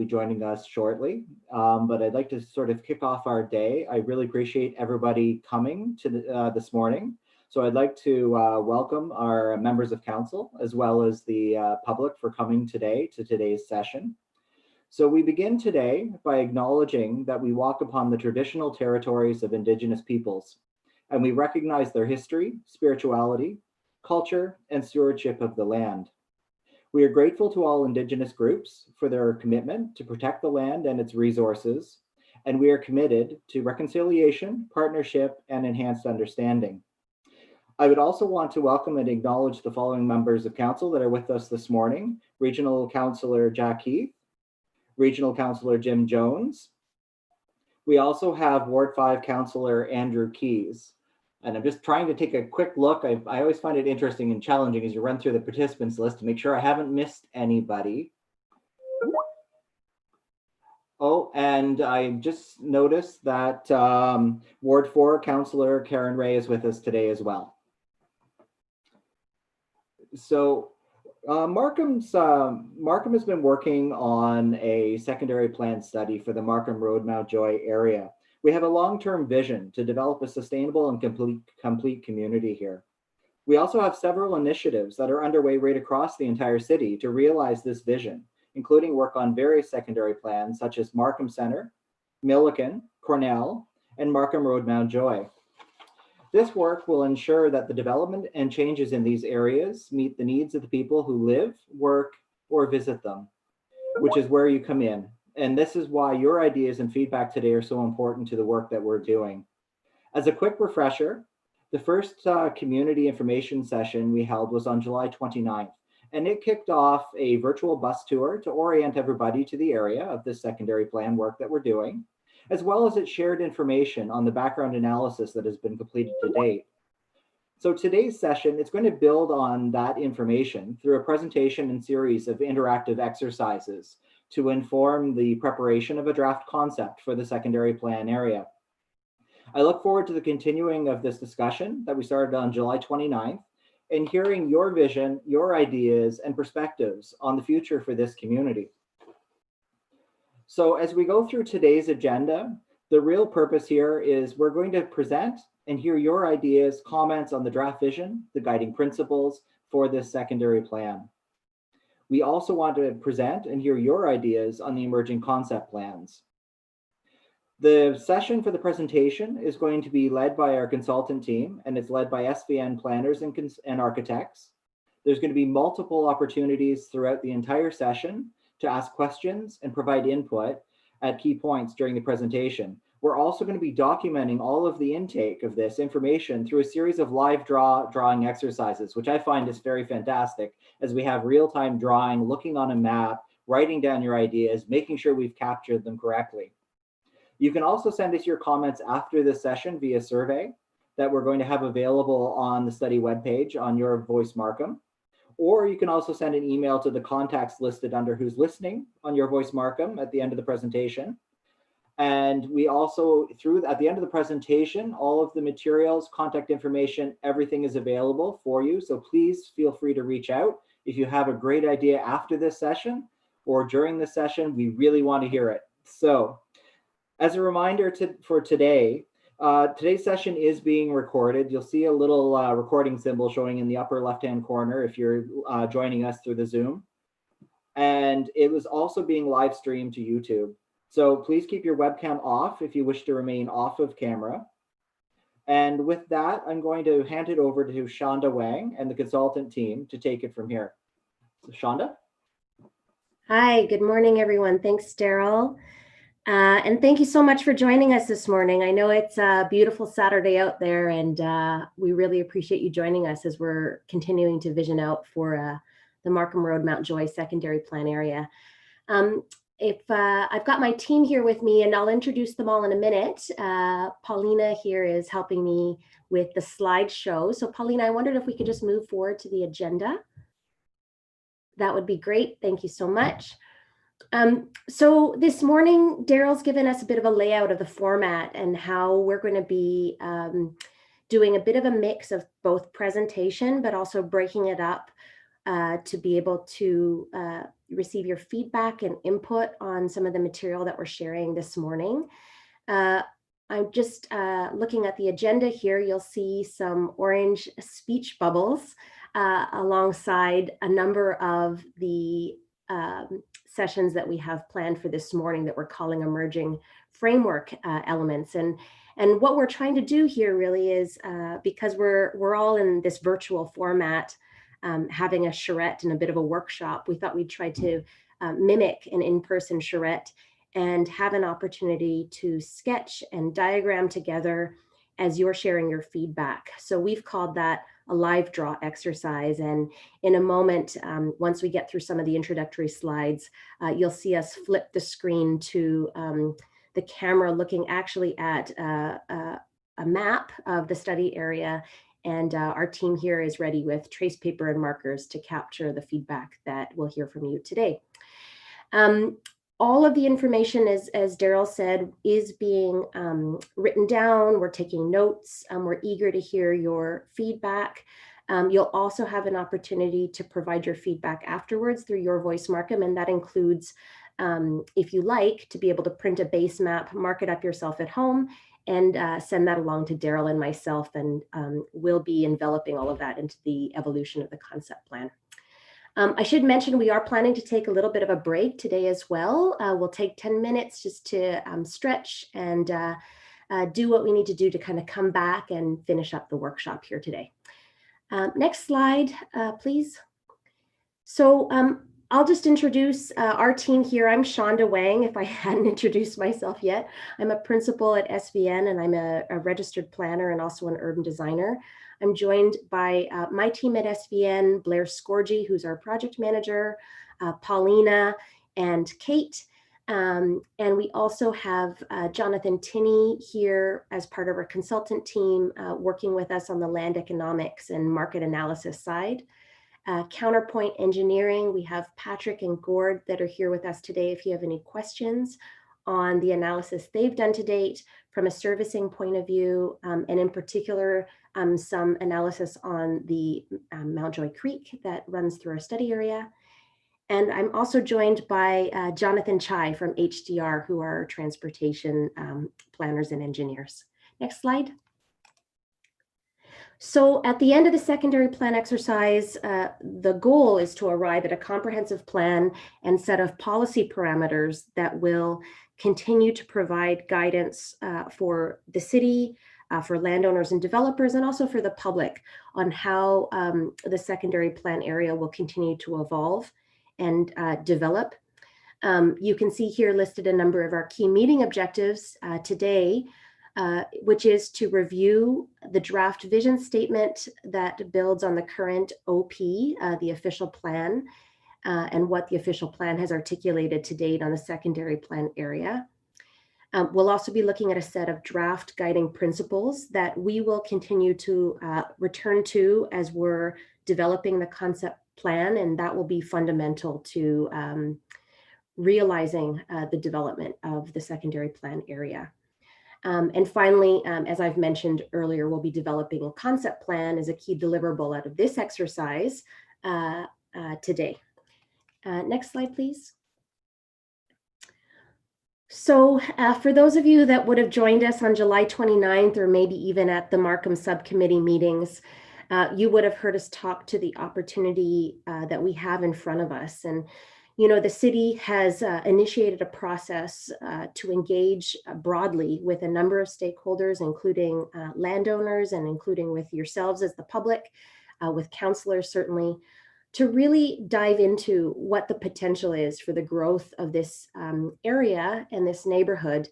be joining us shortly, but I'd like to sort of kick off our day. I really appreciate everybody coming to this morning. So I'd like to welcome our members of council as well as the public for coming today to today's session. So we begin today by acknowledging that we walk upon the traditional territories of Indigenous peoples, and we recognize their history, spirituality, culture, and stewardship of the land. We are grateful to all Indigenous groups for their commitment to protect the land and its resources, and we are committed to reconciliation, partnership, and enhanced understanding. I would also want to welcome and acknowledge the following members of council that are with us this morning: Regional Councillor Jack Heath, Regional Councillor Jim Jones. We also have Ward 5 Councillor Andrew Keys. And I'm just trying to take a quick look. I always find it interesting and challenging as you run through the participants list to make sure I haven't missed anybody. Oh, and I just noticed that Ward 4 Councillor Karen Ray is with us today as well. So Markham has been working on a secondary plan study for the Markham Road, Mountjoy area. We have a long-term vision to develop a sustainable and complete community here. We also have several initiatives that are underway right across the entire city to realize this vision, including work on various secondary plans such as Markham Centre, Milliken, Cornell, and Markham Road, Mountjoy. This work will ensure that the development and changes in these areas meet the needs of the people who live, work, or visit them, which is where you come in. And this is why your ideas and feedback today are so important to the work that we're doing. As a quick refresher, the first community information session we held was on July 29th, and it kicked off a virtual bus tour to orient everybody to the area of this secondary plan work that we're doing, as well as it shared information on the background analysis that has been completed to date. So today's session, it's going to build on that information through a presentation and series of interactive exercises to inform the preparation of a draft concept for the secondary plan area. I look forward to the continuing of this discussion that we started on July 29th and hearing your vision, your ideas, and perspectives on the future for this community. So as we go through today's agenda, the real purpose here is we're going to present and hear your ideas, comments on the draft vision, the guiding principles for this secondary plan. We also want to present and hear your ideas on the emerging concept plans. The session for the presentation is going to be led by our consultant team, and it's led by SVN planners and architects. There's going to be multiple opportunities throughout the entire session to ask questions and provide input at key points during the presentation. We're also going to be documenting all of the intake of this information through a series of live drawing exercises, which I find is very fantastic, as we have real-time drawing, looking on a map, writing down your ideas, making sure we've captured them correctly. You can also send us your comments after this session via survey that we're going to have available on the study webpage on Your Voice Markham. Or you can also send an email to the contacts listed under Who's Listening on Your Voice Markham at the end of the presentation. And we also, at the end of the presentation, all of the materials, contact information, everything is available for you. So please feel free to reach out if you have a great idea after this session or during the session. We really want to hear it. So as a reminder for today, today's session is being recorded. You'll see a little recording symbol showing in the upper left-hand corner if you're joining us through the Zoom. And it was also being live streamed to YouTube. So please keep your webcam off if you wish to remain off of camera. And with that, I'm going to hand it over to Shonda Wang and the consultant team to take it from here. So Shonda? Hi, good morning, everyone. Thanks, Daryl. And thank you so much for joining us this morning. I know it's a beautiful Saturday out there, and we really appreciate you joining us as we're continuing to vision out for the Markham Road, Mountjoy secondary plan area. I've got my team here with me, and I'll introduce them all in a minute. Paulina here is helping me with the slideshow. So Paulina, I wondered if we could just move forward to the agenda. That would be great. Thank you so much. So this morning, Daryl's given us a bit of a layout of the format and how we're going to be doing a bit of a mix of both presentation, but also breaking it up to be able to receive your feedback and input on some of the material that we're sharing this morning. I'm just looking at the agenda here. You'll see some orange speech bubbles alongside a number of the sessions that we have planned for this morning that we're calling emerging framework elements. And what we're trying to do here really is, because we're all in this virtual format, having a charrette and a bit of a workshop, we thought we'd try to mimic an in-person charrette and have an opportunity to sketch and diagram together as you're sharing your feedback. So we've called that a live draw exercise. And in a moment, once we get through some of the introductory slides, you'll see us flip the screen to the camera looking actually at a map of the study area. And our team here is ready with trace paper and markers to capture the feedback that we'll hear from you today. All of the information, as Daryl said, is being written down. We're taking notes. We're eager to hear your feedback. You'll also have an opportunity to provide your feedback afterwards through Your Voice Markham, and that includes, if you like, to be able to print a base map, mark it up yourself at home, and send that along to Daryl and myself, and we'll be enveloping all of that into the evolution of the concept plan. I should mention we are planning to take a little bit of a break today as well. We'll take 10 minutes just to stretch and do what we need to do to kind of come back and finish up the workshop here today. Next slide, please. So I'll just introduce our team here. I'm Shonda Wang, if I hadn't introduced myself yet. I'm a principal at SVN, and I'm a registered planner and also an urban designer. I'm joined by my team at SVN, Blair Scorgi, who's our project manager, Paulina, and Kate. And we also have Jonathan Tinney here as part of our consultant team, working with us on the land economics and market analysis side. Counterpoint Engineering, we have Patrick and Gord that are here with us today if you have any questions on the analysis they've done to date from a servicing point of view, and in particular, some analysis on the Mountjoy Creek that runs through our study area. And I'm also joined by Jonathan Chai from HDR, who are transportation planners and engineers. Next slide. So at the end of the secondary plan exercise, the goal is to arrive at a comprehensive plan and set of policy parameters that will continue to provide guidance for the city, for landowners and developers, and also for the public on how the secondary plan area will continue to evolve and develop. You can see here listed a number of our key meeting objectives today, which is to review the draft vision statement that builds on the current OP, the official plan, and what the official plan has articulated to date on the secondary plan area. We'll also be looking at a set of draft guiding principles that we will continue to return to as we're developing the concept plan, and that will be fundamental to realizing the development of the secondary plan area. And finally, as I've mentioned earlier, we'll be developing a concept plan as a key deliverable out of this exercise today. Next slide, please. So for those of you that would have joined us on July 29th, or maybe even at the Markham subcommittee meetings, you would have heard us talk to the opportunity that we have in front of us. And you know, the city has initiated a process to engage broadly with a number of stakeholders, including landowners and including with yourselves as the public, with councillors certainly, to really dive into what the potential is for the growth of this area and this neighborhood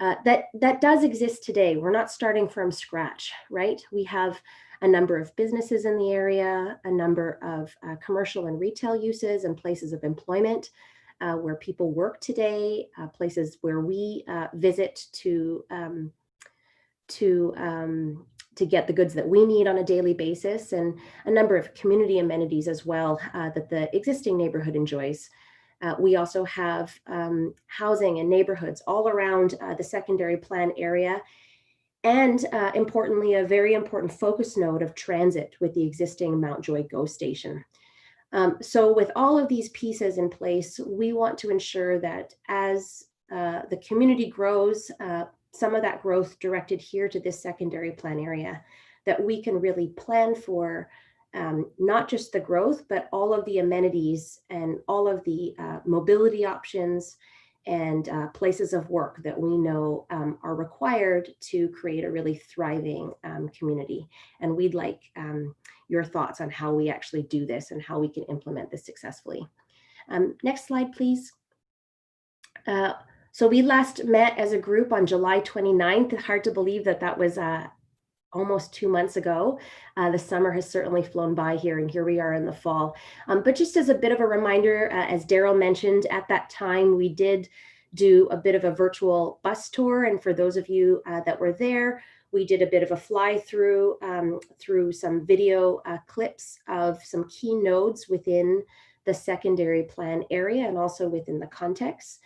that does exist today. We're not starting from scratch, right? We have a number of businesses in the area, a number of commercial and retail uses and places of employment where people work today, places where we visit to get the goods that we need on a daily basis, and a number of community amenities as well that the existing neighborhood enjoys. We also have housing and neighborhoods all around the secondary plan area. And importantly, a very important focus node of transit with the existing Mountjoy GO station. So with all of these pieces in place, we want to ensure that as the community grows, some of that growth directed here to this secondary plan area, that we can really plan for not just the growth, but all of the amenities and all of the mobility options and places of work that we know are required to create a really thriving community. And we'd like your thoughts on how we actually do this and how we can implement this successfully. Next slide, please. So we last met as a group on July 29th. Hard to believe that that was almost 2 months ago. The summer has certainly flown by here, and here we are in the fall. But just as a bit of a reminder, as Daryl mentioned, at that time, we did do a bit of a virtual bus tour. And for those of you that were there, we did a bit of a fly through through some video clips of some key nodes within the secondary plan area and also within the context.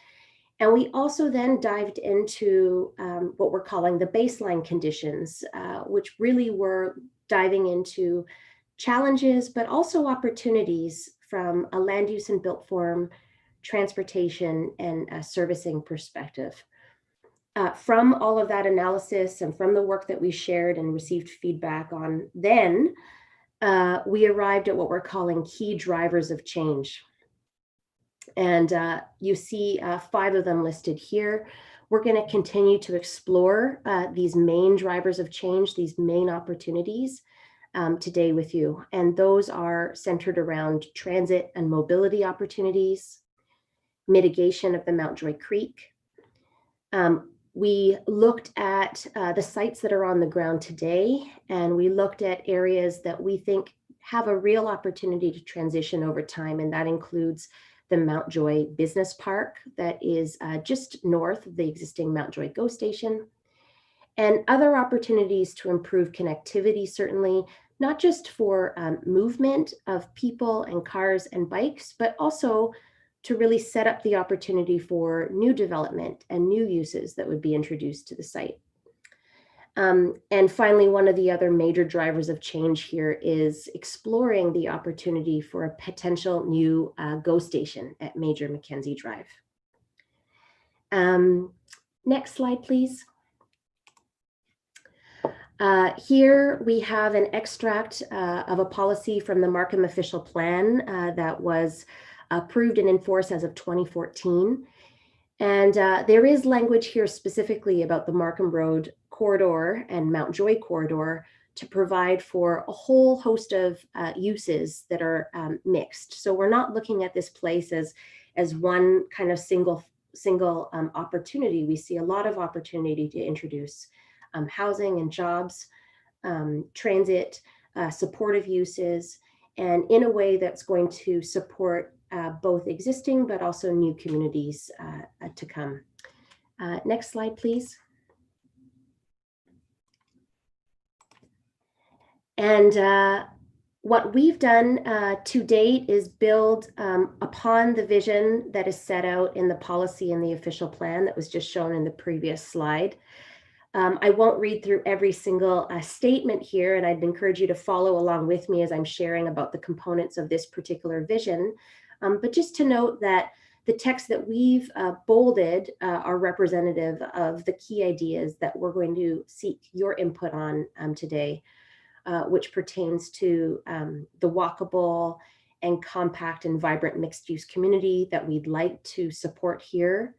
And we also then dived into what we're calling the baseline conditions, which really were diving into challenges, but also opportunities from a land use and built form, transportation, and servicing perspective. From all of that analysis and from the work that we shared and received feedback on then, we arrived at what we're calling key drivers of change. And you see 5 of them listed here. We're going to continue to explore these main drivers of change, these main opportunities today with you. And those are centered around transit and mobility opportunities, mitigation of the Mountjoy Creek. We looked at the sites that are on the ground today, and we looked at areas that we think have a real opportunity to transition over time, and that includes the Mountjoy Business Park that is just north of the existing Mountjoy GO station, and other opportunities to improve connectivity, certainly, not just for movement of people and cars and bikes, but also to really set up the opportunity for new development and new uses that would be introduced to the site. And finally, one of the other major drivers of change here is exploring the opportunity for a potential new GO station at Major Mackenzie Drive. Next slide, please. Here we have an extract of a policy from the Markham official plan that was approved and enforced as of 2014. And there is language here specifically about the Markham Road corridor and Mountjoy corridor to provide for a whole host of uses that are mixed. So we're not looking at this place as one kind of single opportunity. We see a lot of opportunity to introduce housing and jobs, transit, supportive uses, and in a way that's going to support both existing but also new communities to come. Next slide, please. And what we've done to date is build upon the vision that is set out in the policy and the official plan that was just shown in the previous slide. I won't read through every single statement here, and I'd encourage you to follow along with me as I'm sharing about the components of this particular vision. But just to note that the text that we've bolded are representative of the key ideas that we're going to seek your input on today, which pertains to the walkable and compact and vibrant mixed-use community that we'd like to support here,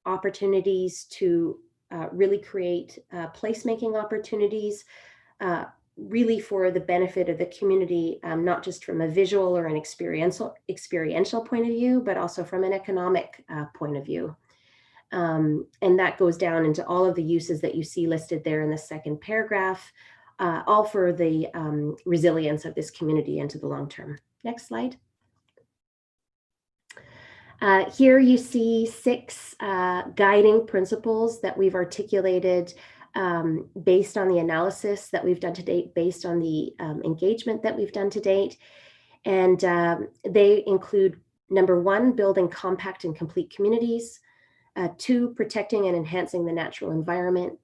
opportunities to really create placemaking opportunities, really for the benefit of the community, not just from a visual or an experiential point of view, but also from an economic point of view. And that goes down into all of the uses that you see listed there in the second paragraph, all for the resilience of this community into the long term. Next slide. Here you see 6 guiding principles that we've articulated based on the analysis that we've done to date, based on the engagement that we've done to date. And they include, number 1, building compact and complete communities, 2, protecting and enhancing the natural environment,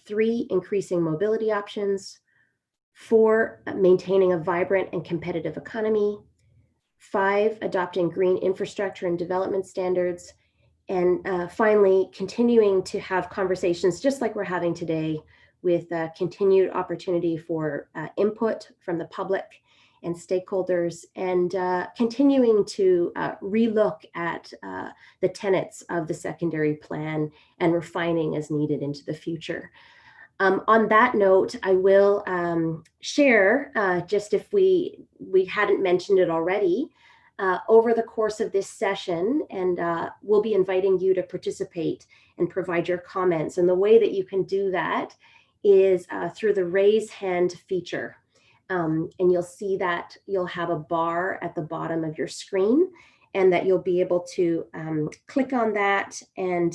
3, increasing mobility options, 4, maintaining a vibrant and competitive economy, 5, adopting green infrastructure and development standards. And finally, continuing to have conversations just like we're having today with continued opportunity for input from the public and stakeholders, and continuing to relook at the tenets of the secondary plan and refining as needed into the future. On that note, I will share, just if we hadn't mentioned it already, over the course of this session, and we'll be inviting you to participate and provide your comments. And the way that you can do that is through the raise hand feature. And you'll see that you'll have a bar at the bottom of your screen, and that you'll be able to click on that, and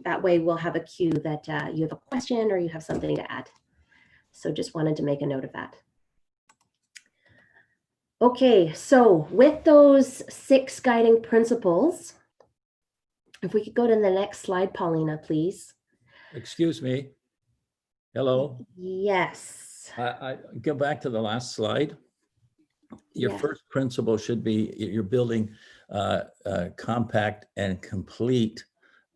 that way we'll have a cue that you have a question or you have something to add. So just wanted to make a note of that. Okay, so with those 6 guiding principles, if we could go to the next slide, Paulina, please. Excuse me. Hello. Yes. I go back to the last slide. Your Yes. first principle should be you're building compact and complete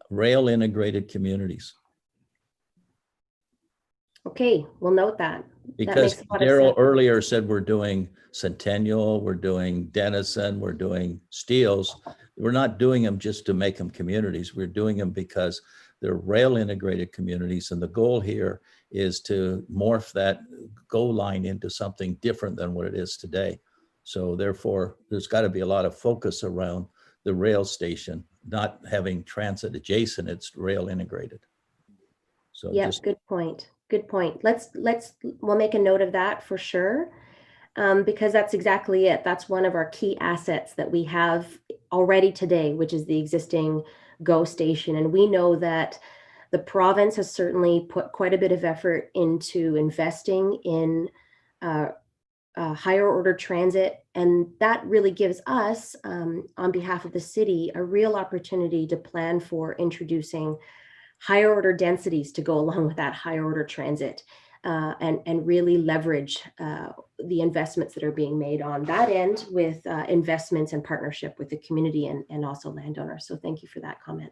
rail integrated communities. Okay, we'll note that. Because That makes a lot of Daryl sense. earlier said we're doing Centennial, we're doing Denison, we're doing Steeles. We're not doing them just to make them communities. We're doing them because they're rail integrated communities. And the goal here is to morph that goal line into something different than what it is today. So therefore, there's got to be a lot of focus around the rail station, not having transit adjacent, it's rail integrated. So Yeah, good point. Good point. We'll make a note of that for sure, because that's exactly it. That's one of our key assets that we have already today, which is the existing GO station. And we know that the province has certainly put quite a bit of effort into investing in higher order transit. And that really gives us, on behalf of the city, a real opportunity to plan for introducing higher order densities to go along with that higher order transit, and really leverage the investments that are being made on that end with investments and partnership with the community and also landowners. So thank you for that comment.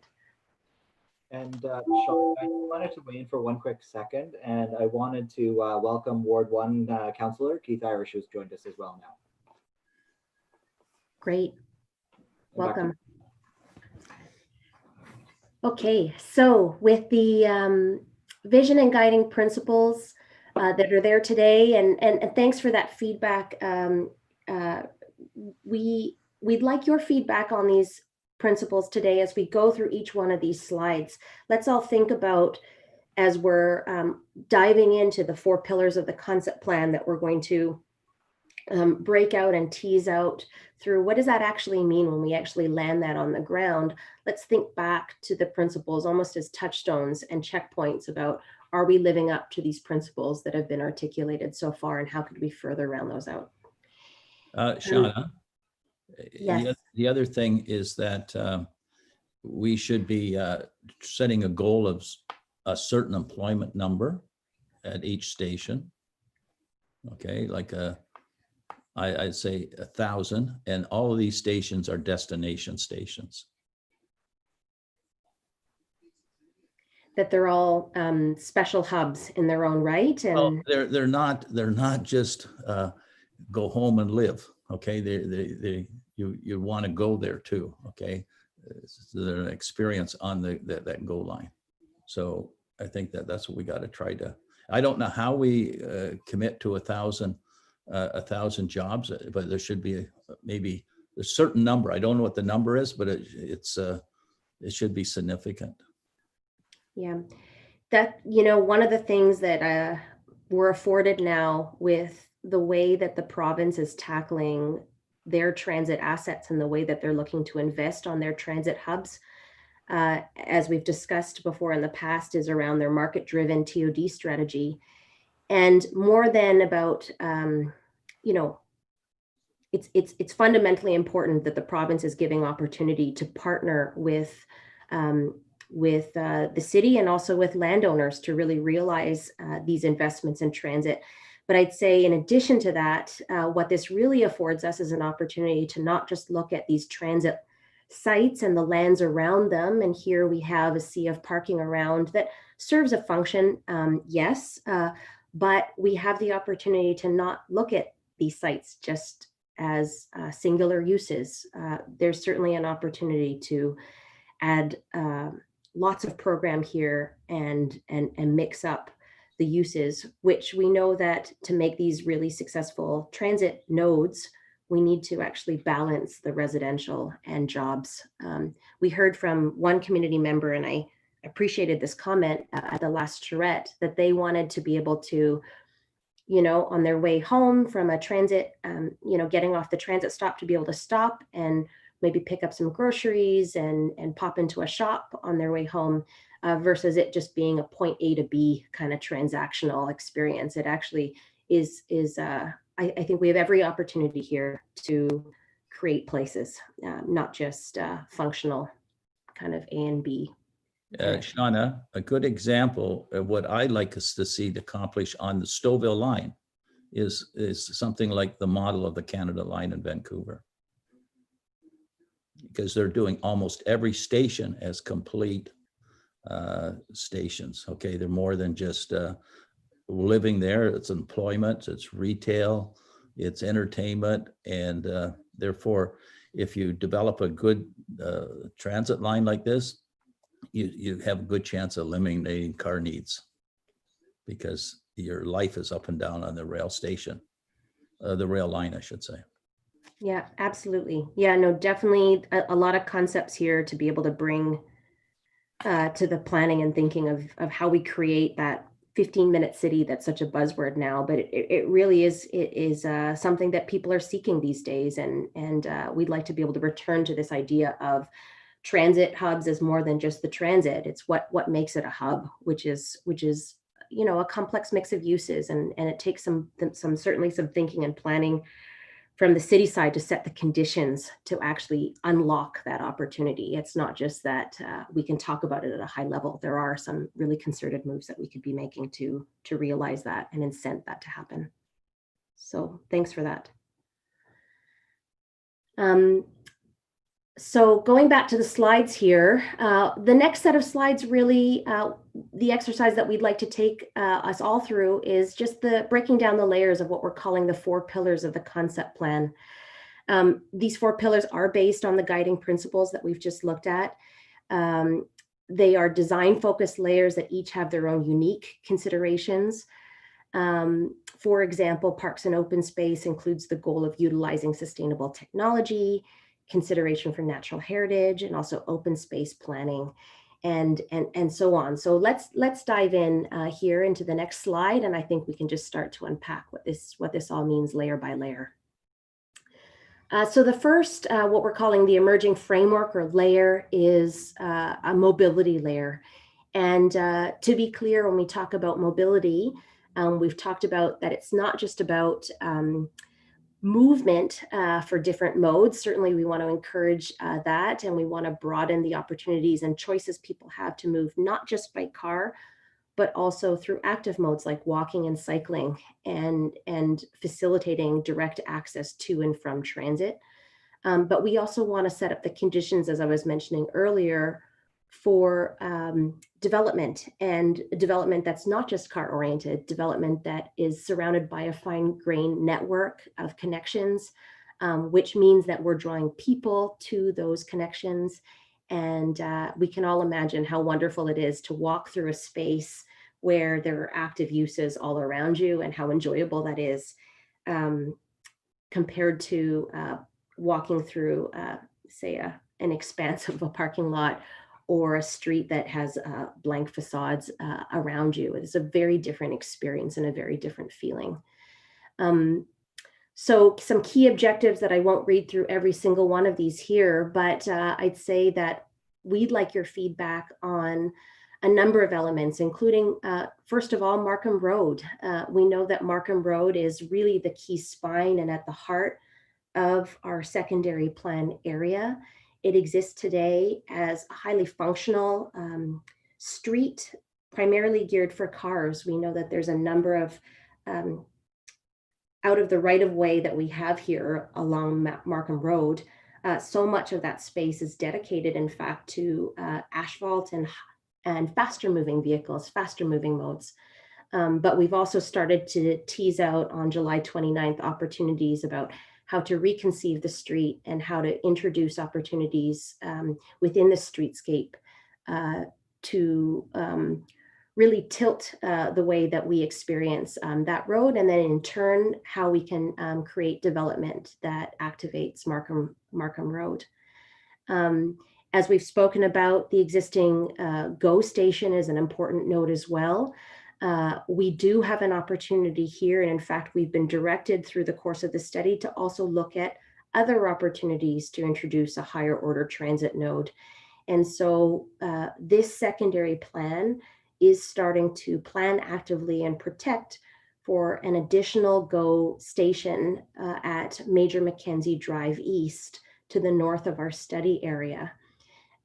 And Sean, I wanted to weigh in for one quick second, and I wanted to welcome Ward 1 Councillor Keith Irish, who's joined us as well now. Great. Welcome. Okay, so with the vision and guiding principles that are there today, and thanks for that feedback. We'd like your feedback on these principles today as we go through each one of these slides. Let's all think about, as we're diving into the 4 pillars of the concept plan that we're going to break out and tease out through, what does that actually mean when we actually land that on the ground? Let's think back to the principles almost as touchstones and checkpoints about, are we living up to these principles that have been articulated so far, and how could we further round those out? Shauna, yes. the other thing is that we should be setting a goal of a certain employment number at each station. Okay, like I'd say 1,000, and all of these stations are destination stations. That they're all special hubs in their own right, and well, they're not just go home and live. Okay, you want to go there too. Okay, so they're an experience on that goal line. So I think that's what we got to try to. I don't know how we commit to 1,000 jobs, but there should be maybe a certain number. I don't know what the number is, but it should be significant. Yeah, that, one of the things that we're afforded now with the way that the province is tackling their transit assets and the way that they're looking to invest on their transit hubs, as we've discussed before in the past, is around their market-driven TOD strategy. And more than about, it's fundamentally important that the province is giving opportunity to partner with the city and also with landowners to really realize these investments in transit. But I'd say in addition to that, what this really affords us is an opportunity to not just look at these transit sites and the lands around them. And here we have a sea of parking around that serves a function, yes, but we have the opportunity to not look at these sites just as singular uses. There's certainly an opportunity to add lots of program here and mix up the uses, which we know that to make these really successful transit nodes, we need to actually balance the residential and jobs. We heard from one community member, and I appreciated this comment at the last charrette, that they wanted to be able to, you know, on their way home from a transit, you know, getting off the transit stop, to be able to stop and maybe pick up some groceries and pop into a shop on their way home, versus it just being a point A to B kind of transactional experience. It actually is I think we have every opportunity here to create places, not just functional kind of A and B. Shauna, a good example of what I'd like us to see accomplished on the Stouffville line is something like the model of the Canada line in Vancouver. Because they're doing almost every station as complete stations. Okay, they're more than just living there. It's employment, it's retail, it's entertainment, and therefore, if you develop a good transit line like this, you have a good chance of eliminating car needs, because your life is up and down on the rail station, the rail line, I should say. Yeah, absolutely. Yeah, no, definitely a lot of concepts here to be able to bring to the planning and thinking of how we create that 15-minute city that's such a buzzword now, but it really is something that people are seeking these days, and we'd like to be able to return to this idea of transit hubs as more than just the transit. It's what makes it a hub, which is you know, a complex mix of uses, and it takes some certainly some thinking and planning from the city side to set the conditions to actually unlock that opportunity. It's not just that we can talk about it at a high level. There are some really concerted moves that we could be making to realize that and incent that to happen. So thanks for that. So going back to the slides here, the next set of slides really, the exercise that we'd like to take us all through is just the breaking down the layers of what we're calling the 4 pillars of the concept plan. These 4 pillars are based on the guiding principles that we've just looked at. They are design focused layers that each have their own unique considerations. For example, parks and open space includes the goal of utilizing sustainable technology, consideration for natural heritage, and also open space planning, and so on. So let's dive in here into the next slide, and I think we can just start to unpack what this all means layer by layer. So the first, what we're calling the emerging framework or layer, is a mobility layer. And to be clear, when we talk about mobility, we've talked about that it's not just about movement for different modes. Certainly we want to encourage that, and we want to broaden the opportunities and choices people have to move, not just by car, but also through active modes like walking and cycling, and facilitating direct access to and from transit. But we also want to set up the conditions, as I was mentioning earlier, for development, and development that's not just car oriented, development that is surrounded by a fine grained network of connections, which means that we're drawing people to those connections. And we can all imagine how wonderful it is to walk through a space where there are active uses all around you, and how enjoyable that is, compared to walking through, say, an expanse of a parking lot or a street that has blank facades around you. It's a very different experience and a very different feeling. So some key objectives that I won't read through every single one of these here, but I'd say that we'd like your feedback on a number of elements, including, first of all, Markham Road. We know that Markham Road is really the key spine and at the heart of our secondary plan area. It exists today as a highly functional street, primarily geared for cars. We know that there's a number of out of the right of way that we have here along Markham Road, so much of that space is dedicated, in fact, to asphalt and faster moving vehicles, faster moving modes. But we've also started to tease out on July 29th opportunities about how to reconceive the street and how to introduce opportunities within the streetscape to really tilt the way that we experience that road, and then in turn, how we can create development that activates Markham Road. As we've spoken about, the existing GO station is an important note as well. We do have an opportunity here, and in fact, we've been directed through the course of the study to also look at other opportunities to introduce a higher order transit node. And so this secondary plan is starting to plan actively and protect for an additional GO station at Major Mackenzie Drive East to the north of our study area.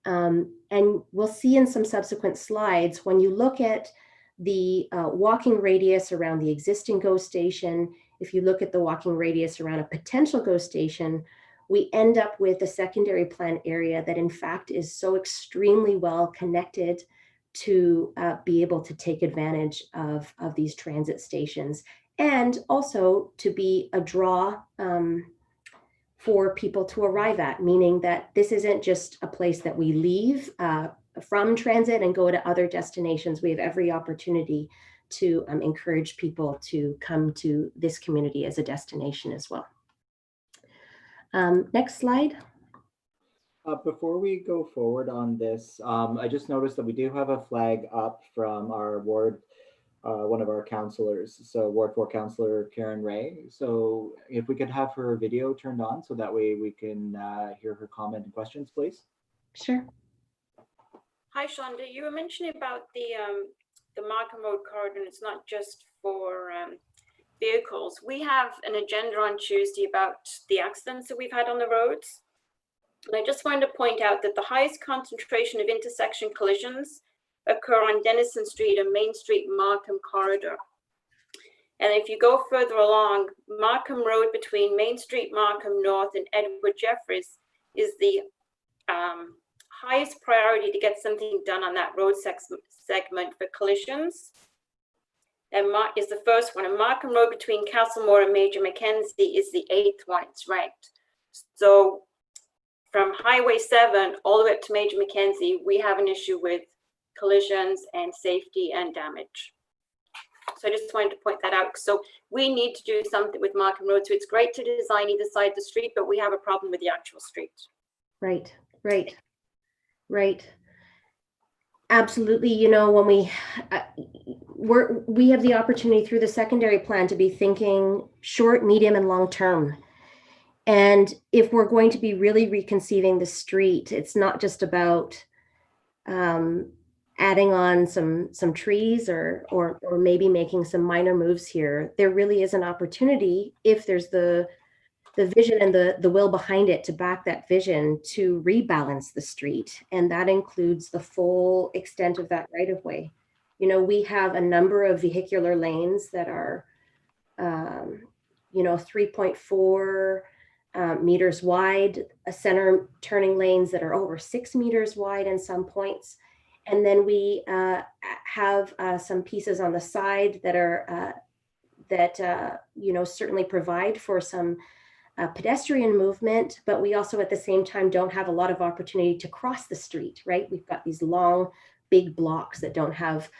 And we'll see in some subsequent slides, when you look at the walking radius around the existing GO station, if you look at the walking radius around a potential GO station, we end up with a secondary plan area that in fact is so extremely well connected to be able to take advantage of these transit stations, and also to be a draw for people to arrive at, meaning that this isn't just a place that we leave from transit and go to other destinations. We have every opportunity to encourage people to come to this community as a destination as well. Next slide. Before we go forward on this, I just noticed that we do have a flag up from our ward, one of our counselors. So Ward 4 Counselor Karen Ray. So if we could have her video turned on so that way we can hear her comment and questions, please. Sure. Hi, Shonda. You were mentioning about the Markham Road corridor, and it's not just for vehicles. We have an agenda on Tuesday about the accidents that we've had on the roads. And I just wanted to point out that the highest concentration of intersection collisions occur on Denison Street and Main Street Markham corridor. And if you go further along, Markham Road between Main Street Markham North and Edward Jeffries is the highest priority to get something done on that road segment for collisions. And is the first one. And Markham Road between Castlemore and Major Mackenzie is the 8th one. It's ranked. So from Highway 7 all the way up to Major Mackenzie, we have an issue with collisions and safety and damage. So I just wanted to point that out. So we need to do something with Markham Road. So it's great to design either side of the street, but we have a problem with the actual street. Right. Absolutely. You know, when we have the opportunity through the secondary plan to be thinking short, medium, and long term. And if we're going to be really reconceiving the street, it's not just about adding on some trees or maybe making some minor moves here. There really is an opportunity, if there's the vision and the will behind it to back that vision, to rebalance the street. And that includes the full extent of that right of way. You know, we have a number of vehicular lanes that are, 3.4 meters wide, a center turning lanes that are over 6 meters wide in some points. And then we have some pieces on the side that are, certainly provide for some pedestrian movement, but we also at the same time don't have a lot of opportunity to cross the street, right? We've got these long, big blocks that don't have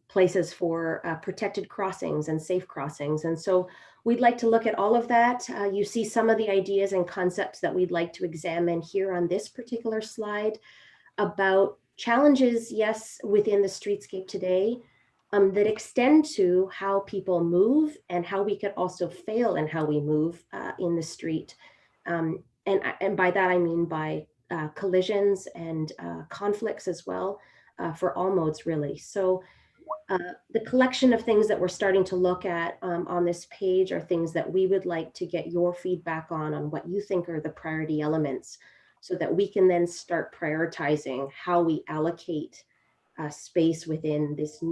places for protected crossings and safe crossings. And so we'd like to look at all of that. You see some of the ideas and concepts that we'd like to examine here on this particular slide about challenges, yes, within the streetscape today, that extend to how people move and how we could also fail in how we move in the street. And by that, I mean by collisions and conflicts as well for all modes, really. So the collection of things that we're starting to look at on this page are things that we would like to get your feedback on what you think are the priority elements, so that we can then start prioritizing how we allocate space within this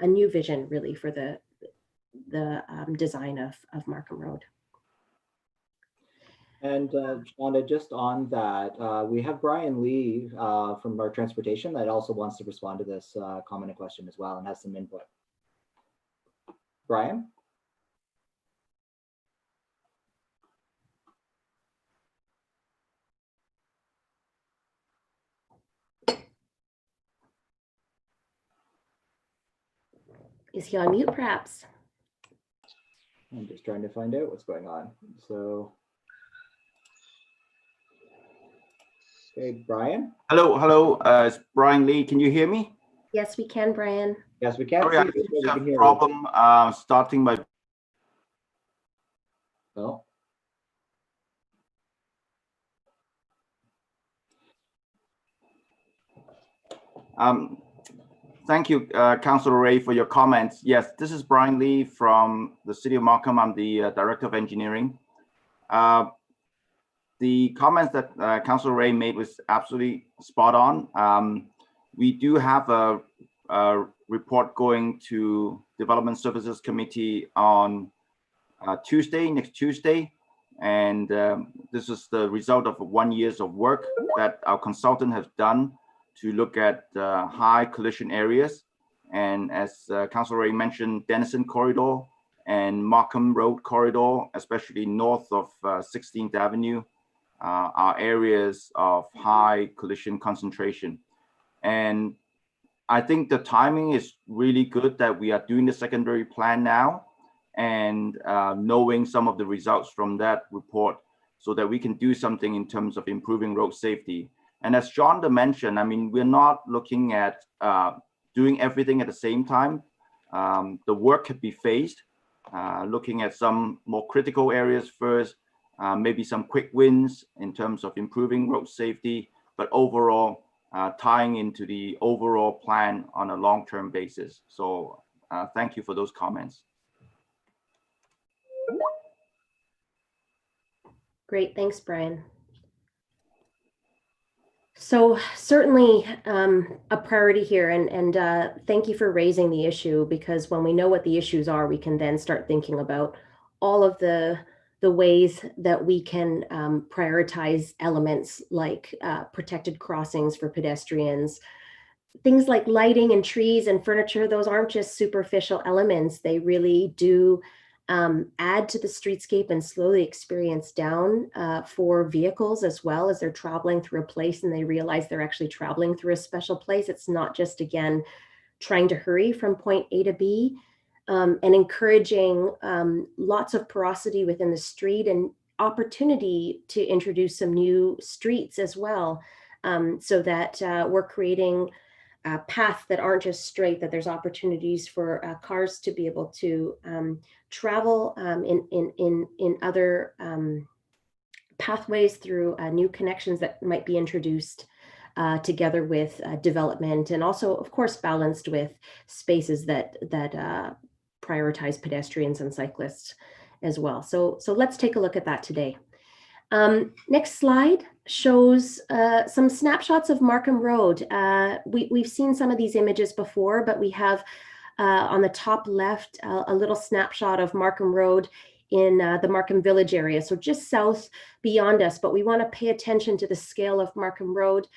a new vision, really, for the design of Markham Road. And Shonda, just on that, we have Brian Lee from our transportation that also wants to respond to this comment and question as well and has some input. Brian? Is he on mute, perhaps? I'm just trying to find out what's going on. So, okay, Brian? Hello, it's Brian Lee. Can you hear me? Yes, we can, Brian. Yes, we can. Sorry, I See you, we have can a hear you. problem starting my. No. Thank you, Councillor Ray, for your comments. Yes, this is Brian Lee from the City of Markham. I'm the Director of Engineering. The comments that Councillor Ray made was absolutely spot on. We do have a report going to Development Services Committee on next Tuesday. And this is the result of 1 year of work that our consultant has done to look at high collision areas. And as Councillor Ray mentioned, Denison Corridor and Markham Road Corridor, especially north of 16th Avenue, are areas of high collision concentration. And I think the timing is really good that we are doing the secondary plan now and knowing some of the results from that report so that we can do something in terms of improving road safety. And as Shonda mentioned, I mean, we're not looking at doing everything at the same time. The work could be phased, looking at some more critical areas first, maybe some quick wins in terms of improving road safety, but overall tying into the overall plan on a long-term basis. So thank you for those comments. Great, thanks, Brian. So certainly a priority here, and thank you for raising the issue, because when we know what the issues are, we can then start thinking about all of the ways that we can prioritize elements like protected crossings for pedestrians. Things like lighting and trees and furniture, those aren't just superficial elements. They really do add to the streetscape and slow the experience down for vehicles as well as they're traveling through a place and they realize they're actually traveling through a special place. It's not just, again, trying to hurry from point A to B, and encouraging lots of porosity within the street and opportunity to introduce some new streets as well, so that we're creating paths that aren't just straight, that there's opportunities for cars to be able to travel in other pathways through new connections that might be introduced together with development, and also, of course, balanced with spaces that prioritize pedestrians and cyclists as well. So let's take a look at that today. Next slide shows some snapshots of Markham Road. We've seen some of these images before, but we have on the top left a little snapshot of Markham Road in the Markham Village area, so just south beyond us. But we want to pay attention to the scale of Markham Road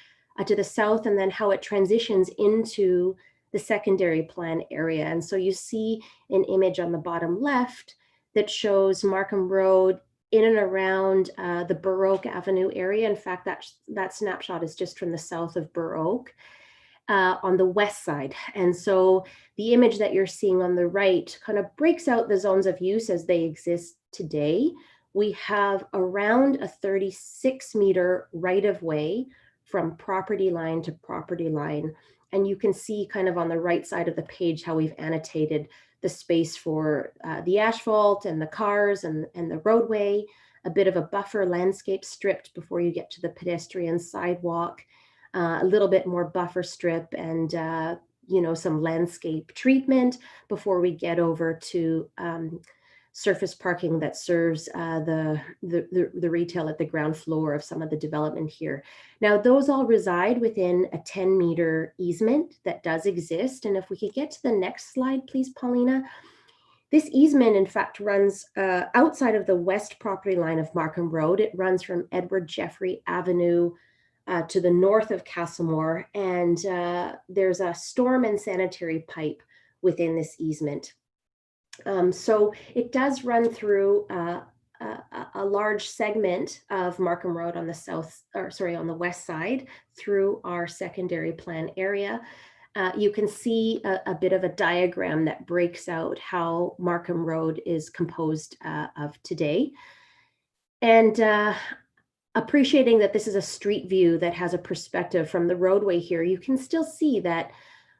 to the south, and then how it transitions into the secondary plan area. And so you see an image on the bottom left that shows Markham Road in and around the Burr Oak Avenue area. In fact, that snapshot is just from the south of Burr Oak on the west side. And so the image that you're seeing on the right kind of breaks out the zones of use as they exist today. We have around a 36-meter right-of-way from property line to property line. And you can see kind of on the right side of the page how we've annotated the space for the asphalt and the cars and the roadway, a bit of a buffer landscape stripped before you get to the pedestrian sidewalk, a little bit more buffer strip, and some landscape treatment before we get over to surface parking that serves the retail at the ground floor of some of the development here. Now, those all reside within a 10-meter easement that does exist. And if we could get to the next slide, please, Paulina. This easement, in fact, runs outside of the west property line of Markham Road. It runs from Edward Jeffrey Avenue to the north of Castlemore, and there's a storm and sanitary pipe within this easement. So it does run through a large segment of Markham Road on the west side through our secondary plan area. You can see a bit of a diagram that breaks out how Markham Road is composed of today. And appreciating that this is a street view that has a perspective from the roadway here, you can still see that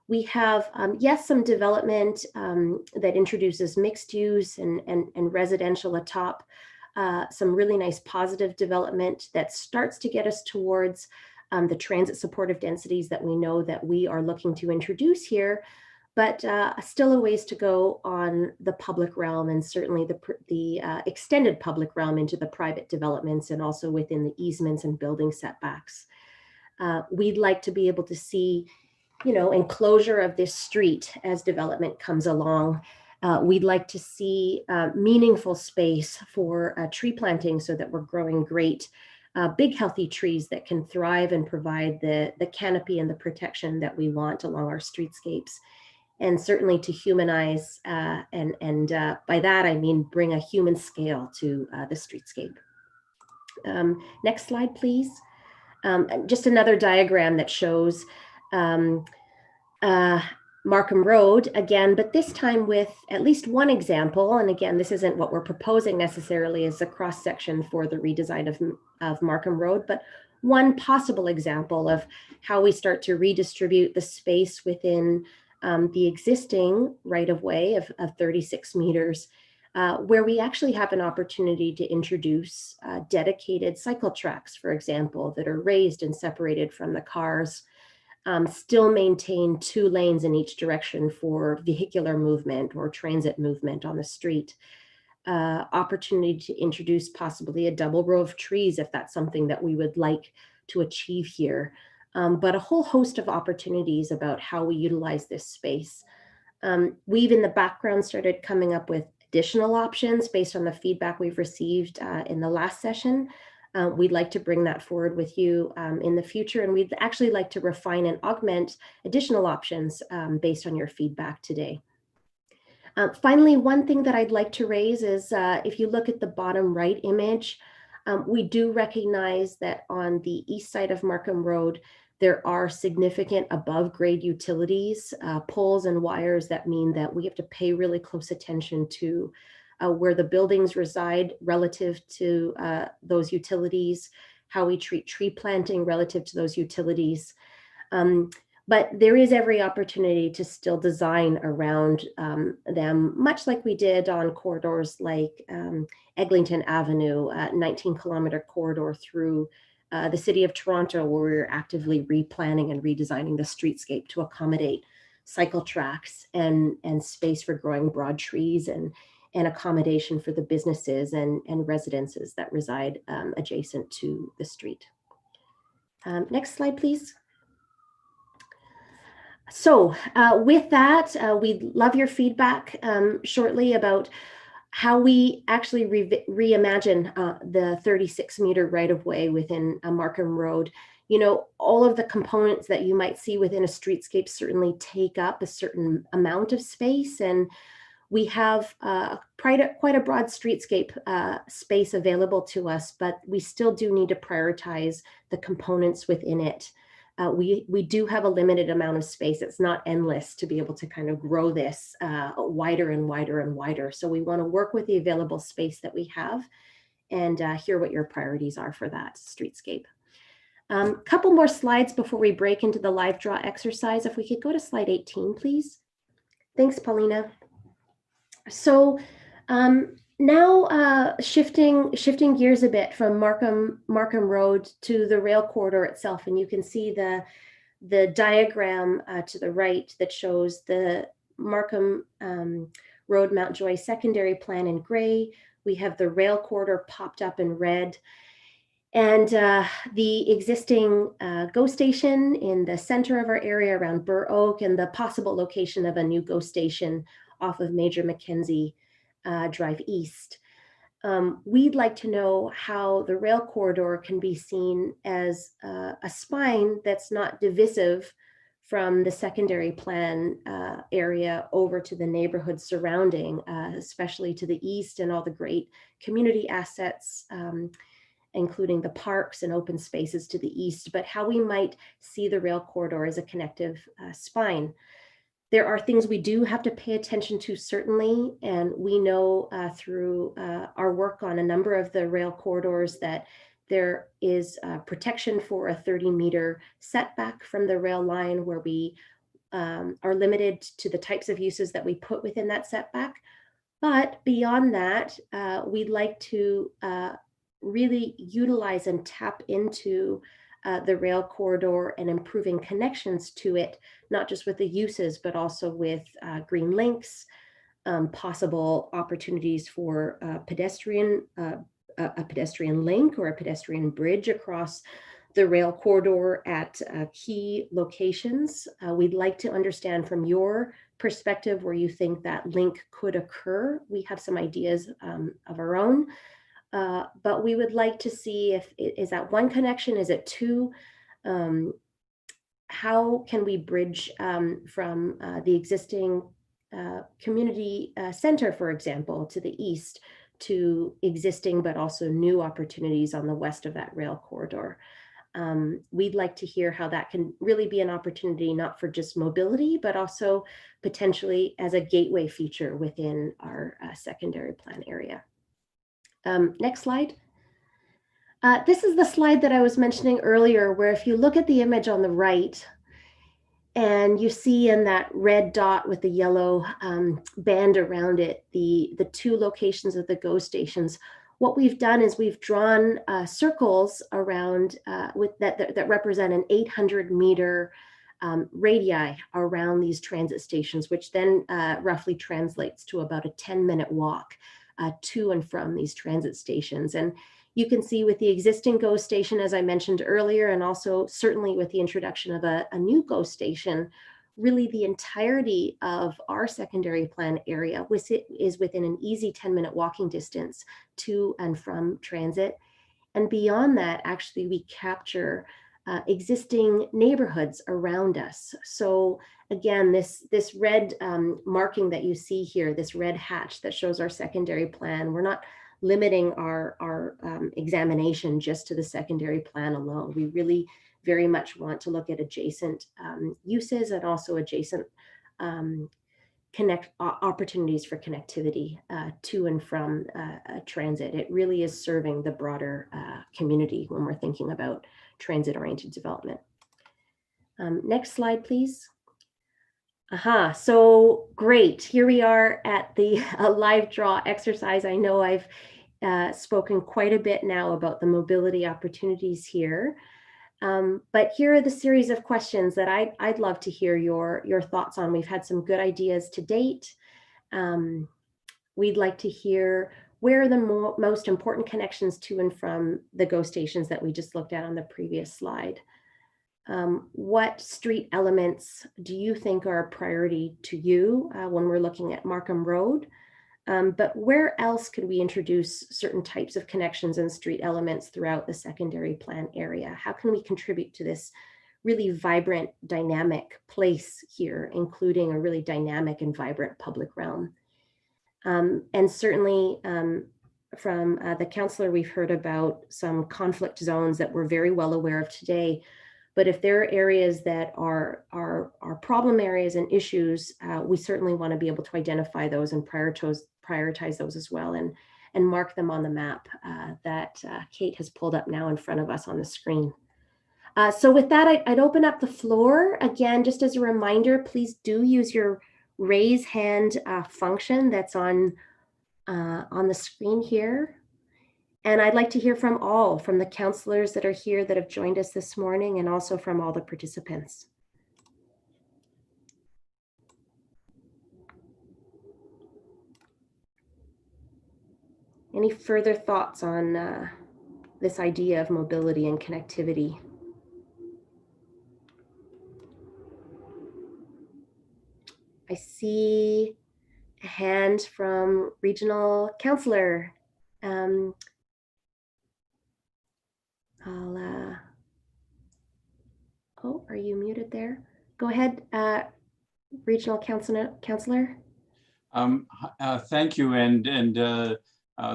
we have, yes, some development that introduces mixed use and residential atop, some really nice positive development that starts to get us towards the transit supportive densities that we know that we are looking to introduce here, but still a ways to go on the public realm, and certainly the extended public realm into the private developments and also within the easements and building setbacks. We'd like to be able to see, enclosure of this street as development comes along. We'd like to see meaningful space for tree planting so that we're growing great, big healthy trees that can thrive and provide the canopy and the protection that we want along our streetscapes. And certainly to humanize, and by that I mean bring a human scale to the streetscape. Next slide, please. Just another diagram that shows Markham Road again, but this time with at least one example. And again, this isn't what we're proposing necessarily as a cross section for the redesign of Markham Road, but one possible example of how we start to redistribute the space within the existing right-of-way of 36 meters, where we actually have an opportunity to introduce dedicated cycle tracks, for example, that are raised and separated from the cars, still maintain 2 lanes in each direction for vehicular movement or transit movement on the street. Opportunity to introduce possibly a double row of trees if that's something that we would like to achieve here. But a whole host of opportunities about how we utilize this space. We've in the background started coming up with additional options based on the feedback we've received in the last session. We'd like to bring that forward with you in the future, and we'd actually like to refine and augment additional options based on your feedback today. Finally, one thing that I'd like to raise is if you look at the bottom right image, we do recognize that on the east side of Markham Road, there are significant above grade utilities, poles and wires that mean that we have to pay really close attention to where the buildings reside relative to those utilities, how we treat tree planting relative to those utilities. But there is every opportunity to still design around them, much like we did on corridors like Eglinton Avenue, 19-kilometer corridor through the city of Toronto, where we're actively replanning and redesigning the streetscape to accommodate cycle tracks and space for growing broad trees and accommodation for the businesses and residences that reside adjacent to the street. Next slide, please. So with that, we'd love your feedback shortly about how we actually reimagine the 36-meter right-of-way within Markham Road. All of the components that you might see within a streetscape certainly take up a certain amount of space, and we have quite a broad streetscape space available to us, but we still do need to prioritize the components within it. We do have a limited amount of space. It's not endless to be able to kind of grow this wider and wider and wider. So we want to work with the available space that we have and hear what your priorities are for that streetscape. Couple more slides before we break into the live draw exercise. If we could go to slide 18, please. Thanks, Paulina. So now shifting gears a bit from Markham Road to the rail corridor itself, and you can see the diagram to the right that shows the Markham Road Mountjoy secondary plan in gray. We have the rail corridor popped up in red, and the existing GO station in the center of our area around Burr Oak, and the possible location of a new GO station off of Major Mackenzie Drive East. We'd like to know how the rail corridor can be seen as a spine that's not divisive from the secondary plan area over to the neighborhood surrounding, especially to the east, and all the great community assets, including the parks and open spaces to the east, but how we might see the rail corridor as a connective spine. There are things we do have to pay attention to, certainly, and we know through our work on a number of the rail corridors that there is protection for a 30-meter setback from the rail line, where we are limited to the types of uses that we put within that setback. But beyond that, we'd like to really utilize and tap into the rail corridor and improving connections to it, not just with the uses, but also with green links, possible opportunities for a pedestrian link or a pedestrian bridge across the rail corridor at key locations. We'd like to understand from your perspective where you think that link could occur. We have some ideas of our own. But we would like to see if is that one connection, is it two? How can we bridge from the existing community center, for example, to the east, to existing but also new opportunities on the west of that rail corridor? We'd like to hear how that can really be an opportunity, not for just mobility, but also potentially as a gateway feature within our secondary plan area. Next slide. This is the slide that I was mentioning earlier, where if you look at the image on the right, and you see in that red dot with the yellow band around it, the two locations of the GO stations, what we've done is we've drawn circles around that represent an 800-meter radii around these transit stations, which then roughly translates to about a 10-minute walk to and from these transit stations. And you can see with the existing GO station, as I mentioned earlier, and also certainly with the introduction of a new GO station, really the entirety of our secondary plan area is within an easy 10-minute walking distance to and from transit. And beyond that, actually, we capture existing neighborhoods around us. So again, this red marking that you see here, this red hatch that shows our secondary plan, we're not limiting our examination just to the secondary plan alone. We really very much want to look at adjacent uses and also adjacent opportunities for connectivity to and from transit. It really is serving the broader community when we're thinking about transit-oriented development. Next slide, please. So great. Here we are at the live draw exercise. I know I've spoken quite a bit now about the mobility opportunities here. But here are the series of questions that I'd love to hear your thoughts on. We've had some good ideas to date. We'd like to hear where are the most important connections to and from the GO stations that we just looked at on the previous slide. What street elements do you think are a priority to you when we're looking at Markham Road? But where else could we introduce certain types of connections and street elements throughout the secondary plan area? How can we contribute to this really vibrant, dynamic place here, including a really dynamic and vibrant public realm? And certainly from the councillor, we've heard about some conflict zones that we're very well aware of today. But if there are areas that are problem areas and issues, we certainly want to be able to identify those and prioritize those as well, and mark them on the map that Kate has pulled up now in front of us on the screen. So with that, I'd open up the floor. Again, just as a reminder, please do use your raise hand function that's on the screen here. And I'd like to hear from the councillors that are here that have joined us this morning, and also from all the participants. Any further thoughts on this idea of mobility and connectivity? I see a hand from Regional Councillor. Oh, are you muted there? Go ahead, Regional Councillor. Thank you, and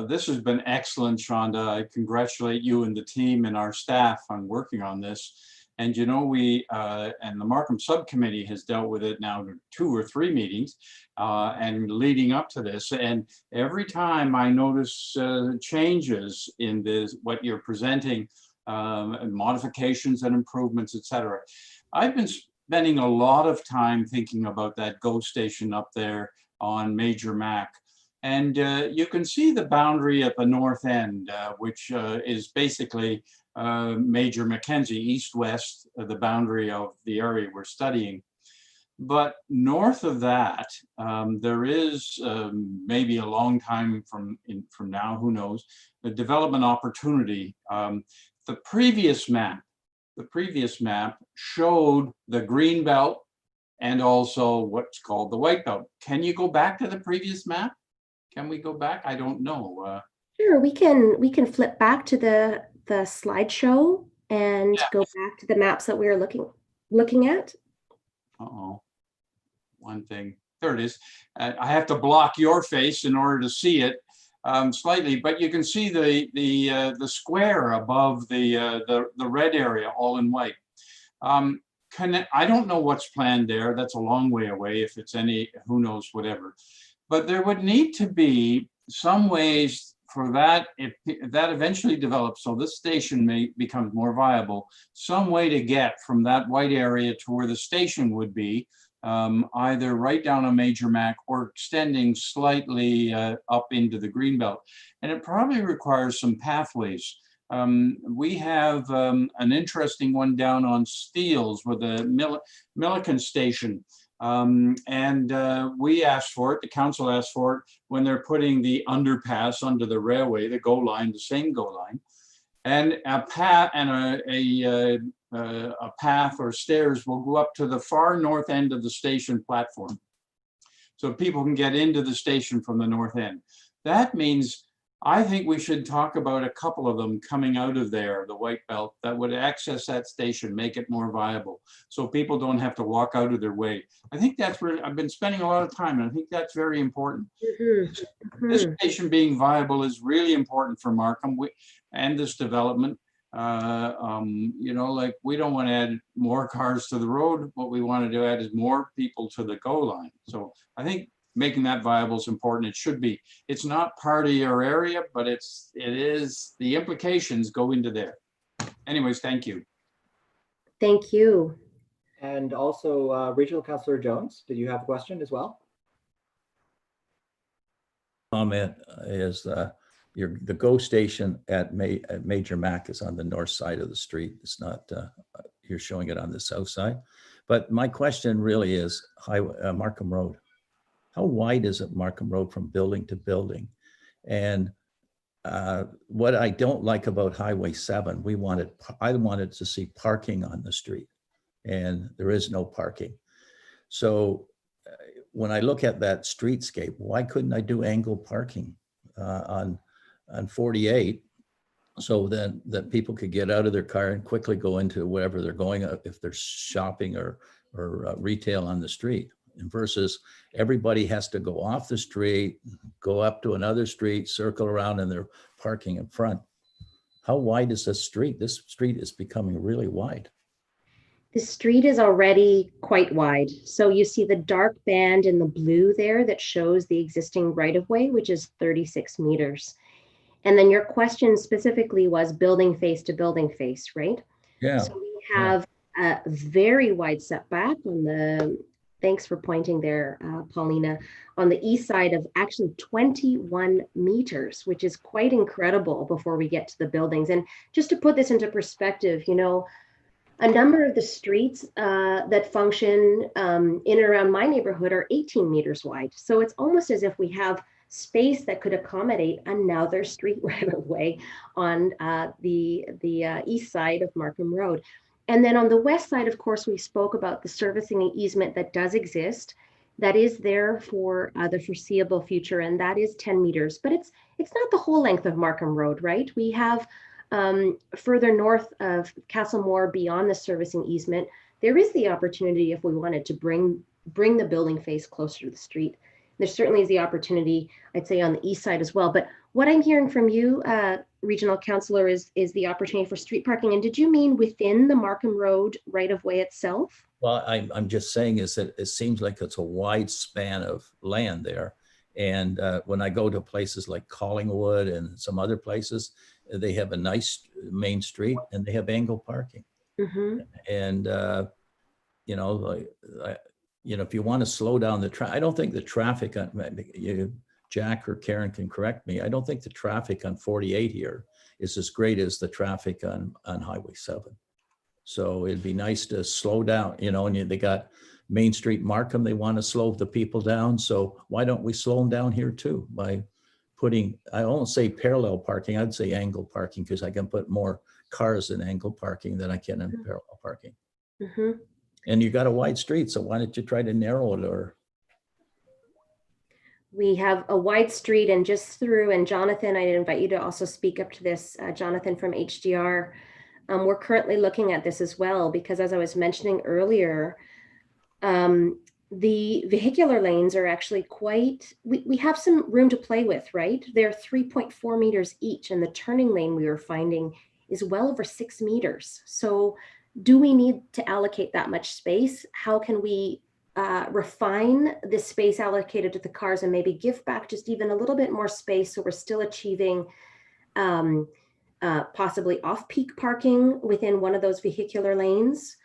this has been excellent, Shonda. I congratulate you and the team and our staff on working on this. And you know, we and the Markham Subcommittee has dealt with it now 2 or 3 meetings and leading up to this. And every time I notice changes in this, what you're presenting, modifications and improvements, etc. I've been spending a lot of time thinking about that GO station up there on Major Mac. And you can see the boundary at the north end, which is basically Major Mackenzie, east-west, the boundary of the area we're studying. But north of that, there is maybe a long time from now, who knows, the development opportunity. The previous map showed the green belt and also what's called the white belt. Can you go back to the previous map? Can we go back? I don't know. Sure, we can flip back to the slideshow and go back to the maps that we were looking at. Uh-oh, one thing. There it is. I have to block your face in order to see it slightly, but you can see the square above the red area, all in white. I don't know what's planned there. That's a long way away. If it's any, who knows, whatever. But there would need to be some ways for that, if that eventually develops, so this station may become more viable, some way to get from that white area to where the station would be, either right down on Major Mac or extending slightly up into the Greenbelt. And it probably requires some pathways. We have an interesting one down on Steeles with the Milliken station. We asked for it, the council asked for it when they're putting the underpass under the railway, the GO line, the same GO line, and a path and a path or stairs will go up to the far north end of the station platform, so people can get into the station from the north end. That means I think we should talk about a couple of them coming out of there, the white belt, that would access that station, make it more viable, so people don't have to walk out of their way. I think that's where I've been spending a lot of time, and I think that's very important. This station being viable is really important for Markham and this development. You know, like, we don't want to add more cars to the road. What we want to do add is more people to the GO line. So I think making that viable is important. It should be. It's not part of your area, but it is, the implications go into there. Anyways, thank you. Thank you. And also, Regional Councillor Jones, did you have a question as well? Comment is the GO station at Major Mac is on the north side of the street. It's not, you're showing it on the south side. But my question really is Markham Road. How wide is it, Markham Road, from building to building? And what I don't like about Highway 7, I wanted to see parking on the street, and there is no parking. So when I look at that streetscape, why couldn't I do angled parking on 48, so then that people could get out of their car and quickly go into wherever they're going, if they're shopping or retail on the street, and versus everybody has to go off the street, go up to another street, circle around, and they're parking in front. How wide is this street? This street is becoming really wide. The street is already quite wide. So you see the dark band in the blue there that shows the existing right-of-way, which is 36 meters. And then your question specifically was building face to building face, right? Yeah. So we have a very wide setback on the, thanks for pointing there, Paulina, on the east side of actually 21 meters, which is quite incredible before we get to the buildings. And just to put this into perspective, you know, a number of the streets that function in and around my neighborhood are 18 meters wide. So it's almost as if we have space that could accommodate another street right away on the east side of Markham Road. And then on the west side, of course, we spoke about the servicing easement that does exist. that is there for the foreseeable future, and that is 10 meters. But it's not the whole length of Markham Road, right? We have further north of Castlemore, beyond the servicing easement, there is the opportunity, if we wanted to bring the building face closer to the street. There certainly is the opportunity, I'd say, on the east side as well. But what I'm hearing from you, Regional Councillor, is the opportunity for street parking. And did you mean within the Markham Road right-of-way itself? Well, I'm just saying is that it seems like it's a wide span of land there. And when I go to places like Collingwood and some other places, they have a nice main street and they have angle parking. Mm-hmm. And, you know, if you want to slow down the traffic, I don't think the traffic on, Jack or Karen can correct me, I don't think the traffic on 48 here is as great as the traffic on Highway 7. So it'd be nice to slow down, and they got Main Street Markham, they want to slow the people down. So why don't we slow them down here too by putting, I won't say parallel parking, I'd say angle parking, because I can put more cars in angle parking than I can in parallel parking. Mm-hmm. And you got a wide street, so why don't you try to narrow it? Or we have a wide street, and just through, and Jonathan, I'd invite you to also speak up to this, Jonathan from HDR. We're currently looking at this as well, because as I was mentioning earlier, the vehicular lanes are actually quite, we have some room to play with, right? They're 3.4 meters each, and the turning lane we were finding is well over 6 meters. So do we need to allocate that much space? How can we refine the space allocated to the cars and maybe give back just even a little bit more space so we're still achieving possibly off-peak parking within one of those vehicular lanes,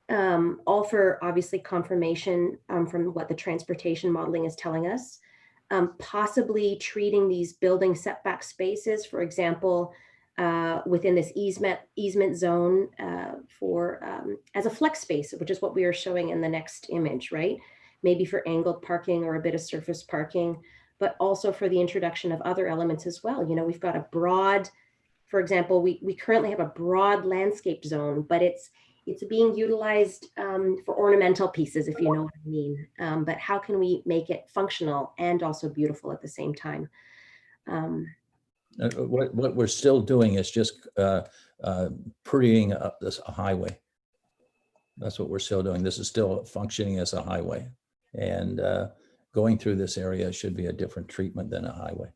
all for obviously confirmation from what the transportation modeling is telling us. Possibly treating these building setback spaces, for example, within this easement zone as a flex space, which is what we are showing in the next image, right? Maybe for angled parking or a bit of surface parking, but also for the introduction of other elements as well. We've got a broad, for example, we currently have a broad landscape zone, but it's being utilized for ornamental pieces, if you know what I mean. But how can we make it functional and also beautiful at the same time? what we're still doing is just prettying up this highway. That's what we're still doing. This is still functioning as a highway, and going through this area should be a different treatment than a highway.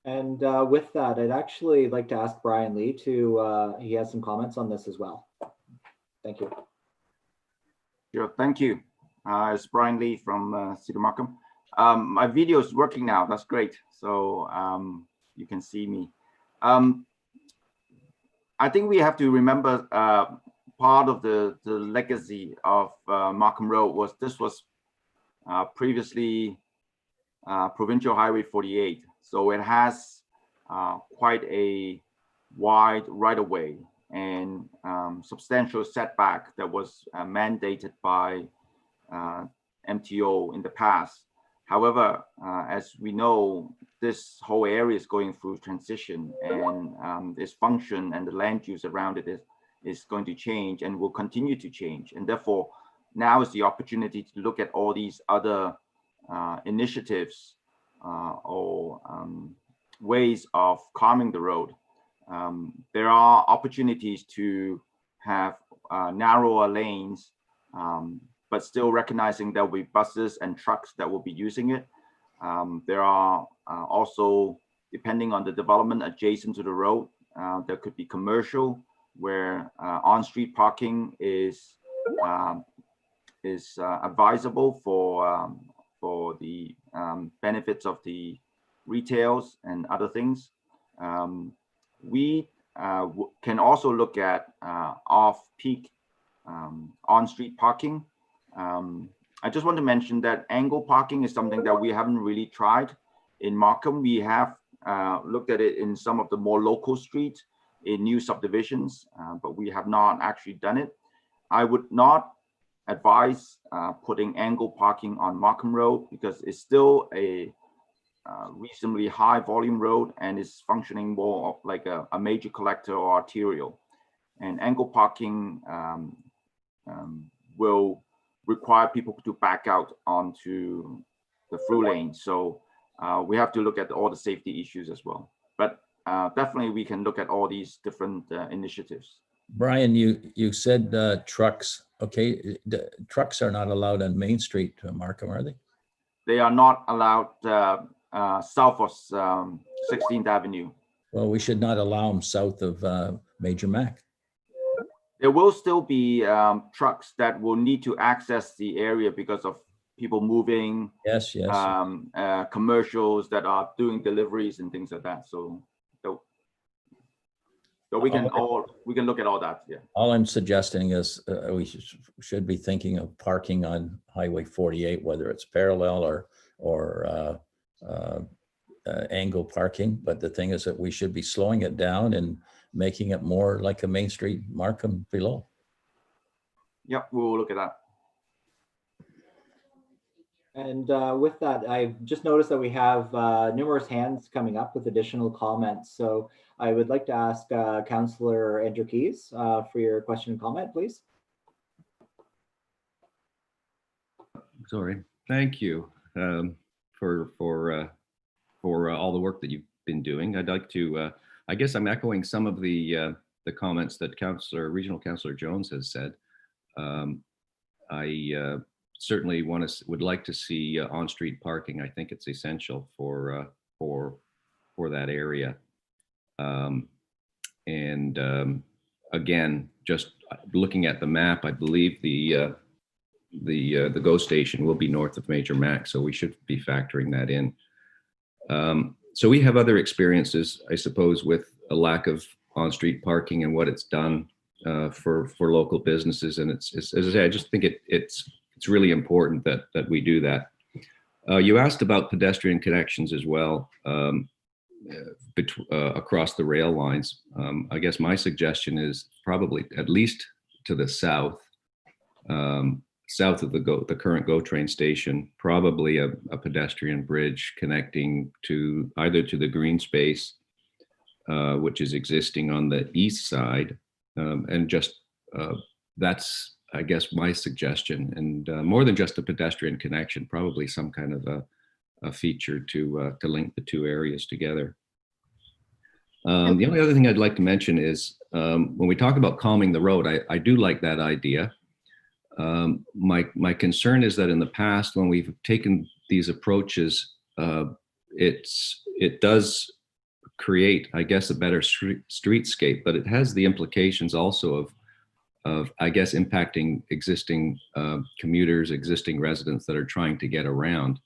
And with that, I'd actually like to ask Brian Lee he has some comments on this as well. Thank you. Sure, thank you. It's Brian Lee from City of Markham. My video is working now, that's great. So you can see me. I think we have to remember part of the legacy of Markham Road was this was previously Provincial Highway 48. So it has quite a wide right-of-way and substantial setback that was mandated by MTO in the past. However, as we know, this whole area is going through transition, and its function and the land use around it is going to change and will continue to change. And therefore, now is the opportunity to look at all these other initiatives or ways of calming the road. There are opportunities to have narrower lanes, but still recognizing there will be buses and trucks that will be using it. There are also, depending on the development adjacent to the road, there could be commercial where on-street parking is advisable for the benefits of the retails and other things. We can also look at off-peak on-street parking. I just want to mention that angle parking is something that we haven't really tried in Markham. We have looked at it in some of the more local streets in new subdivisions, but we have not actually done it. I would not advise putting angle parking on Markham Road because it's still a reasonably high volume road and is functioning more like a major collector or arterial. And angle parking will require people to back out onto the through lane. So we have to look at all the safety issues as well. But definitely we can look at all these different initiatives. Brian, you said trucks. Okay, trucks are not allowed on Main Street, Markham, are they? They are not allowed south of 16th Avenue. Well, we should not allow them south of Major Mac. There will still be trucks that will need to access the area because of people moving. Yes, yes. Commercials that are doing deliveries and things like that. So we can look at all that. Yeah. All I'm suggesting is we should be thinking of parking on Highway 48, whether it's parallel or angle parking. But the thing is that we should be slowing it down and making it more like a Main Street Markham below. Yep, we'll look at that. And with that, I've just noticed that we have numerous hands coming up with additional comments. So I would like to ask Councillor Andrew Keys for your question and comment, please. Sorry, thank you for all the work that you've been doing. I'd like to, I guess I'm echoing some of the comments that Regional Councillor Jones has said. I certainly would like to see on-street parking. I think it's essential for that area. Again, just looking at the map, I believe the GO station will be north of Major Mac, so we should be factoring that in. So we have other experiences, I suppose, with a lack of on-street parking and what it's done for local businesses. And it's as I say, I just think it's really important that we do that. You asked about pedestrian connections as well across the rail lines. I guess my suggestion is probably at least to the south, south of the current GO train station, probably a pedestrian bridge connecting to either to the green space, which is existing on the east side, and just that's, I guess, my suggestion. And more than just a pedestrian connection, probably some kind of a feature to link the two areas together. The only other thing I'd like to mention is when we talk about calming the road, I do like that idea. My concern is that in the past, when we've taken these approaches, it does create, I guess, a better streetscape, but it has the implications also of I guess, impacting existing commuters, existing residents that are trying to get around.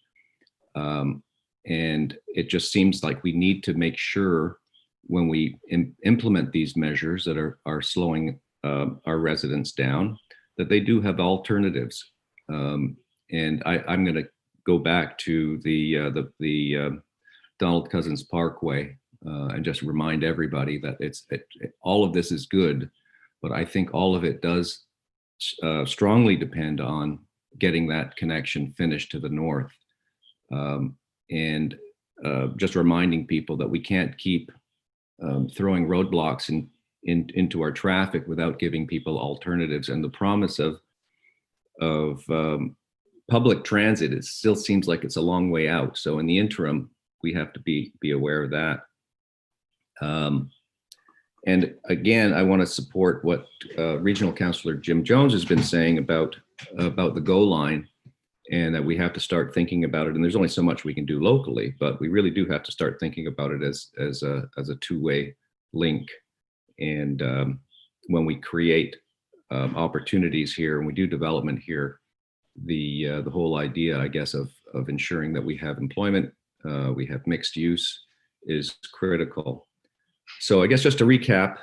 And it just seems like we need to make sure when we implement these measures that are slowing our residents down, that they do have alternatives. And I'm going to go back to the Donald Cousins Parkway and just remind everybody that all of this is good, but I think all of it does strongly depend on getting that connection finished to the north. And just reminding people that we can't keep throwing roadblocks into our traffic without giving people alternatives. And the promise of public transit, it still seems like it's a long way out. So in the interim, we have to be aware of that. And again, I want to support what Regional Councillor Jim Jones has been saying about the GO line, and that we have to start thinking about it. And there's only so much we can do locally, but we really do have to start thinking about it as a two-way link. And when we create opportunities here and we do development here, the whole idea, I guess, of ensuring that we have employment, we have mixed use is critical. So I guess just to recap,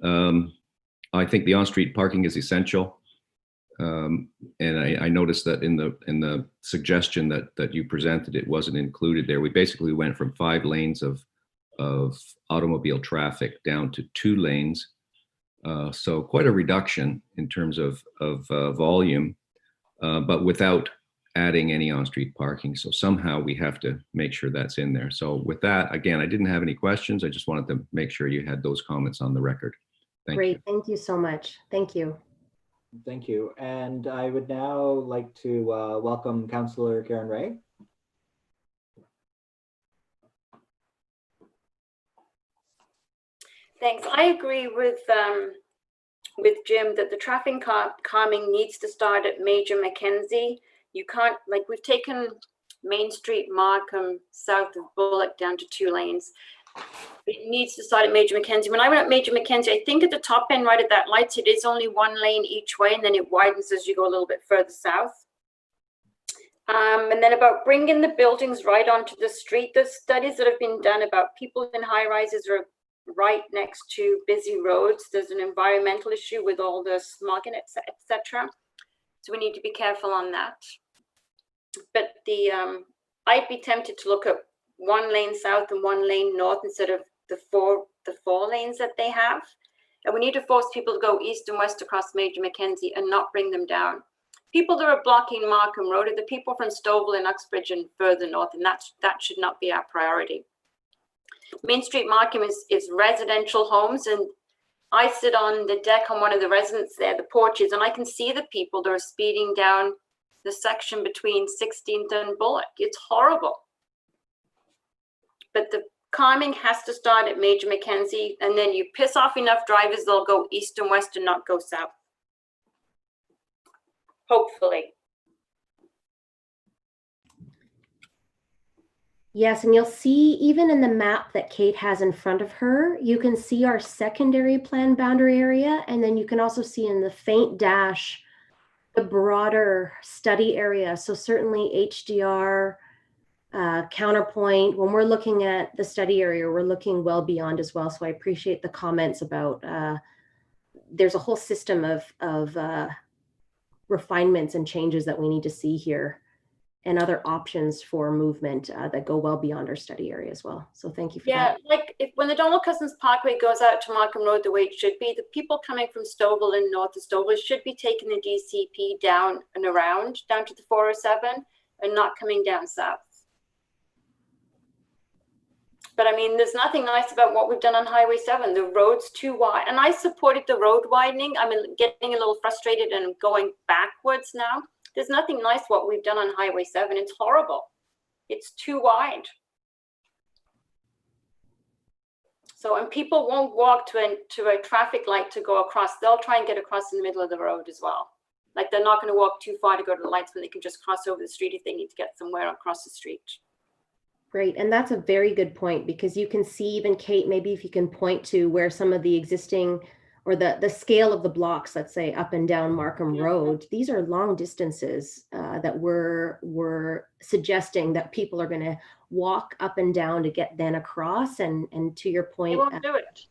I think the on-street parking is essential. And I noticed that in the suggestion that you presented, it wasn't included there. We basically went from 5 lanes of automobile traffic down to 2 lanes. So quite a reduction in terms of volume, but without adding any on-street parking. So somehow we have to make sure that's in there. So with that, again, I didn't have any questions. I just wanted to make sure you had those comments on the record. Thank you. Great, thank you so much. Thank you. Thank you. And I would now like to welcome Councillor Karen Ray. Thanks. I agree with Jim that the traffic calming needs to start at Major Mackenzie. You can't, like, we've taken Main Street, Markham, south of Bullock down to 2 lanes. It needs to start at Major Mackenzie. When I went up Major Mackenzie, I think at the top end, right at that light, it is only 1 lane each way, and then it widens as you go a little bit further south. And then about bringing the buildings right onto the street, the studies that have been done about people in high rises are right next to busy roads. There's an environmental issue with all the smog and etc. So we need to be careful on that. But I'd be tempted to look at 1 lane south and 1 lane north instead of the four lanes that they have. And we need to force people to go east and west across Major Mackenzie and not bring them down. People that are blocking Markham Road are the people from Stouffville and Uxbridge and further north, and that should not be our priority. Main Street Markham is residential homes, and I sit on the deck on one of the residents there, the porches, and I can see the people that are speeding down the section between 16th and Bullock. It's horrible. But the calming has to start at Major Mackenzie, and then you piss off enough drivers, they'll go east and west and not go south. Hopefully. Yes, and you'll see even in the map that Kate has in front of her, you can see our secondary plan boundary area, and then you can also see in the faint dash the broader study area. So certainly HDR, Counterpoint, when we're looking at the study area, we're looking well beyond as well. So I appreciate the comments about there's a whole system of refinements and changes that we need to see here, and other options for movement that go well beyond our study area as well. So thank you for that. Yeah, like when the Donald Cousins Parkway goes out to Markham Road the way it should be, the people coming from Stouffville and north of Stouffville should be taking the DCP down and around, down to the 407 and not coming down south. But I mean, there's nothing nice about what we've done on Highway 7. The road's too wide, and I supported the road widening. I'm getting a little frustrated and going backwards now. There's nothing nice what we've done on Highway 7. It's horrible. It's too wide. So, and people won't walk to a traffic light to go across. They'll try and get across in the middle of the road as well. Like they're not going to walk too far to go to the lights when they can just cross over the street if they need to get somewhere across the street. Great, and that's a very good point, because you can see, even Kate, maybe if you can point to where some of the existing, or the scale of the blocks, let's say up and down Markham Road, these are long distances that we're suggesting that people are going to walk up and down to get then across, and to your point, They won't do it.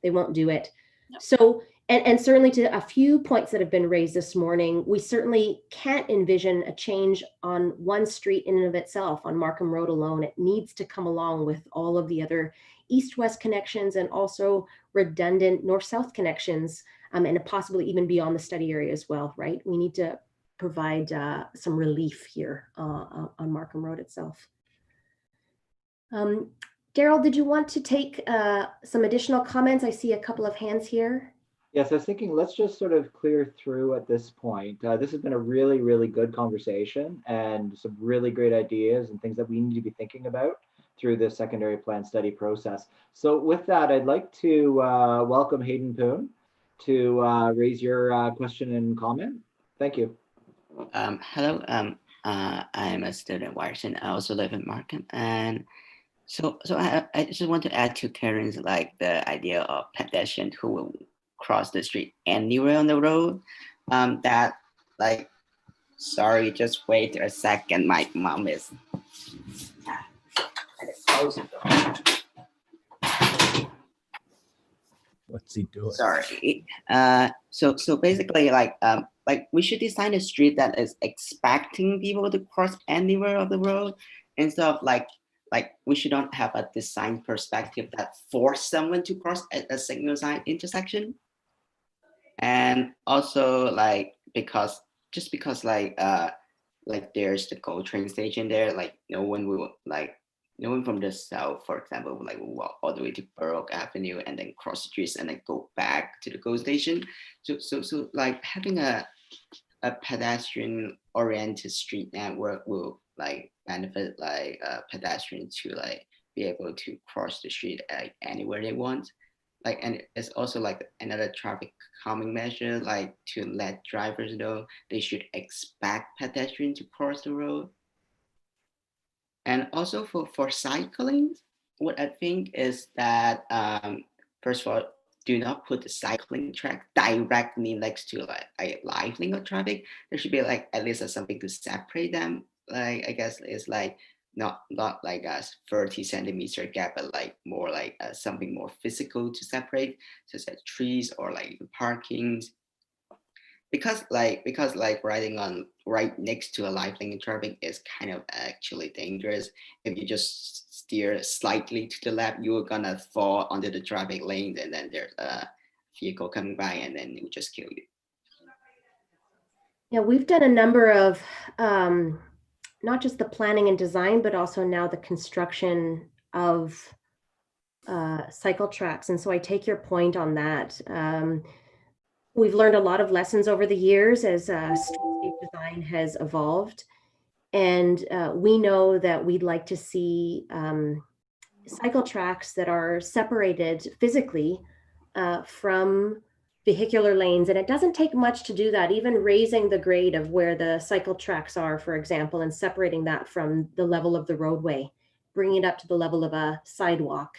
They won't do it. No. So, and certainly to a few points that have been raised this morning, we certainly can't envision a change on one street in and of itself, on Markham Road alone. It needs to come along with all of the other east-west connections and also redundant north-south connections, and possibly even beyond the study area as well, right? We need to provide some relief here on Markham Road itself. Daryl, did you want to take some additional comments? I see a couple of hands here. Yes, I was thinking let's just sort of clear through at this point. This has been a really, really good conversation and some really great ideas and things that we need to be thinking about through the secondary plan study process. So with that, I'd like to welcome Hayden Poon to raise your question and comment. Thank you. Hello, I'm a student at Washington. I also live in Markham, and so I just want to add to Karen's, like, the idea of pedestrians who will cross the street anywhere on the road. That, like, sorry, just wait a second. My mom is. What's he doing? Sorry. So basically, like we should design a street that is expecting people to cross anywhere of the road, instead of like we should not have a design perspective that force someone to cross a signal sign intersection. And also, like, because like there's the GO train station there, like no one will, like, no one from the south, for example, would like walk all the way to Borough Avenue and then cross the streets and then go back to the GO station. So like having a pedestrian oriented street network will like benefit like pedestrians to like be able to cross the street anywhere they want. Like, and it's also like another traffic calming measure, like to let drivers know they should expect pedestrians to cross the road. And also for cycling, what I think is that first of all, do not put the cycling track directly next to like a live lane of traffic. There should be like at least something to separate them. Like I guess it's like not like a 30 centimeter gap, but like more like something more physical to separate, such as trees or like parkings. Because riding on right next to a live lane in traffic is kind of actually dangerous. If you just steer slightly to the left, you're gonna fall onto the traffic lanes, and then there's a vehicle coming by, and then it will just kill you. Yeah, we've done a number of not just the planning and design, but also now the construction of cycle tracks. And so I take your point on that. We've learned a lot of lessons over the years as streetscape design has evolved. And we know that we'd like to see cycle tracks that are separated physically from vehicular lanes. And it doesn't take much to do that, even raising the grade of where the cycle tracks are, for example, and separating that from the level of the roadway, bringing it up to the level of a sidewalk.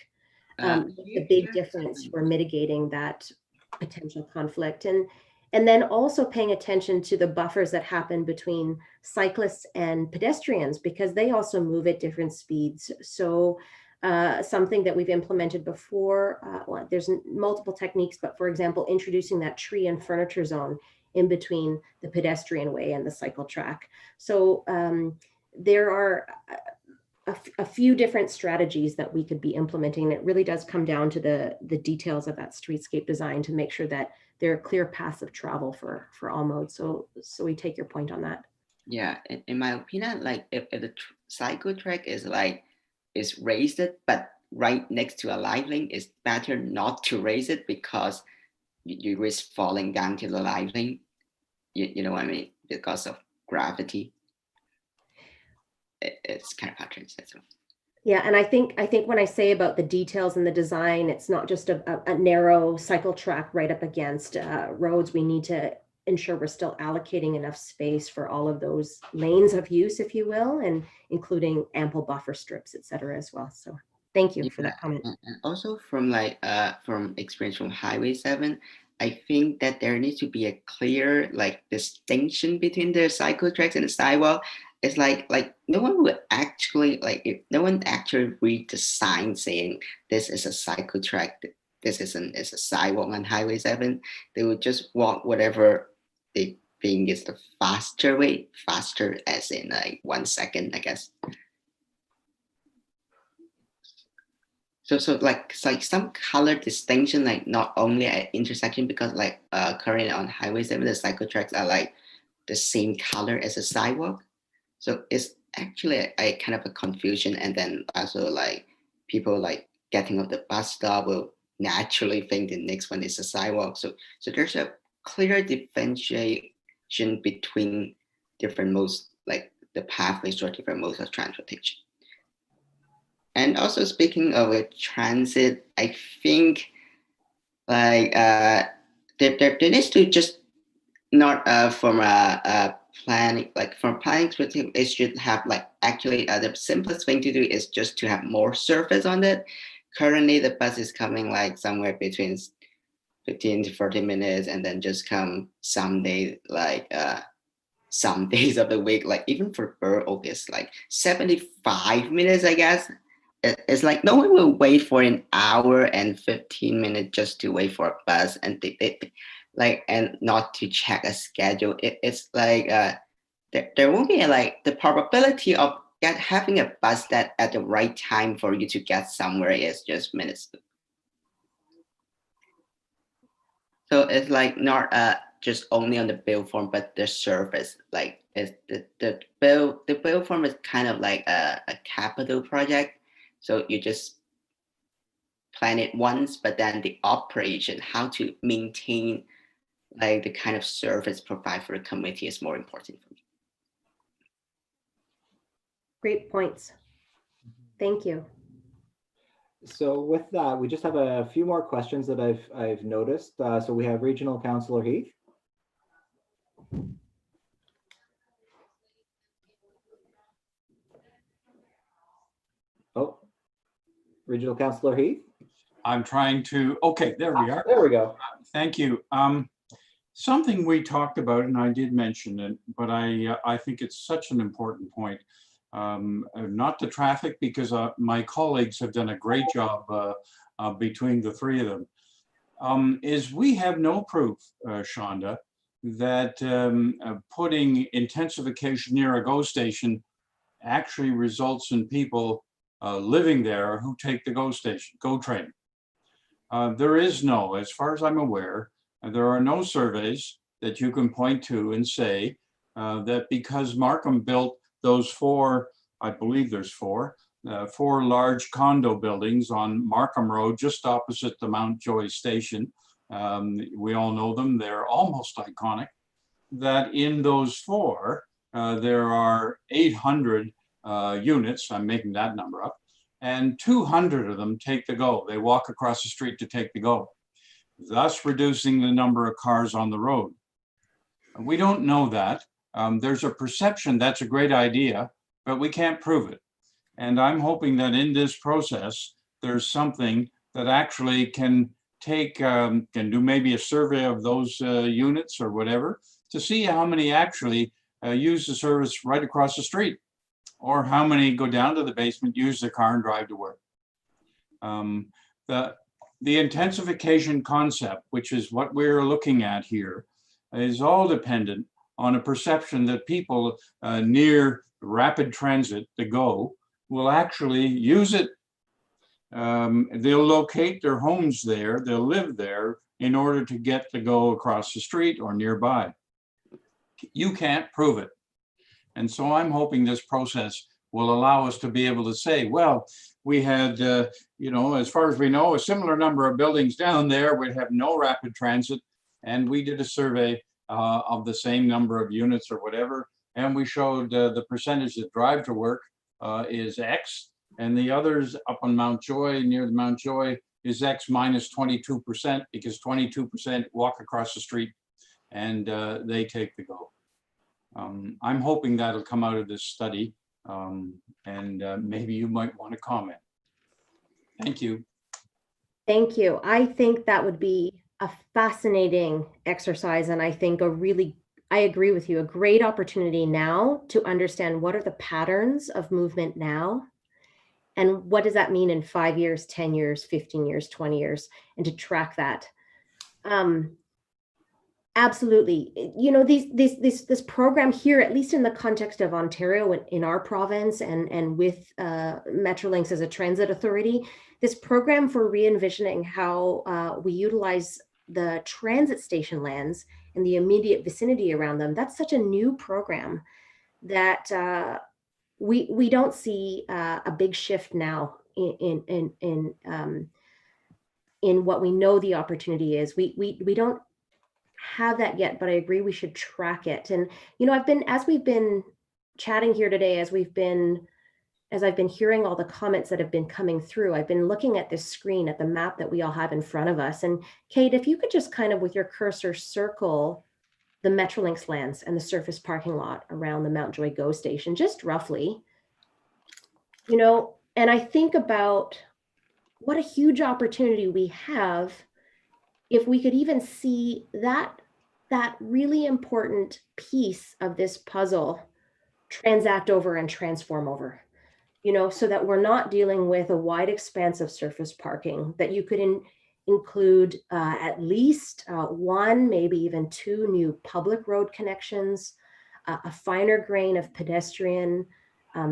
The big difference for mitigating that potential conflict, and then also paying attention to the buffers that happen between cyclists and pedestrians, because they also move at different speeds. So something that we've implemented before, well, there's multiple techniques, but for example, introducing that tree and furniture zone in between the pedestrian way and the cycle track. So there are a few different strategies that we could be implementing. And it really does come down to the details of that streetscape design to make sure that there are clear paths of travel for all modes. So we take your point on that. Yeah, in my opinion, like if the cycle track is raised, but right next to a live lane, it's better not to raise it, because you risk falling down to the live lane. You know what I mean? Because of gravity. It's kind of hard to say. Yeah, and I think when I say about the details and the design, it's not just a narrow cycle track right up against roads. We need to ensure we're still allocating enough space for all of those lanes of use, if you will, and including ample buffer strips, et cetera, as well. So thank you for that comment. And also from experience from Highway 7, I think that there needs to be a clear distinction between the cycle tracks and the sidewalk. It's like no one would actually if no one actually read the sign saying this is a cycle track, this is a sidewalk on Highway 7. They would just walk whatever they think is the faster way, faster as in 1 second, I guess. So some color distinction, not only at intersection, because currently on Highway 7 the cycle tracks are the same color as a sidewalk. So it's actually a kind of a confusion, and then also people getting off the bus stop will naturally think the next one is a sidewalk. So there's a clear differentiation between different modes, the pathways or different modes of transportation. And also speaking of transit, I think there needs to just not from a planning, from planning perspective, it should have actually the simplest thing to do is just to have more surface on it. Currently the bus is coming somewhere between 15 to 30 minutes, and then just come some days some days of the week, even for Borough it's 75 minutes, I guess. It's no one will wait for an hour and 15 minutes just to wait for a bus, and and not to check a schedule. It's there won't be the probability of having a bus that at the right time for you to get somewhere is just minutes. So it's not just only on the bill form, but the surface. It's the bill form is kind of a capital project. So you just plan it once, but then the operation, how to maintain like the kind of service provided for the community is more important for me. Great points. Thank you. So with that, we just have a few more questions that I've noticed. So we have Regional Councillor Heath. Oh, Regional Councillor Heath. I'm trying to, okay, there we are. There we go. Thank you. Something we talked about, and I did mention it, but I think it's such an important point. Not the traffic, because my colleagues have done a great job between the three of them, is we have no proof, Shonda, that putting intensification near a GO station actually results in people living there who take the GO train. There is no, as far as I'm aware, there are no surveys that you can point to and say that because Markham built those four, I believe there's four large condo buildings on Markham Road, just opposite the Mountjoy station. We all know them, they're almost iconic. That in those four, there are 800 units, I'm making that number up, and 200 of them take the GO. They walk across the street to take the GO, thus reducing the number of cars on the road. We don't know that. There's a perception that's a great idea, but we can't prove it. And I'm hoping that in this process, there's something that actually can take, can do maybe a survey of those units or whatever, to see how many actually use the service right across the street, or how many go down to the basement, use the car and drive to work. The intensification concept, which is what we're looking at here, is all dependent on a perception that people near rapid transit, the GO, will actually use it. They'll locate their homes there, they'll live there in order to get the GO across the street or nearby. You can't prove it. And so I'm hoping this process will allow us to be able to say, well, we had, you know, as far as we know, a similar number of buildings down there would have no rapid transit. And we did a survey of the same number of units or whatever. And we showed the percentage that drive to work is X. And the others up on Mountjoy, near the Mountjoy, is X minus 22%, because 22% walk across the street and they take the GO. I'm hoping that'll come out of this study, and maybe you might want to comment. Thank you. Thank you. I think that would be a fascinating exercise, and I think I agree with you, a great opportunity now to understand what are the patterns of movement now, and what does that mean in 5 years, 10 years, 15 years, 20 years, and to track that. Absolutely. You know, this program here, at least in the context of Ontario and in our province, and with Metrolinx as a transit authority, this program for re-envisioning how we utilize the transit station lands and the immediate vicinity around them, that's such a new program that we don't see a big shift now in what we know the opportunity is. We don't have that yet, but I agree we should track it. And you know, as we've been chatting here today, as I've been hearing all the comments that have been coming through, I've been looking at this screen, at the map that we all have in front of us. And Kate, if you could just kind of with your cursor circle the Metrolinx lands and the surface parking lot around the Mountjoy GO station, just roughly, you know, and I think about what a huge opportunity we have if we could even see that really important piece of this puzzle transact over and transform over, you know, so that we're not dealing with a wide expanse of surface parking, that you could include at least one, maybe even two new public road connections, a finer grain of pedestrian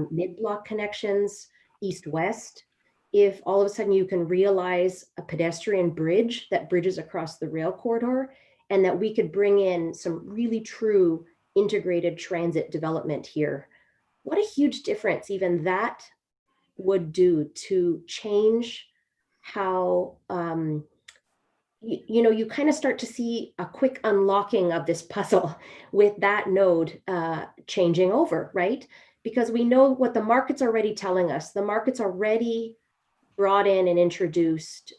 mid-block connections, east-west. If all of a sudden you can realize a pedestrian bridge that bridges across the rail corridor, and that we could bring in some really true integrated transit development here. What a huge difference even that would do to change how, you kind of start to see a quick unlocking of this puzzle with that node changing over, right? Because we know what the market's already telling us. The market's already brought in and introduced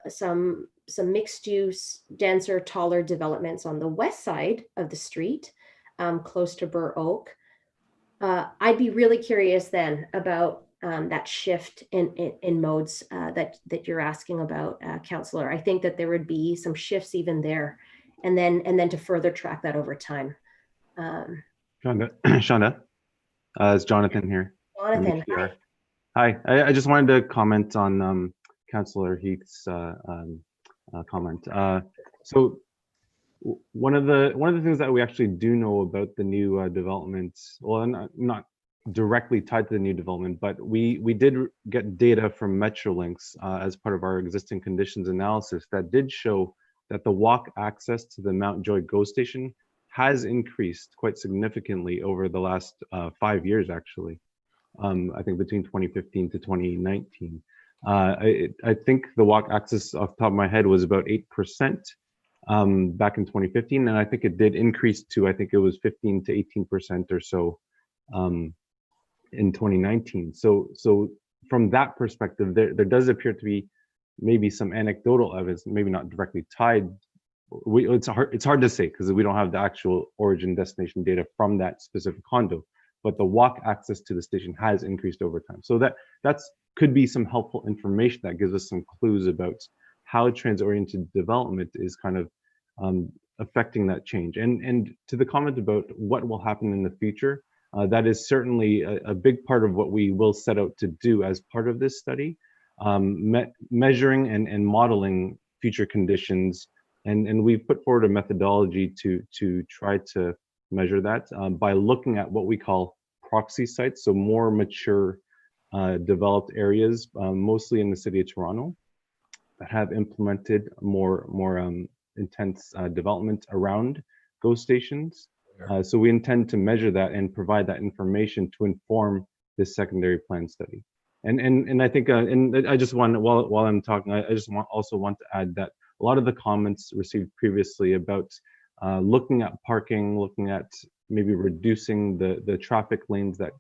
some mixed use, denser, taller developments on the west side of the street, close to Burr Oak. I'd be really curious then about that shift in modes that you're asking about, Councillor. I think that there would be some shifts even there, and then to further track that over time. Shonda, it's Jonathan here. Jonathan, hi. I just wanted to comment on Councillor Heath's comment. So one of the things that we actually do know about the new developments, well, not directly tied to the new development, but we did get data from Metrolinx as part of our existing conditions analysis that did show that the walk access to the Mount Joy GO station has increased quite significantly over the last 5 years, actually. I think between 2015 to 2019. I think the walk access off the top of my head was about 8% back in 2015, and I think it did increase to, I think it was 15 to 18% or so in 2019. So from that perspective, there does appear to be maybe some anecdotal evidence, maybe not directly tied. It's hard to say because we don't have the actual origin destination data from that specific condo, but the walk access to the station has increased over time. So that's could be some helpful information that gives us some clues about how transit-oriented development is kind of affecting that change. And to the comment about what will happen in the future, that is certainly a big part of what we will set out to do as part of this study, measuring and modeling future conditions. And we've put forward a methodology to try to measure that by looking at what we call proxy sites, so more mature developed areas, mostly in the city of Toronto, that have implemented more intense development around GO stations. So we intend to measure that and provide that information to inform this secondary plan study. And I think, and I just want, while I'm talking, I just also want to add that a lot of the comments received previously about looking at parking, looking at maybe reducing the traffic lanes that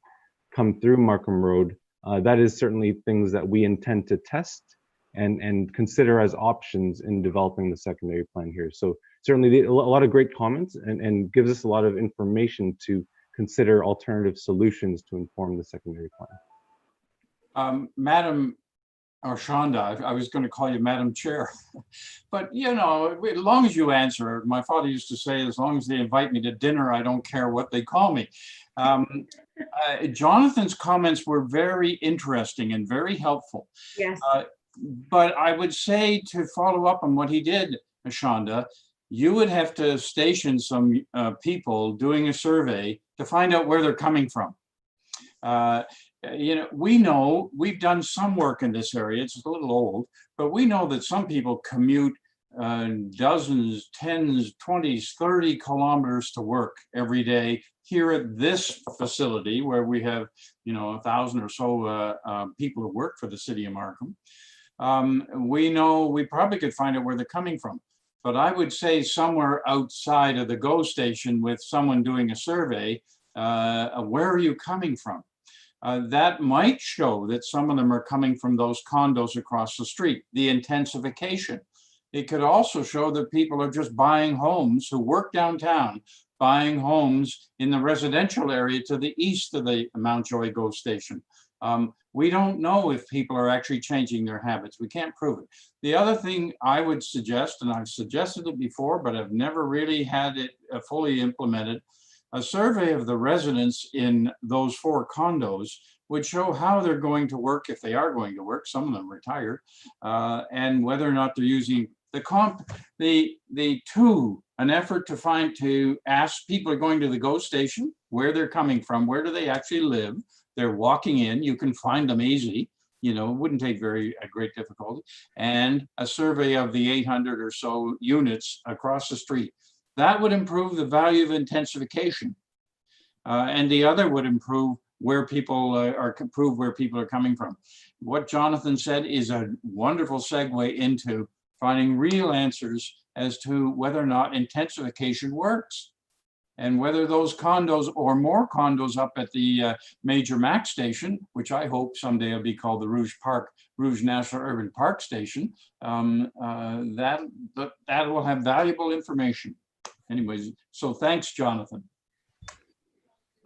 come through Markham Road, that is certainly things that we intend to test and consider as options in developing the secondary plan here. So certainly a lot of great comments and gives us a lot of information to consider alternative solutions to inform the secondary plan. Madam, or Shonda, I was going to call you Madam Chair, but you know, as long as you answer, my father used to say, as long as they invite me to dinner, I don't care what they call me. Jonathan's comments were very interesting and very helpful. yes. But I would say, to follow up on what he did, Shonda, you would have to station some people doing a survey to find out where they're coming from. You know, we know, we've done some work in this area, it's a little old, but we know that some people commute dozens, 10s, 20s, 30 kilometers to work every day here at this facility where we have, you know, 1,000 or so people who work for the city of Markham. We know we probably could find out where they're coming from. But I would say somewhere outside of the GO station with someone doing a survey, where are you coming from? That might show that some of them are coming from those condos across the street, the intensification. It could also show that people are just buying homes who work downtown, buying homes in the residential area to the east of the Mount Joy GO station. We don't know if people are actually changing their habits. We can't prove it. The other thing I would suggest, and I've suggested it before, but I've never really had it fully implemented, a survey of the residents in those 4 condos would show how they're going to work, if they are going to work, some of them retired, and whether or not they're using an effort to ask people are going to the GO station, where they're coming from, where do they actually live? They're walking in, you can find them easy, you know, it wouldn't take a great difficulty, and a survey of the 800 or so units across the street. That would improve the value of intensification. And the other would improve where people are, prove where people are coming from. What Jonathan said is a wonderful segue into finding real answers as to whether or not intensification works, and whether those condos or more condos up at the major MAC station, which I hope someday will be called the Rouge National Urban Park Station, that will have valuable information. Anyways, so thanks, Jonathan.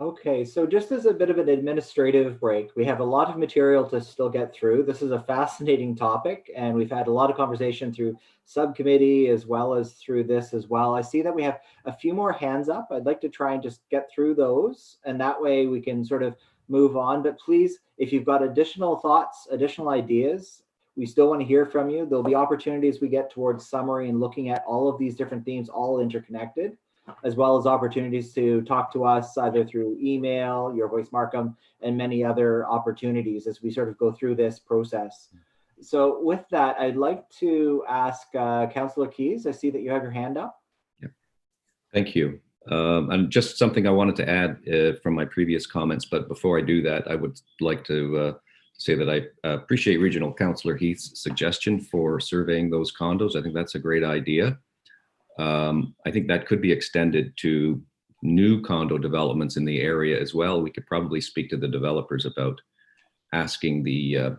Okay, so just as a bit of an administrative break, we have a lot of material to still get through. This is a fascinating topic, and we've had a lot of conversation through subcommittee as well as through this as well. I see that we have a few more hands up. I'd like to try and just get through those, and that way we can sort of move on. But please, if you've got additional thoughts, additional ideas, we still want to hear from you. There'll be opportunities we get towards summary and looking at all of these different themes, all interconnected, as well as opportunities to talk to us either through email, Your Voice Markham, and many other opportunities as we sort of go through this process. So with that, I'd like to ask Councillor Keys, I see that you have your hand up. Yep. Thank you. And just something I wanted to add from my previous comments, but before I do that, I would like to say that I appreciate Regional Councillor Heath's suggestion for surveying those condos. I think that's a great idea. I think that could be extended to new condo developments in the area as well. We could probably speak to the developers about asking the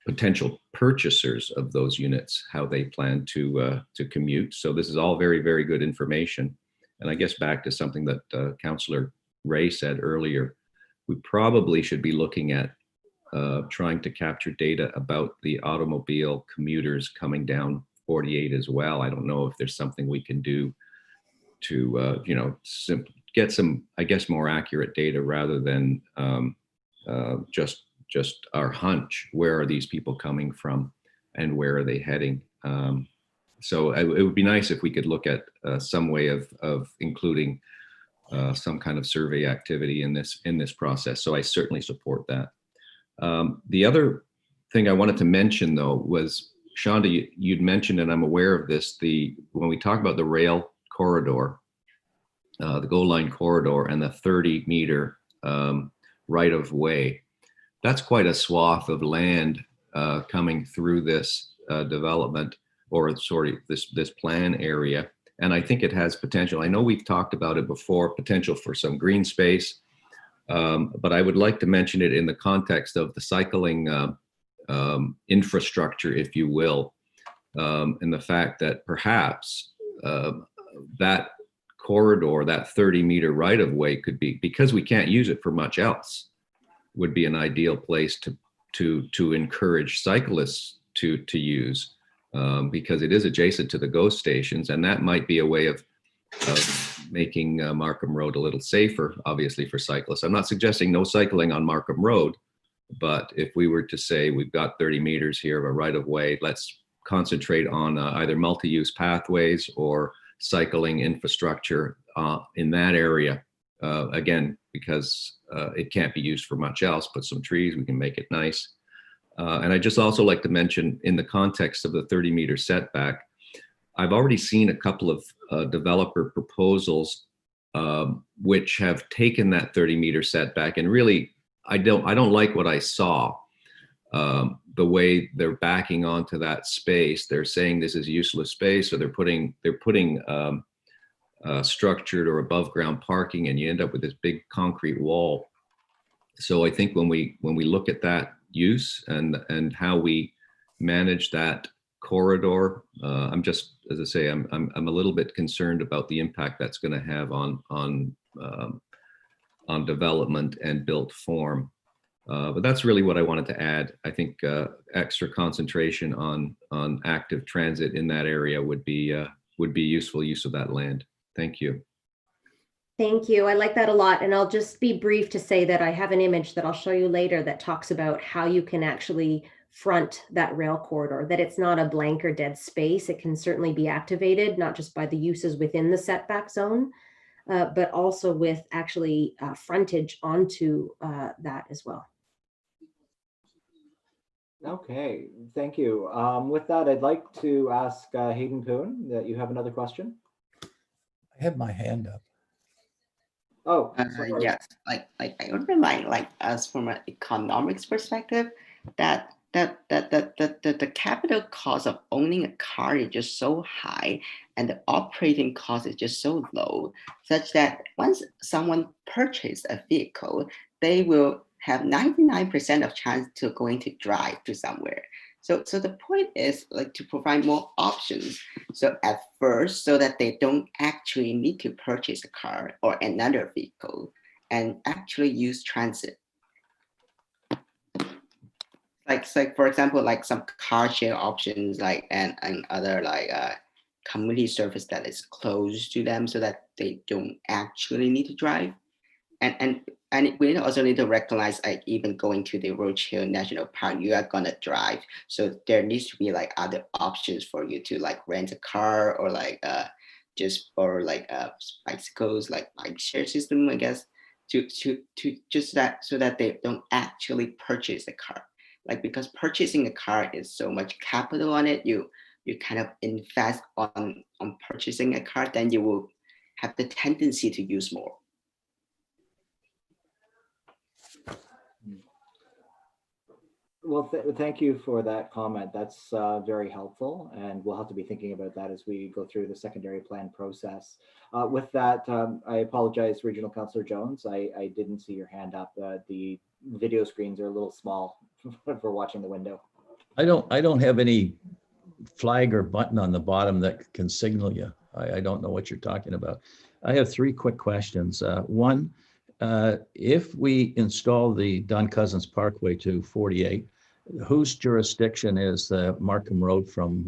potential purchasers of those units how they plan to commute. So this is all very, very good information. And I guess back to something that Councillor Ray said earlier, we probably should be looking at trying to capture data about the automobile commuters coming down 48 as well. I don't know if there's something we can do to, you know, get some, I guess, more accurate data rather than just our hunch. Where are these people coming from and where are they heading? So it would be nice if we could look at some way of including some kind of survey activity in this process. So I certainly support that. The other thing I wanted to mention, though, was Shonda, you'd mentioned, and I'm aware of this, when we talk about the rail corridor, the GO line corridor and the 30-meter right of way, that's quite a swath of land coming through this development, or sorry, this plan area. And I think it has potential. I know we've talked about it before, potential for some green space, but I would like to mention it in the context of the cycling infrastructure, if you will, and the fact that perhaps that corridor, that 30-meter right-of-way could be, because we can't use it for much else, would be an ideal place to encourage cyclists to use, because it is adjacent to the GO stations, and that might be a way of making Markham Road a little safer, obviously, for cyclists. I'm not suggesting no cycling on Markham Road, but if we were to say we've got 30 meters here of a right-of-way, let's concentrate on either multi-use pathways or cycling infrastructure in that area. Again, because it can't be used for much else. Put some trees, we can make it nice. And I just also like to mention, in the context of the 30-meter setback, I've already seen a couple of developer proposals which have taken that 30-meter setback, and really, I don't like what I saw. The way they're backing onto that space, they're saying this is useless space, or they're putting structured or above ground parking, and you end up with this big concrete wall. So I think when we look at that use and how we manage that corridor, I'm just, as I say, I'm a little bit concerned about the impact that's going to have on development and built form. But that's really what I wanted to add. I think extra concentration on active transit in that area would be useful use of that land. Thank you. Thank you. I like that a lot. And I'll just be brief to say that I have an image that I'll show you later that talks about how you can actually front that rail corridor, that it's not a blank or dead space. It can certainly be activated, not just by the uses within the setback zone, but also with actually frontage onto that as well. Okay, thank you. With that, I'd like to ask Hayden Poon that you have another question. I have my hand up. Oh, sorry. Yes, I would remind, like, as from an economics perspective, that the capital cost of owning a car is just so high, and the operating cost is just so low, such that once someone purchases a vehicle, they will have 99% of chance to going to drive to somewhere. So the point is like to provide more options. So at first, so that they don't actually need to purchase a car or another vehicle and actually use transit. Like for example, like some car share options, like and other like community service that is close to them, so that they don't actually need to drive. And we also need to recognize, like, even going to the Roach Hill National Park, you are gonna drive. So there needs to be like other options for you to like rent a car, or like bicycles, like bike share system, I guess, to just that, so that they don't actually purchase a car. Like, because purchasing a car is so much capital on it, you kind of invest on purchasing a car, then you will have the tendency to use more. Well, thank you for that comment. That's very helpful, and we'll have to be thinking about that as we go through the secondary plan process. With that, I apologize, Regional Councillor Jones. I didn't see your hand up. The video screens are a little small for watching the window. I don't have any flag or button on the bottom that can signal you. I don't know what you're talking about. I have three quick questions. One, if we install the Don Cousins Parkway to 48, whose jurisdiction is the Markham Road from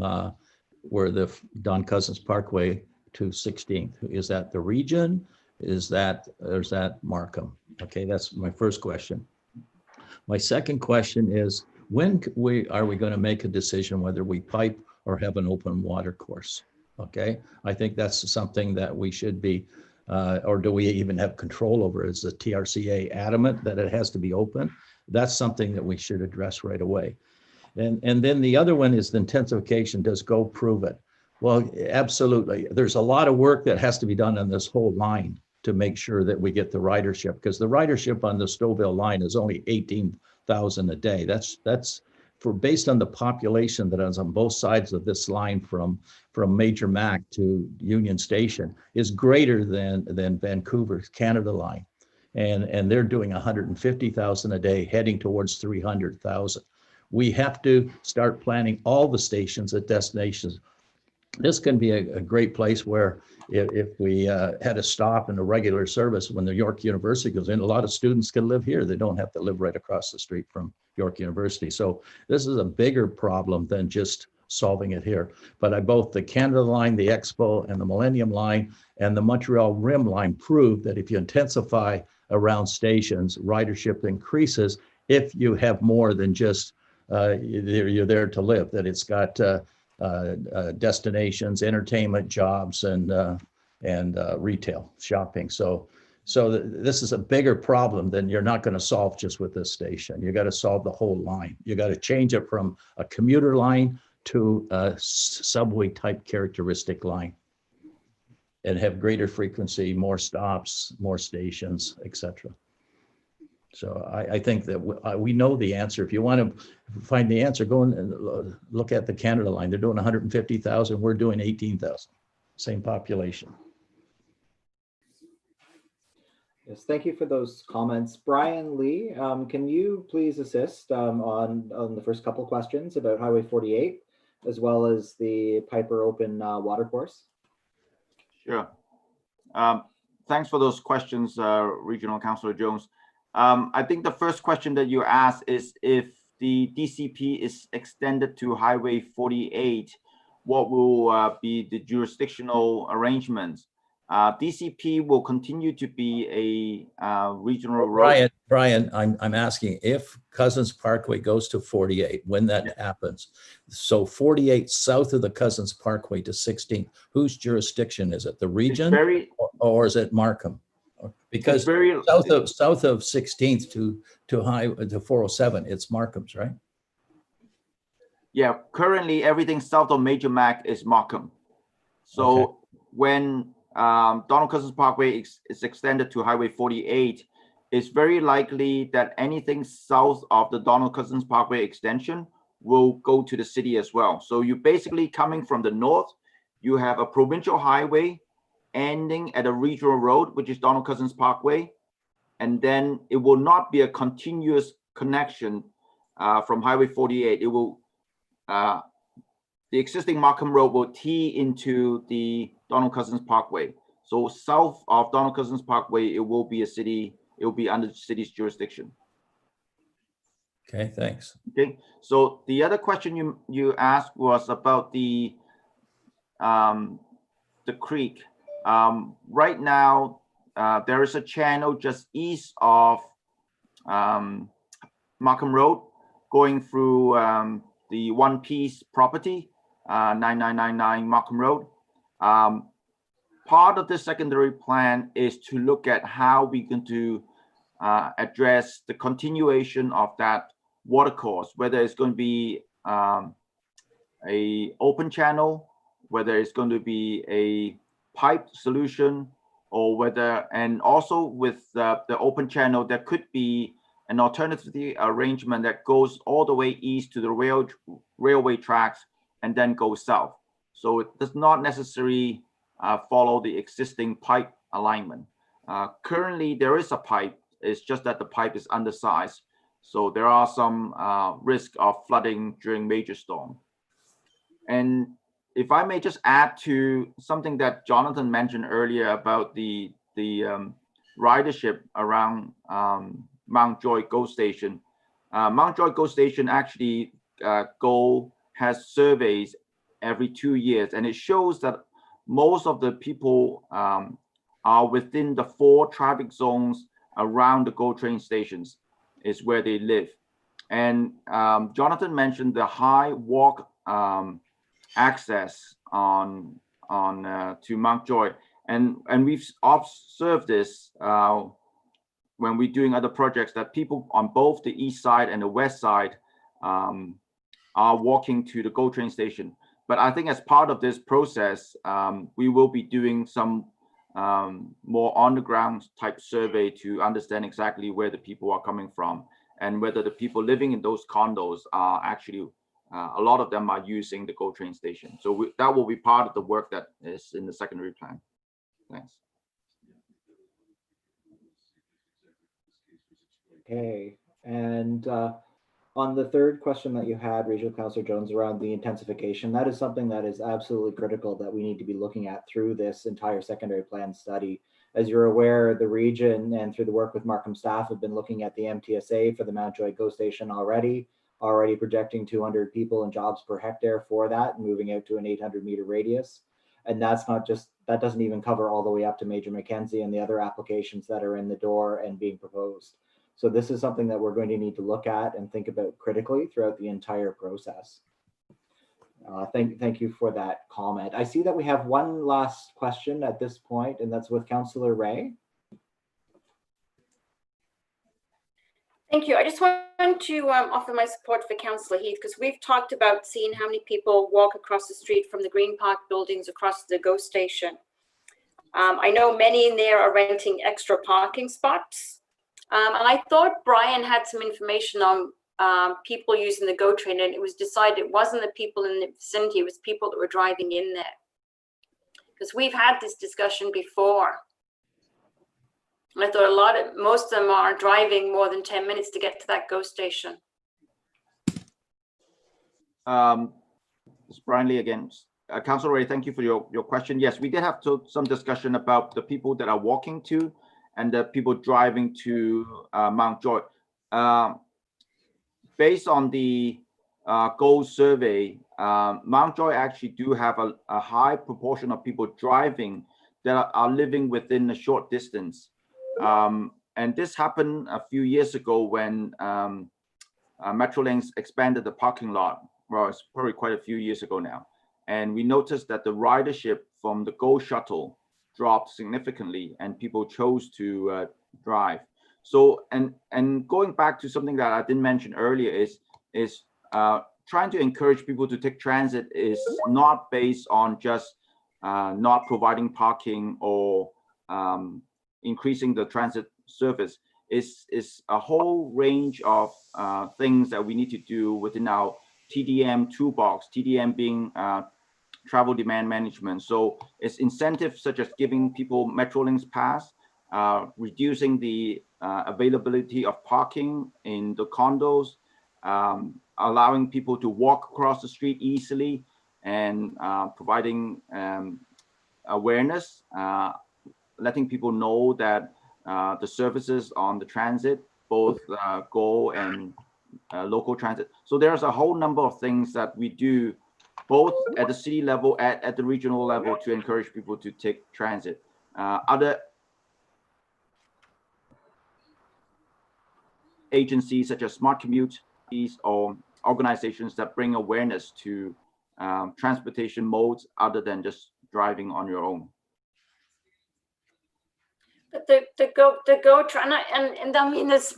where the Don Cousins Parkway to 16th? Is that the region? Or is that Markham? Okay, that's my first question. My second question is, when are we going to make a decision whether we pipe or have an open water course? Okay, I think that's something that we should be, or do we even have control over? Is the TRCA adamant that it has to be open? That's something that we should address right away. And then the other one is the intensification. Does GO prove it? Well, absolutely. There's a lot of work that has to be done on this whole line to make sure that we get the ridership, because the ridership on the Stouffville line is only 18,000 a day. That's for based on the population that is on both sides of this line from Major Mac to Union Station is greater than Vancouver's Canada line. And they're doing 150,000 a day, heading towards 300,000. We have to start planning all the stations at destinations. This can be a great place where if we had a stop in a regular service when the York University goes in, a lot of students can live here. They don't have to live right across the street from York University. So this is a bigger problem than just solving it here. But both the Canada line, the Expo, and the Millennium line, and the Montreal Rim line prove that if you intensify around stations, ridership increases if you have more than just you're there to live, that it's got destinations, entertainment, jobs, and retail, shopping. So this is a bigger problem than you're not going to solve just with this station. You got to solve the whole line. You got to change it from a commuter line to a subway type characteristic line, and have greater frequency, more stops, more stations, etc. So I think that we know the answer. If you want to find the answer, go and look at the Canada line. They're doing 150,000. We're doing 18,000. Same population. Yes, thank you for those comments. Brian Lee, can you please assist on the first couple questions about Highway 48, as well as the Piper Open water course? Sure. Thanks for those questions, Regional Councillor Jones. I think the first question that you asked is if the DCP is extended to Highway 48, what will be the jurisdictional arrangements? DCP will continue to be a regional road. Brian, I'm asking if Cousins Parkway goes to 48, when that happens. So 48 south of the Cousins Parkway to 16, whose jurisdiction is it? The region, or is it Markham? Because south of 16th to 407, it's Markham's, right? Yeah, currently everything south of Major Mac is Markham. So when Donald Cousins Parkway is extended to Highway 48, it's very likely that anything south of the Donald Cousins Parkway extension will go to the city as well. So you're basically coming from the north, you have a provincial highway ending at a regional road, which is Donald Cousins Parkway, and then it will not be a continuous connection from Highway 48. It will, the existing Markham Road will tee into the Donald Cousins Parkway. So south of Donald Cousins Parkway, it will be a city, it will be under the city's jurisdiction. Okay, thanks. Okay, so the other question you asked was about the creek. Right now, there is a channel just east of Markham Road going through the One Piece property, 9999 Markham Road. Part of the secondary plan is to look at how we can address the continuation of that water course, whether it's going to be a open channel, whether it's going to be a pipe solution, or whether, and also with the open channel, there could be an alternative arrangement that goes all the way east to the railway tracks and then goes south. So it does not necessarily follow the existing pipe alignment. Currently, there is a pipe. It's just that the pipe is undersized. So there are some risk of flooding during major storm. And if I may just add to something that Jonathan mentioned earlier about the ridership around Mount Joy GO Station. Mount Joy GO Station actually has surveys every 2 years, and it shows that most of the people are within the 4 traffic zones around the GO train stations is where they live. And Jonathan mentioned the high walk access on to Mount Joy, and we've observed this when we're doing other projects, that people on both the east side and the west side are walking to the GO train station. But I think as part of this process, we will be doing some more on the ground type survey to understand exactly where the people are coming from and whether the people living in those condos are actually, a lot of them are using the GO train station. So that will be part of the work that is in the secondary plan. Thanks. Okay, and on the third question that you had, Regional Councillor Jones, around the intensification, that is something that is absolutely critical that we need to be looking at through this entire secondary plan study. As you're aware, the region and through the work with Markham staff have been looking at the MTSA for the Mount Joy GO Station already projecting 200 people and jobs per hectare for that, moving out to an 800-meter radius. And that's not just, that doesn't even cover all the way up to Major Mackenzie and the other applications that are in the door and being proposed. So this is something that we're going to need to look at and think about critically throughout the entire process. Thank you for that comment. I see that we have one last question at this point, and that's with Councillor Ray. Thank you. I just want to offer my support for Councillor Heath, because we've talked about seeing how many people walk across the street from the Green Park buildings across the GO station. I know many in there are renting extra parking spots. And I thought Brian had some information on people using the GO train, and it was decided it wasn't the people in the vicinity, it was people that were driving in there. Because we've had this discussion before. I thought most of them are driving more than 10 minutes to get to that GO station. It's Brian Lee again. Councillor Ray, thank you for your question. Yes, we did have some discussion about the people that are walking to and the people driving to Mount Joy. Based on the GO survey, Mount Joy actually do have a high proportion of people driving that are living within a short distance. And this happened a few years ago when Metrolinx expanded the parking lot. Well, it's probably quite a few years ago now. And we noticed that the ridership from the GO shuttle dropped significantly and people chose to drive. So, and going back to something that I didn't mention earlier is trying to encourage people to take transit is not based on just not providing parking or increasing the transit service is a whole range of things that we need to do within our TDM toolbox, TDM being travel demand management. So it's incentives such as giving people Metrolinx pass, reducing the availability of parking in the condos, allowing people to walk across the street easily, and providing awareness, letting people know that the services on the transit, both GO and local transit. So there's a whole number of things that we do both at the city level, at the regional level, to encourage people to take transit. Other agencies such as Smart Commute or organizations that bring awareness to transportation modes other than just driving on your own. But the go train, and I mean there's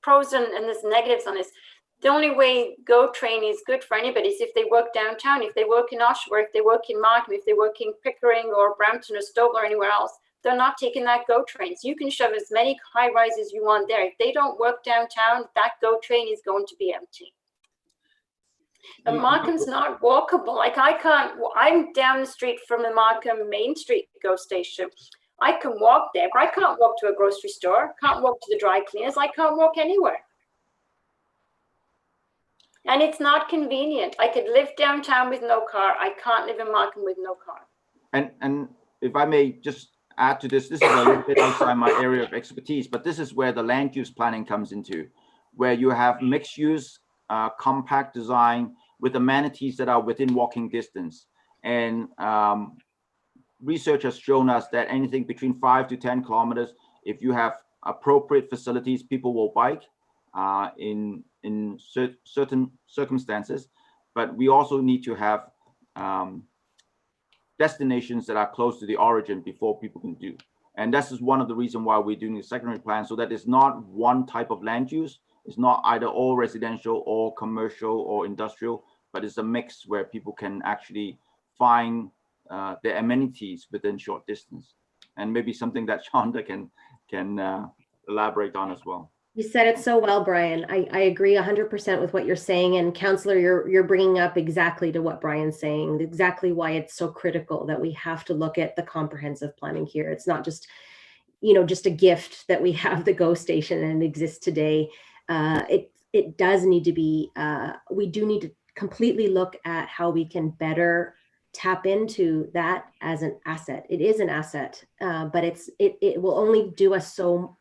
pros and there's negatives on this. The only way GO train is good for anybody is if they work downtown, if they work in Oshawa, if they work in Markham, if they work in Pickering or Brampton or Stouffville or anywhere else, they're not taking that GO train. So you can shove as many high rises as you want there. If they don't work downtown, that GO train is going to be empty. And Markham's not walkable. Like I'm down the street from the Markham Main Street GO station. I can walk there, but I can't walk to a grocery store, can't walk to the dry cleaners, I can't walk anywhere. And it's not convenient. I could live downtown with no car. I can't live in Markham with no car. And if I may just add to this, this is a little bit outside my area of expertise, but this is where the land use planning comes into, where you have mixed use, compact design with amenities that are within walking distance. And research has shown us that anything between 5 to 10 kilometers, if you have appropriate facilities, people will bike in certain circumstances. But we also need to have destinations that are close to the origin before people can do. And this is one of the reasons why we're doing the secondary plan, so that it's not one type of land use. It's not either all residential or commercial or industrial, but it's a mix where people can actually find the amenities within short distance. And maybe something that Shonda can elaborate on as well. You said it so well, Brian. I agree 100% with what you're saying. And Councillor, you're bringing up exactly to what Brian's saying, exactly why it's so critical that we have to look at the comprehensive planning here. It's not just, just a gift that we have the GO station and it exists today. It does need to be, we do need to completely look at how we can better tap into that as an asset. It is an asset, but it will only do us so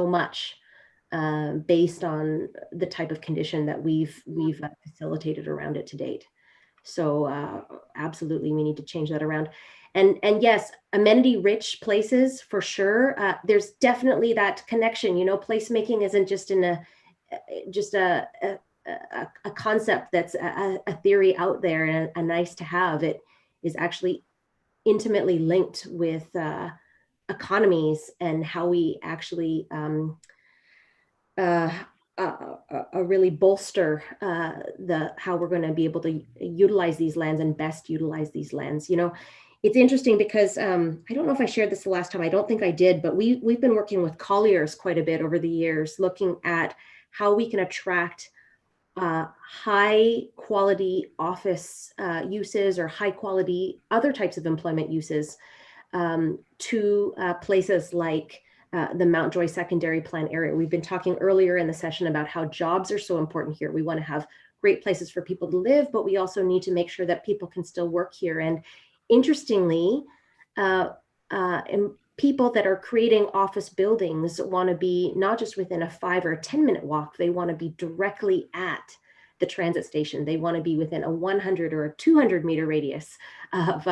much. Based on the type of condition that we've facilitated around it to date. So absolutely, we need to change that around. And yes, amenity rich places for sure. There's definitely that connection. Placemaking isn't just a concept that's a theory out there and a nice to have. It is actually intimately linked with economies and how we actually really bolster how we're going to be able to utilize these lands and best utilize these lands. It's interesting because I don't know if I shared this the last time. I don't think I did, but we've been working with Colliers quite a bit over the years, looking at how we can attract high quality office uses or high quality other types of employment uses to places like the Mount Joy secondary plan area. We've been talking earlier in the session about how jobs are so important here. We want to have great places for people to live, but we also need to make sure that people can still work here. And interestingly, people that are creating office buildings want to be not just within a 5 or a 10-minute walk, they want to be directly at the transit station. They want to be within a 100 or a 200 meter radius of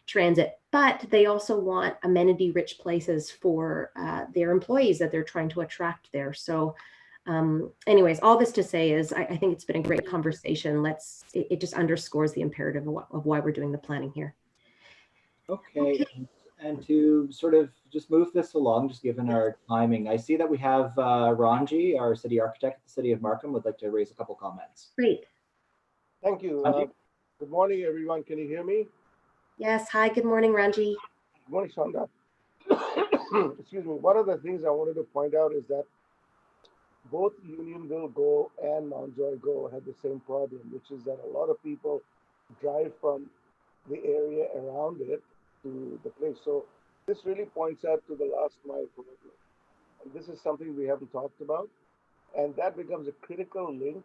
transit, but they also want amenity rich places for their employees that they're trying to attract there. So anyways, all this to say is I think it's been a great conversation. It just underscores the imperative of why we're doing the planning here. Okay. And to sort of just move this along, just given our timing, I see that we have Ranji, our city architect at the City of Markham, would like to raise a couple comments. Great. Thank you. Good morning, everyone. Can you hear me? Yes. Hi, good morning, Ranji. Good morning, Shonda. Excuse me. One of the things I wanted to point out is that both Unionville Go and Mountjoy Go had the same problem, which is that a lot of people drive from the area around it to the place. So this really points out to the last mile problem. And this is something we haven't talked about. And that becomes a critical link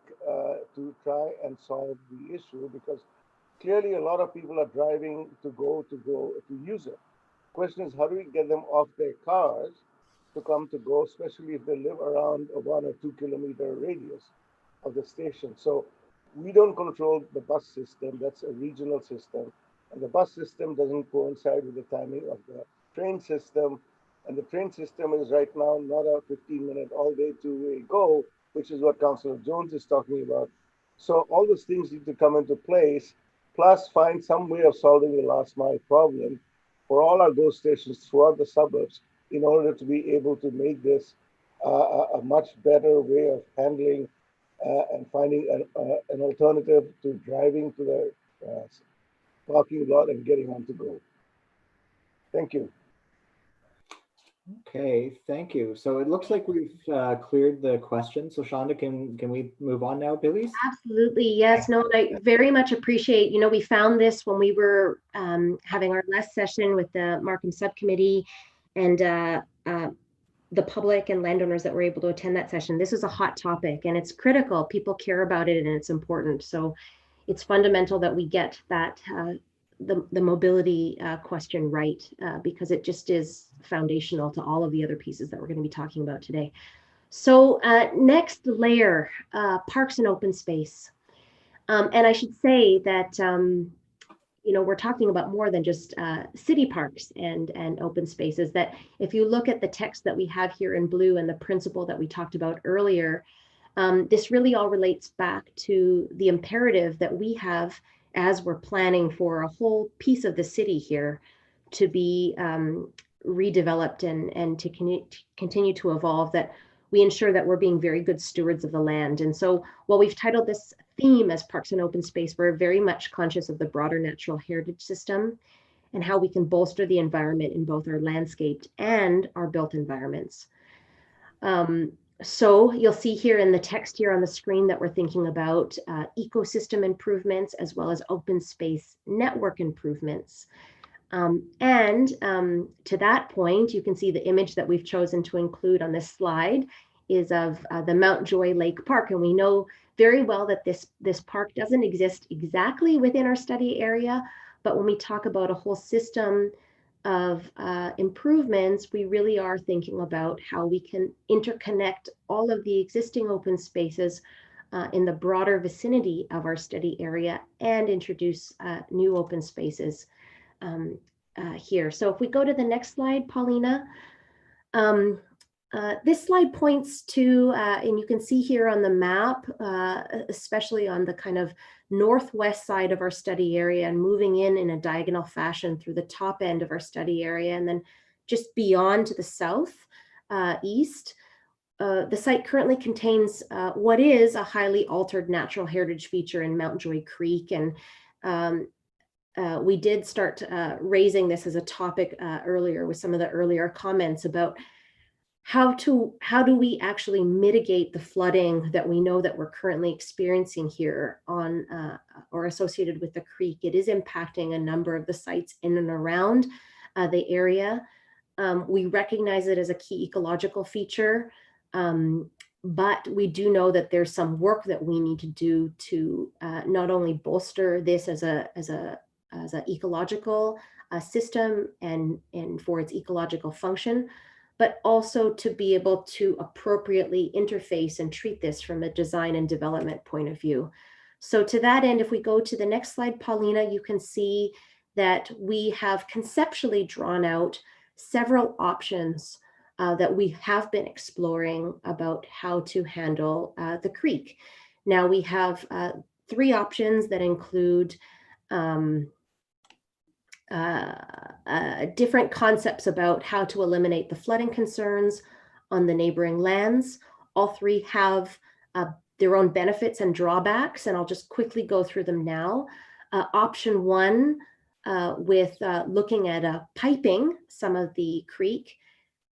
to try and solve the issue, because clearly a lot of people are driving to use it. Question is, how do we get them off their cars to come to Go, especially if they live around a 1 or 2 kilometer radius of the station? So we don't control the bus system. That's a regional system. And the bus system doesn't coincide with the timing of the train system. And the train system is right now not a 15-minute all-day two-way Go, which is what Councillor Jones is talking about. So all those things need to come into place, plus find some way of solving the last mile problem for all our Go stations throughout the suburbs in order to be able to make this a much better way of handling and finding an alternative to driving to the parking lot and getting on to Go. Thank you. Okay, thank you. So it looks like we've cleared the question. So Shonda, can we move on now, please? Absolutely. Yes. No, I very much appreciate, we found this when we were having our last session with the Markham subcommittee and the public and landowners that were able to attend that session. This is a hot topic and it's critical. People care about it and it's important. So it's fundamental that we get that the mobility question right, because it just is foundational to all of the other pieces that we're going to be talking about today. So next layer, parks and open space. And I should say that, we're talking about more than just city parks and open spaces. That if you look at the text that we have here in blue and the principle that we talked about earlier, this really all relates back to the imperative that we have as we're planning for a whole piece of the city here to be redeveloped and to continue to evolve, that we ensure that we're being very good stewards of the land. And so while we've titled this theme as Parks and Open Space, we're very much conscious of the broader natural heritage system and how we can bolster the environment in both our landscaped and our built environments. So you'll see here in the text here on the screen that we're thinking about ecosystem improvements as well as open space network improvements. And to that point, you can see the image that we've chosen to include on this slide is of the Mountjoy Lake Park. And we know very well that this park doesn't exist exactly within our study area, but when we talk about a whole system of improvements, we really are thinking about how we can interconnect all of the existing open spaces in the broader vicinity of our study area and introduce new open spaces here. So if we go to the next slide, Paulina, this slide points to, and you can see here on the map, especially on the kind of northwest side of our study area and moving in a diagonal fashion through the top end of our study area, and then just beyond to the south east. The site currently contains what is a highly altered natural heritage feature in Mountjoy Creek. And we did start raising this as a topic earlier with some of the earlier comments about how do we actually mitigate the flooding that we know that we're currently experiencing here on or associated with the creek. It is impacting a number of the sites in and around the area. We recognize it as a key ecological feature, but we do know that there's some work that we need to do to not only bolster this as an ecological system and for its ecological function, but also to be able to appropriately interface and treat this from a design and development point of view. So to that end, if we go to the next slide, Paulina, you can see that we have conceptually drawn out several options that we have been exploring about how to handle the creek. Now we have 3 options that include different concepts about how to eliminate the flooding concerns on the neighboring lands. All 3 have their own benefits and drawbacks, and I'll just quickly go through them now. Option 1, with looking at piping some of the creek,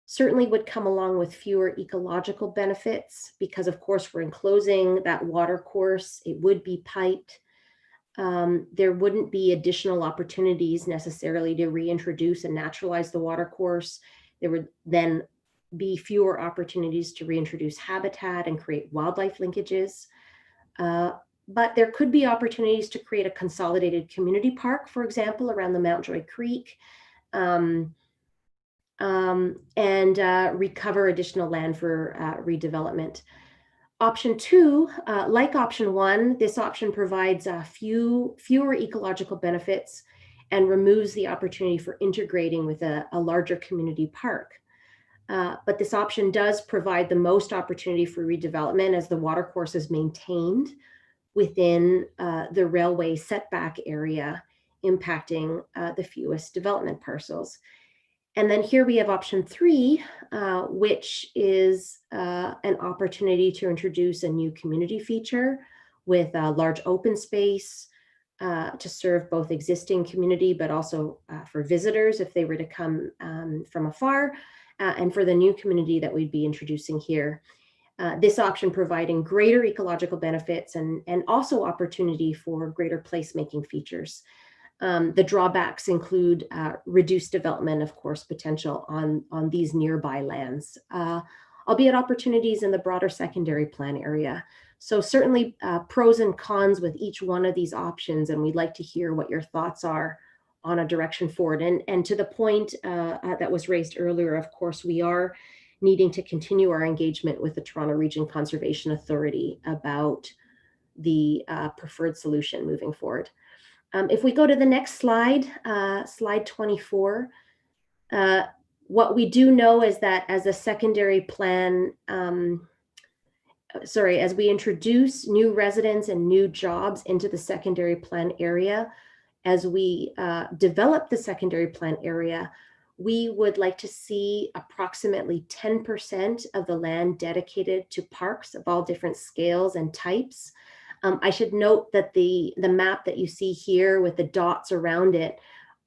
certainly would come along with fewer ecological benefits because, of course, we're enclosing that water course. It would be piped. There wouldn't be additional opportunities necessarily to reintroduce and naturalize the water course. There would then be fewer opportunities to reintroduce habitat and create wildlife linkages. But there could be opportunities to create a consolidated community park, for example, around the Mountjoy Creek, and recover additional land for redevelopment. Option 2, like option 1, this option provides fewer ecological benefits and removes the opportunity for integrating with a larger community park. But this option does provide the most opportunity for redevelopment as the watercourse is maintained within the railway setback area, impacting the fewest development parcels. And then here we have option 3, which is an opportunity to introduce a new community feature with a large open space to serve both existing community, but also for visitors if they were to come from afar, and for the new community that we'd be introducing here. This option providing greater ecological benefits and also opportunity for greater placemaking features. The drawbacks include reduced development, of course, potential on these nearby lands, albeit opportunities in the broader secondary plan area. So certainly pros and cons with each one of these options, and we'd like to hear what your thoughts are on a direction forward. And to the point that was raised earlier, of course, we are needing to continue our engagement with the Toronto Region Conservation Authority about the preferred solution moving forward. If we go to the next slide, slide 24, what we do know is that as a secondary plan, as we introduce new residents and new jobs into the secondary plan area, as we develop the secondary plan area, we would like to see approximately 10% of the land dedicated to parks of all different scales and types. I should note that the map that you see here with the dots around it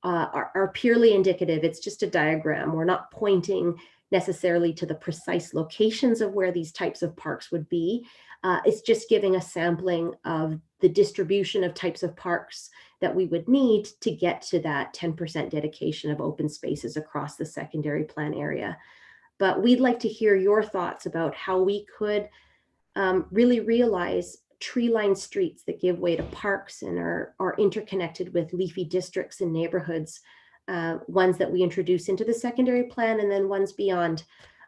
are purely indicative. It's just a diagram. We're not pointing necessarily to the precise locations of where these types of parks would be. It's just giving a sampling of the distribution of types of parks that we would need to get to that 10% dedication of open spaces across the secondary plan area. But we'd like to hear your thoughts about how we could really realize tree-lined streets that give way to parks and are interconnected with leafy districts and neighborhoods, ones that we introduce into the secondary plan and then ones beyond,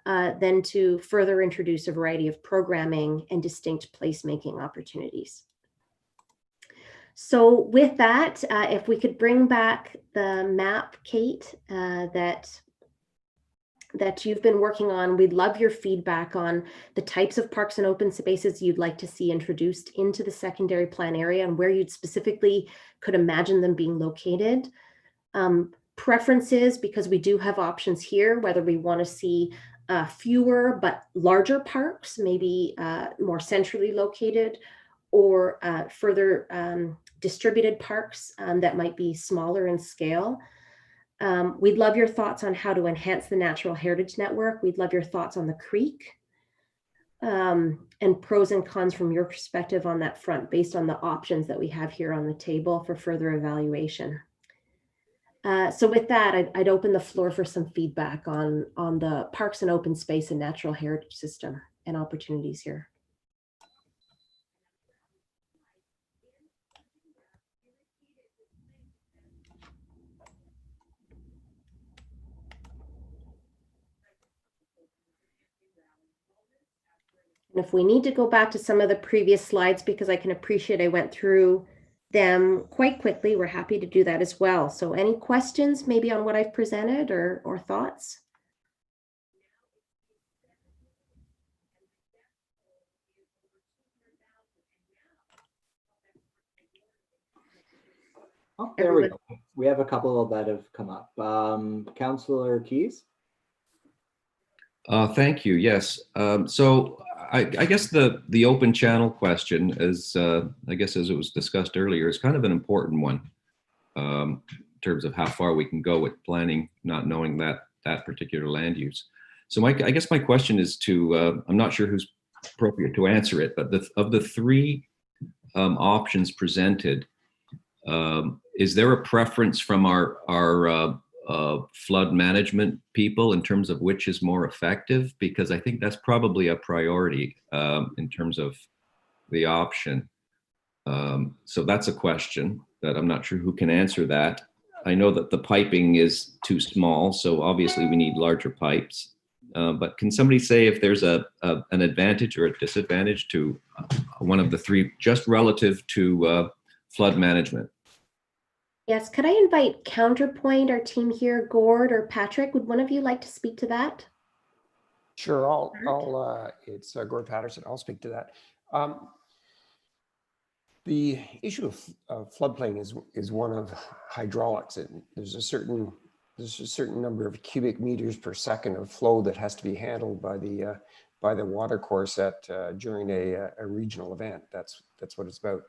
then to further introduce a variety of programming and distinct placemaking opportunities. So with that, if we could bring back the map, Kate, that you've been working on, we'd love your feedback on the types of parks and open spaces you'd like to see introduced into the secondary plan area and where you'd specifically could imagine them being located. Preferences, because we do have options here, whether we want to see fewer but larger parks, maybe more centrally located, or further distributed parks that might be smaller in scale. We'd love your thoughts on how to enhance the Natural Heritage Network. We'd love your thoughts on the creek and pros and cons from your perspective on that front based on the options that we have here on the table for further evaluation. So with that, I'd open the floor for some feedback on the parks and open space and natural heritage system and opportunities here. And if we need to go back to some of the previous slides, because I can appreciate I went through them quite quickly, we're happy to do that as well. So any questions maybe on what I've presented or thoughts? Oh, there we go. We have a couple that have come up. Councillor Keys? Thank you. Yes. So I guess the open channel question is, I guess as it was discussed earlier, is kind of an important one in terms of how far we can go with planning, not knowing that particular land use. So I guess my question is to, I'm not sure who's appropriate to answer it, but of the three options presented, is there a preference from our flood management people in terms of which is more effective? Because I think that's probably a priority in terms of the option. So that's a question that I'm not sure who can answer that. I know that the piping is too small, so obviously we need larger pipes. But can somebody say if there's an advantage or a disadvantage to one of the three, just relative to flood management? Yes, could I invite Counterpoint, our team here, Gord or Patrick? Would one of you like to speak to that? Sure, it's Gord Patterson. I'll speak to that. The issue of floodplain is one of hydraulics. There's a certain number of cubic meters per second of flow that has to be handled by the watercourse during a regional event. That's what it's about.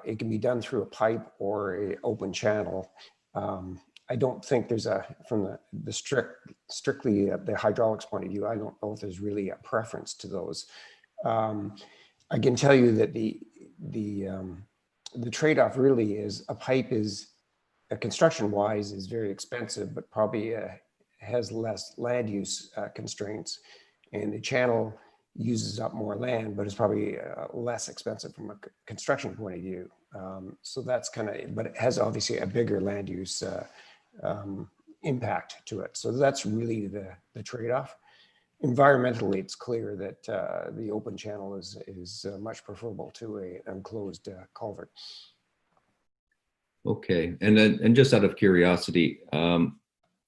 It can be done through a pipe or an open channel. I don't think there's from the strictly the hydraulics point of view, I don't know if there's really a preference to those. I can tell you that the trade-off really is a pipe is, construction-wise, is very expensive, but probably has less land use constraints, and the channel uses up more land, but it's probably less expensive from a construction point of view. So that's kind of, but it has obviously a bigger land use impact to it. So that's really the trade-off. Environmentally, it's clear that the open channel is much preferable to an enclosed culvert. Okay, and just out of curiosity,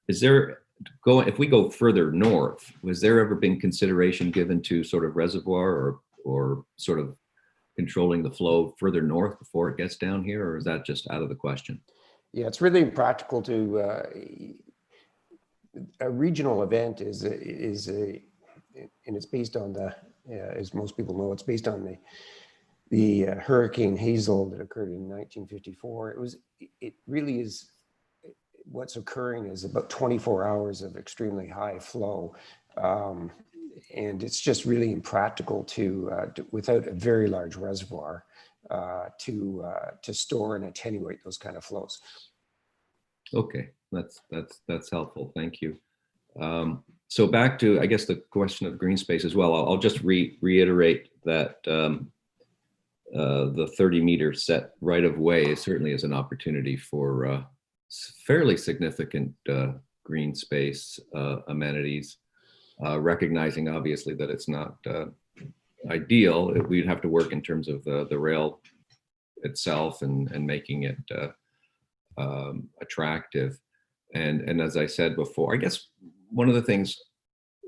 is there, if we go further north, has there ever been consideration given to sort of reservoir or sort of controlling the flow further north before it gets down here, or is that just out of the question? Yeah, it's really practical to, a regional event is and it's based on as most people know, it's based on the Hurricane Hazel that occurred in 1954. It really is, what's occurring is about 24 hours of extremely high flow. And it's just really impractical to without a very large reservoir, to store and attenuate those kind of flows. Okay, that's helpful. Thank you. So back to, I guess, the question of green space as well. I'll just reiterate that the 30-meter set right of way certainly is an opportunity for fairly significant green space amenities, recognizing obviously that it's not ideal. We'd have to work in terms of the rail itself and making it attractive. And as I said before, I guess one of the things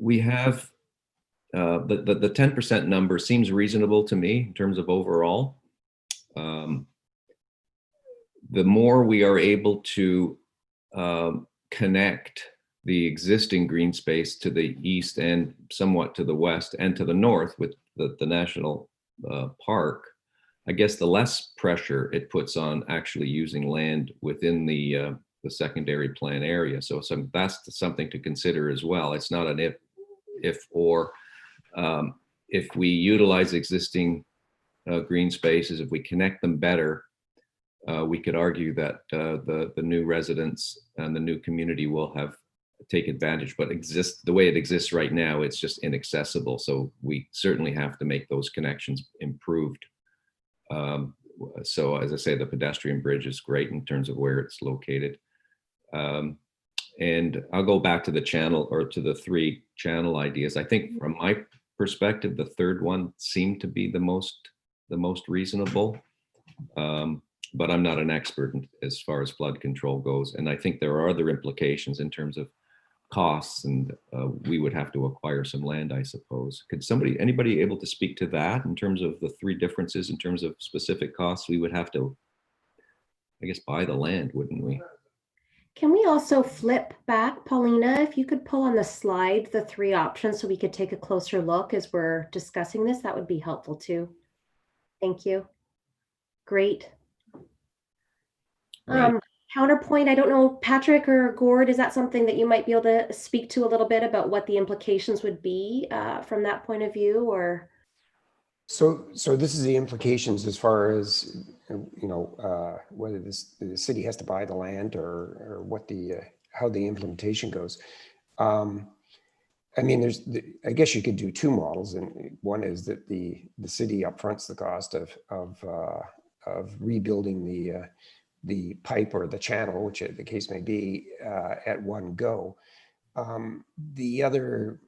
we have, the 10% number seems reasonable to me in terms of overall. The more we are able to connect the existing green space to the east and somewhat to the west and to the north with the national park, I guess the less pressure it puts on actually using land within the secondary plan area. So that's something to consider as well. It's not an if or. If we utilize existing green spaces, if we connect them better, we could argue that the new residents and the new community will take advantage, but the way it exists right now, it's just inaccessible. So we certainly have to make those connections improved. So as I say, the pedestrian bridge is great in terms of where it's located. And I'll go back to the channel, or to the 3 channel ideas. I think from my perspective, the third one seemed to be the most reasonable. But I'm not an expert as far as flood control goes. And I think there are other implications in terms of costs, and we would have to acquire some land, I suppose. Could anybody able to speak to that in terms of the 3 differences in terms of specific costs? We would have to, I guess, buy the land, wouldn't we? Can we also flip back, Paulina, if you could pull on the slide the 3 options so we could take a closer look as we're discussing this, that would be helpful too. Thank you. Great. Right. Counterpoint, I don't know, Patrick or Gord, is that something that you might be able to speak to a little bit about what the implications would be from that point of view, or? So this is the implications as far as, whether the city has to buy the land or what how the implementation goes. I mean, I guess you could do 2 models, and one is that the city upfronts the cost of rebuilding the pipe or the channel, which the case may be, at one go. The other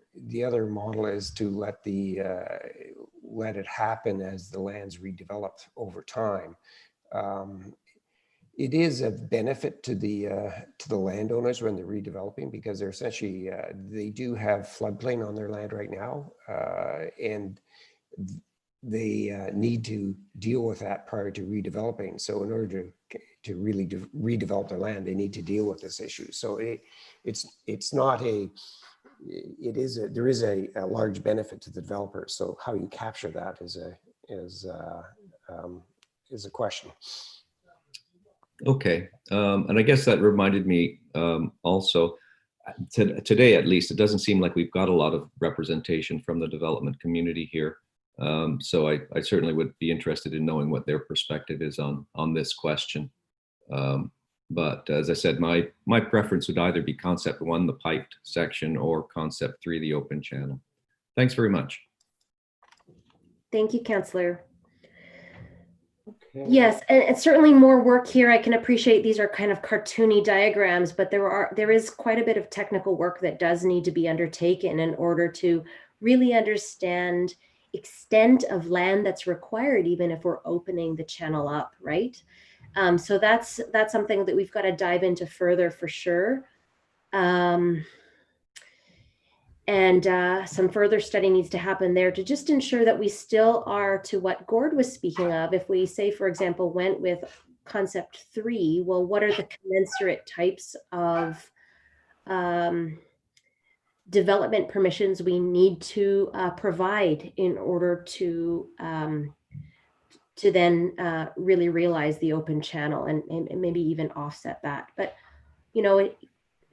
model is to let it happen as the land's redeveloped over time. It is a benefit to the landowners when they're redeveloping, because they're essentially they do have floodplain on their land right now, and they need to deal with that prior to redeveloping. So in order to really redevelop their land, they need to deal with this issue. So it's not a there is a large benefit to the developer. So how you capture that is a question. Okay, and I guess that reminded me also, today at least, it doesn't seem like we've got a lot of representation from the development community here. So I certainly would be interested in knowing what their perspective is on this question. But as I said, my preference would either be concept 1, the piped section, or concept 3, the open channel. Thanks very much. Thank you, Councillor. Okay. Yes, and certainly more work here. I can appreciate these are kind of cartoony diagrams, but there is quite a bit of technical work that does need to be undertaken in order to really understand extent of land that's required, even if we're opening the channel up, right? So that's something that we've got to dive into further for sure. And some further study needs to happen there to just ensure that we still are to what Gord was speaking of. If we say, for example, went with concept 3, well, what are the commensurate types of development permissions we need to provide in order to then really realize the open channel and maybe even offset that. But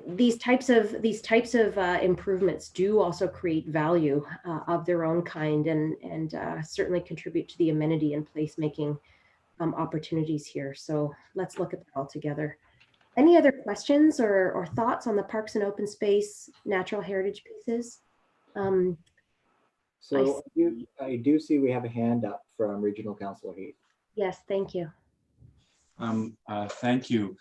these types of improvements do also create value of their own kind, and certainly contribute to the amenity and placemaking opportunities here. So let's look at that all together. Any other questions or thoughts on the parks and open space natural heritage pieces? So I do see we have a hand up from Regional Councillor Heath. Yes, thank you. Thank you.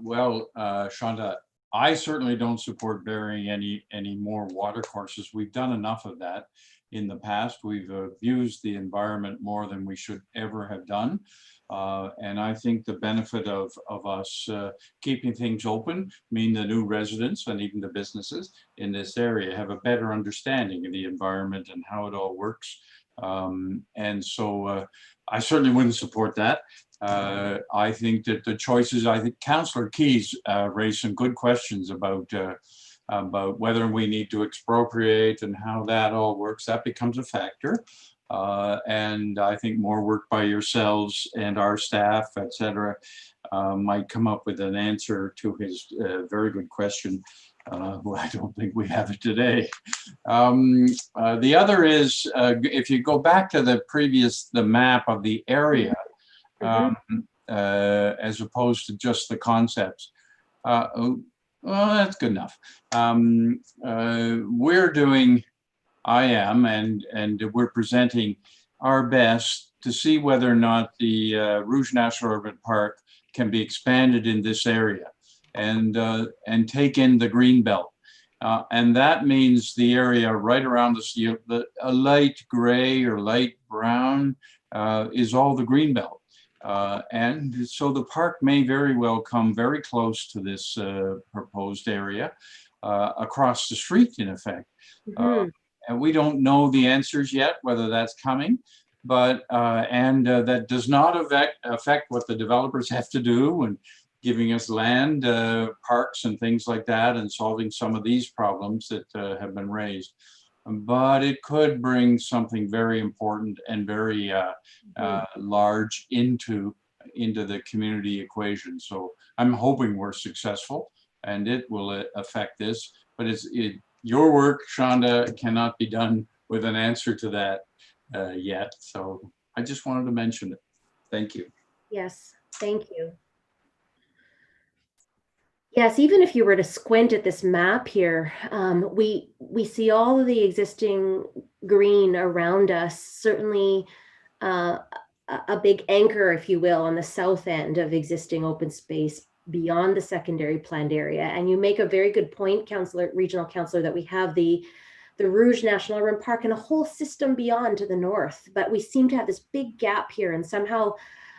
Well, Shonda, I certainly don't support burying any more water courses. We've done enough of that in the past. We've abused the environment more than we should ever have done. And I think the benefit of us keeping things open mean the new residents and even the businesses in this area have a better understanding of the environment and how it all works. And so I certainly wouldn't support that. I think that the choices, I think Councillor Keys raised some good questions about whether we need to expropriate and how that all works. That becomes a factor. And I think more work by yourselves and our staff, etc., might come up with an answer to his very good question. Well, I don't think we have it today. The other is, if you go back to the map of the area, as opposed to just the concepts. Well, that's good enough. I am, and we're presenting our best to see whether or not the Rouge National Urban Park can be expanded in this area and take in the green belt. And that means the area right around a light gray or light brown is all the green belt. And so the park may very well come very close to this proposed area across the street, in effect. And we don't know the answers yet, whether that's coming, but that does not affect what the developers have to do and giving us land, parks and things like that, and solving some of these problems that have been raised. But it could bring something very important and very large into the community equation. So I'm hoping we're successful and it will affect this, but your work, Shonda, cannot be done with an answer to that yet. So I just wanted to mention it. Thank you. Yes, thank you. Yes, even if you were to squint at this map here, we see all of the existing green around us, certainly a big anchor, if you will, on the south end of existing open space beyond the secondary planned area. And you make a very good point, Regional Councillor, that we have the Rouge National Urban Park and a whole system beyond to the north, but we seem to have this big gap here. And somehow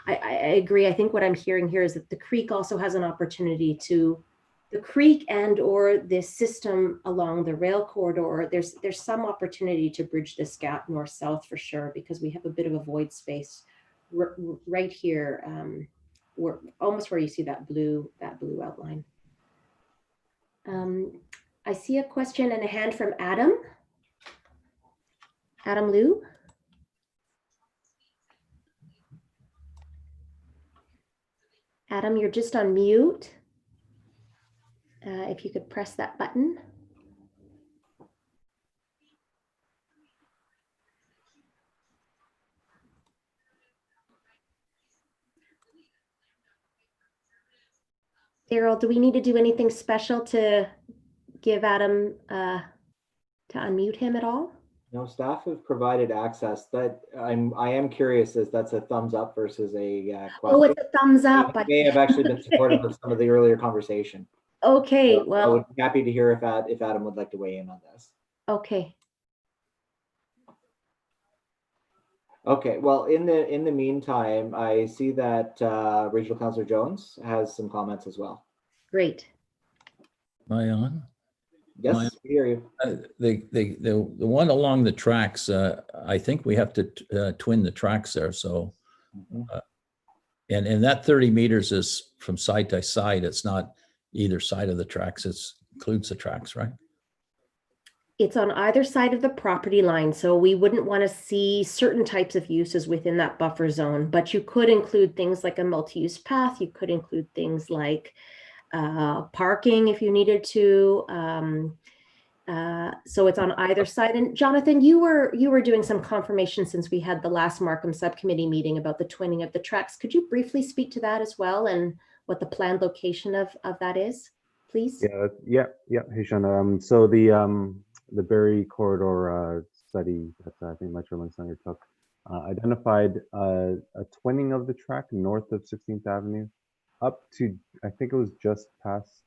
I agree. I think what I'm hearing here is that the creek also has an opportunity to, the creek and or this system along the rail corridor, there's some opportunity to bridge this gap north-south for sure, because we have a bit of a void space right here, almost where you see that blue outline. I see a question and a hand from Adam. Adam Liu. Adam, you're just on mute. If you could press that button. Daryl, do we need to do anything special to give Adam to unmute him at all? No, staff have provided access. That I am curious as that's a thumbs up versus a question. Oh, it's a thumbs up. It may have actually been supportive of some of the earlier conversation. Okay, So well, I would be happy to hear if Adam would like to weigh in on this. okay. Okay, well, in the meantime, I see that Regional Councillor Jones has some comments as well. Great. Am I on? Yes, we hear you. The one along the tracks, I think we have to twin the tracks there. So, and that 30 meters is from side to side. It's not either side of the tracks. It includes the tracks, right? It's on either side of the property line. So we wouldn't want to see certain types of uses within that buffer zone, but you could include things like a multi-use path. You could include things like parking if you needed to. So it's on either side. And Jonathan, you were doing some confirmation since we had the last Markham subcommittee meeting about the twinning of the tracks. Could you briefly speak to that as well and what the planned location of that is, please? Yeah. Hey, Sean. So the Berry Corridor study that I think Metrolinx undertook identified a twinning of the track north of 16th Avenue up to, I think it was just past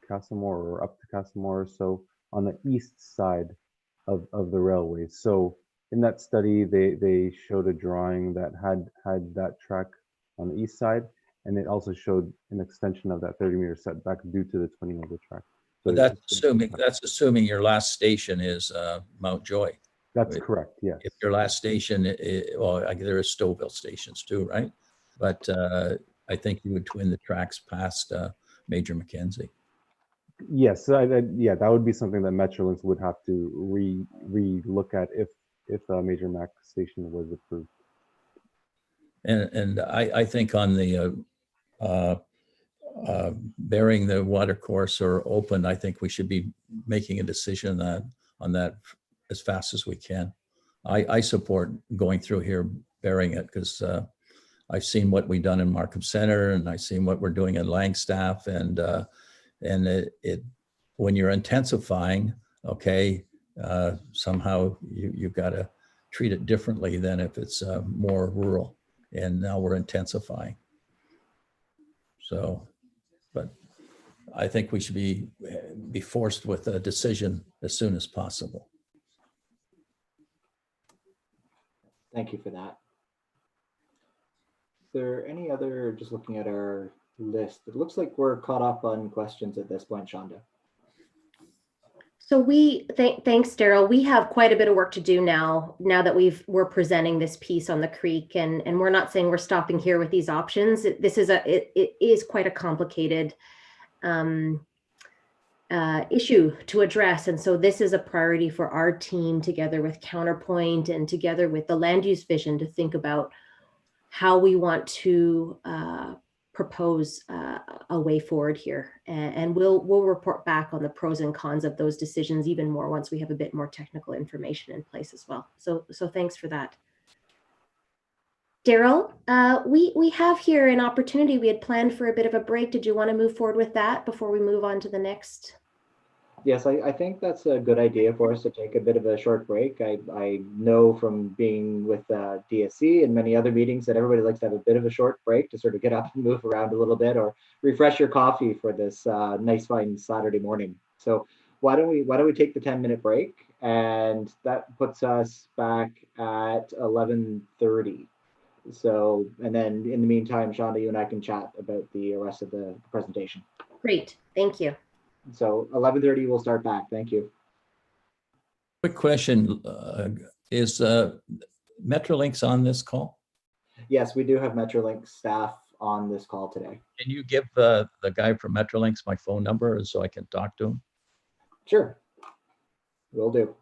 Castlemore or up to Castlemore, so on the east side of the railway. So in that study, they showed a drawing that had that track on the east side, and it also showed an extension of that 30-meter setback due to the twinning of the track. So But that's assuming your last station is Mount Joy. That's correct, yes. If your last station, well, there is Stouffville stations too, right? But I think you would twin the tracks past Major Mackenzie. Yes, yeah, that would be something that Metrolinx would have to re-look at if a Major Mac station was approved. And I think on the burying the water course or open, I think we should be making a decision on that as fast as we can. I support going through here, burying it, because I've seen what we've done in Markham Center, and I've seen what we're doing in Langstaff, and it when you're intensifying, okay, somehow you've got to treat it differently than if it's more rural, and now we're intensifying. So, but I think we should be forced with a decision as soon as possible. Thank you for that. Is there any other, just looking at our list, it looks like we're caught up on questions at this point, Shonda. So thanks, Daryl. We have quite a bit of work to do now that we're presenting this piece on the creek, and we're not saying we're stopping here with these options. It is quite a complicated issue to address. And so this is a priority for our team, together with Counterpoint and together with the land use vision, to think about how we want to propose a way forward here. And we'll report back on the pros and cons of those decisions even more once we have a bit more technical information in place as well. So thanks for that. Daryl, we have here an opportunity. We had planned for a bit of a break. Did you want to move forward with that before we move on to the next? Yes, I think that's a good idea for us to take a bit of a short break. I know from being with DSC and many other meetings that everybody likes to have a bit of a short break to sort of get up and move around a little bit, or refresh your coffee for this nice fine Saturday morning. So why don't we take the 10-minute break, and that puts us back at 11:30. So, and then in the meantime, Shonda, you and I can chat about the rest of the presentation. Great, thank you. So 11:30, we'll start back. Thank you. Quick question, is Metrolinx on this call? Yes, we do have Metrolinx staff on this call today. Can you give the guy from Metrolinx my phone number so I can talk to him? Sure, will do.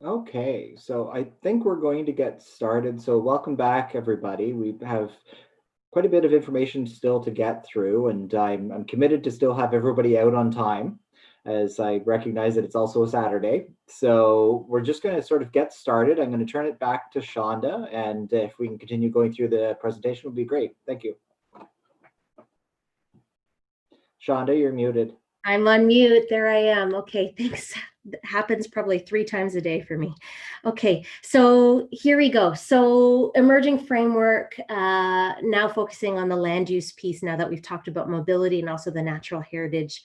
Okay, so I think we're going to get started. So welcome back, everybody. We have quite a bit of information still to get through, and I'm committed to still have everybody out on time, as I recognize that it's also a Saturday. So we're just going to sort of get started. I'm going to turn it back to Shonda, and if we can continue going through the presentation, would be great. Thank you. Shonda, you're muted. I'm on mute. There I am. Okay, thanks. That happens probably 3 times a day for me. Okay, so here we go. So emerging framework, now focusing on the land use piece now that we've talked about mobility and also the natural heritage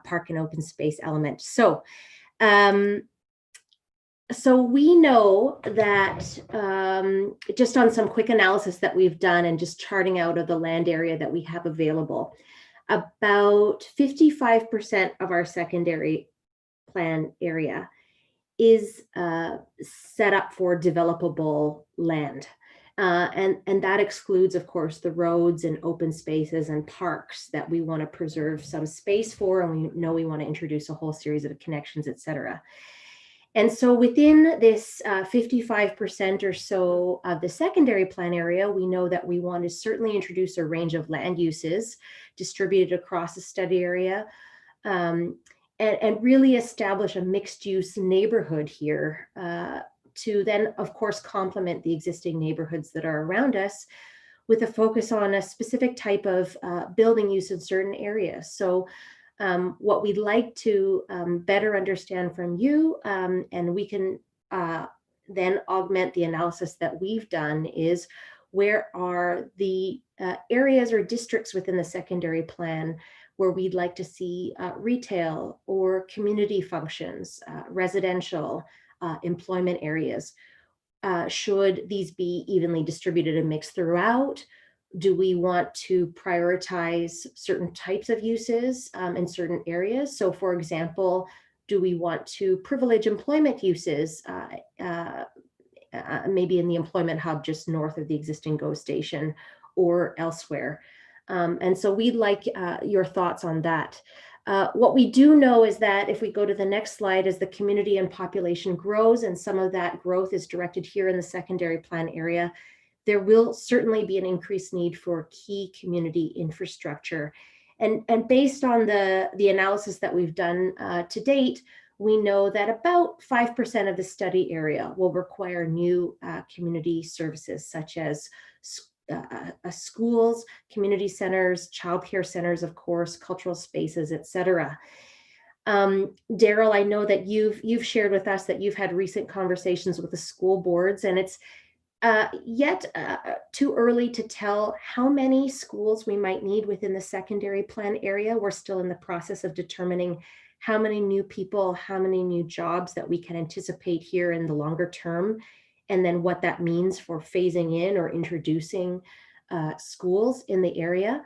park and open space element. So we know that just on some quick analysis that we've done and just charting out of the land area that we have available, about 55% of our secondary plan area is set up for developable land. And that excludes, of course, the roads and open spaces and parks that we want to preserve some space for, and we know we want to introduce a whole series of connections, et cetera. And so within this 55% or so of the secondary plan area, we know that we want to certainly introduce a range of land uses distributed across the study area, and really establish a mixed use neighborhood here to then, of course, complement the existing neighborhoods that are around us with a focus on a specific type of building use in certain areas. So what we'd like to better understand from you, and we can then augment the analysis that we've done, is where are the areas or districts within the secondary plan where we'd like to see retail or community functions, residential, employment areas. Should these be evenly distributed and mixed throughout? Do we want to prioritize certain types of uses in certain areas? So for example, do we want to privilege employment uses, maybe in the employment hub just north of the existing GO station or elsewhere? And so we'd like your thoughts on that. What we do know is that if we go to the next slide, as the community and population grows, and some of that growth is directed here in the secondary plan area, there will certainly be an increased need for key community infrastructure. And based on the analysis that we've done to date, we know that about 5% of the study area will require new community services, such as schools, community centers, childcare centers, of course, cultural spaces, et cetera. Daryl, I know that you've shared with us that you've had recent conversations with the school boards, and it's yet too early to tell how many schools we might need within the secondary plan area. We're still in the process of determining how many new people, how many new jobs that we can anticipate here in the longer term, and then what that means for phasing in or introducing schools in the area.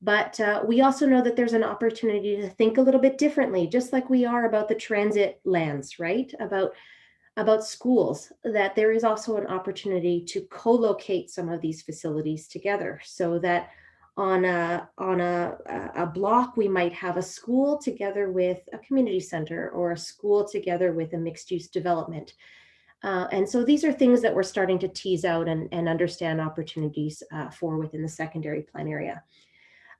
But we also know that there's an opportunity to think a little bit differently, just like we are about the transit lands, right? About schools, that there is also an opportunity to co-locate some of these facilities together, so that on a block, we might have a school together with a community center, or a school together with a mixed-use development. And so these are things that we're starting to tease out and understand opportunities for within the secondary plan area.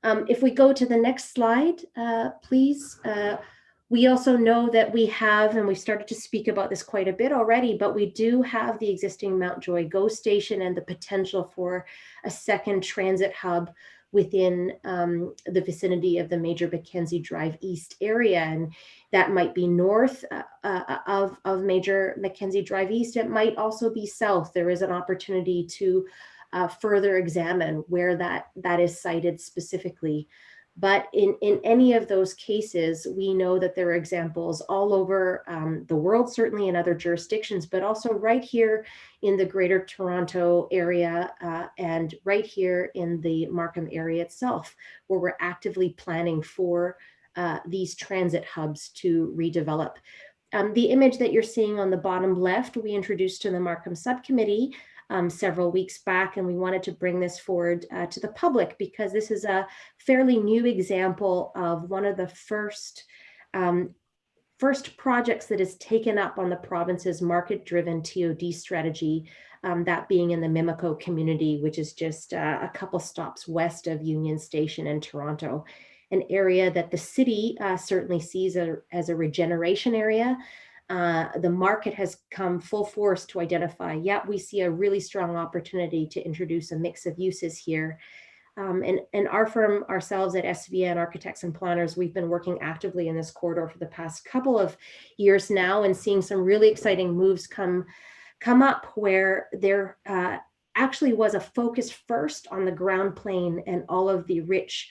If we go to the next slide, please. We also know that we have, and we've started to speak about this quite a bit already, but we do have the existing Mount Joy GO station and the potential for a second transit hub within the vicinity of the Major Mackenzie Drive East area. And that might be north of Major Mackenzie Drive East. It might also be south. There is an opportunity to further examine where that is sited specifically. But in any of those cases, we know that there are examples all over the world, certainly in other jurisdictions, but also right here in the Greater Toronto area and right here in the Markham area itself, where we're actively planning for these transit hubs to redevelop. The image that you're seeing on the bottom left, we introduced to the Markham subcommittee several weeks back, and we wanted to bring this forward to the public because this is a fairly new example of one of the first first projects that is taken up on the province's market-driven TOD strategy, that being in the Mimico community, which is just a couple stops west of Union Station in Toronto, an area that the city certainly sees as a regeneration area. The market has come full force to identify, yeah, we see a really strong opportunity to introduce a mix of uses here. And our firm, ourselves at SVN Architects and Planners, we've been working actively in this corridor for the past couple of years now, and seeing some really exciting moves come up where there actually was a focus first on the ground plane and all of the rich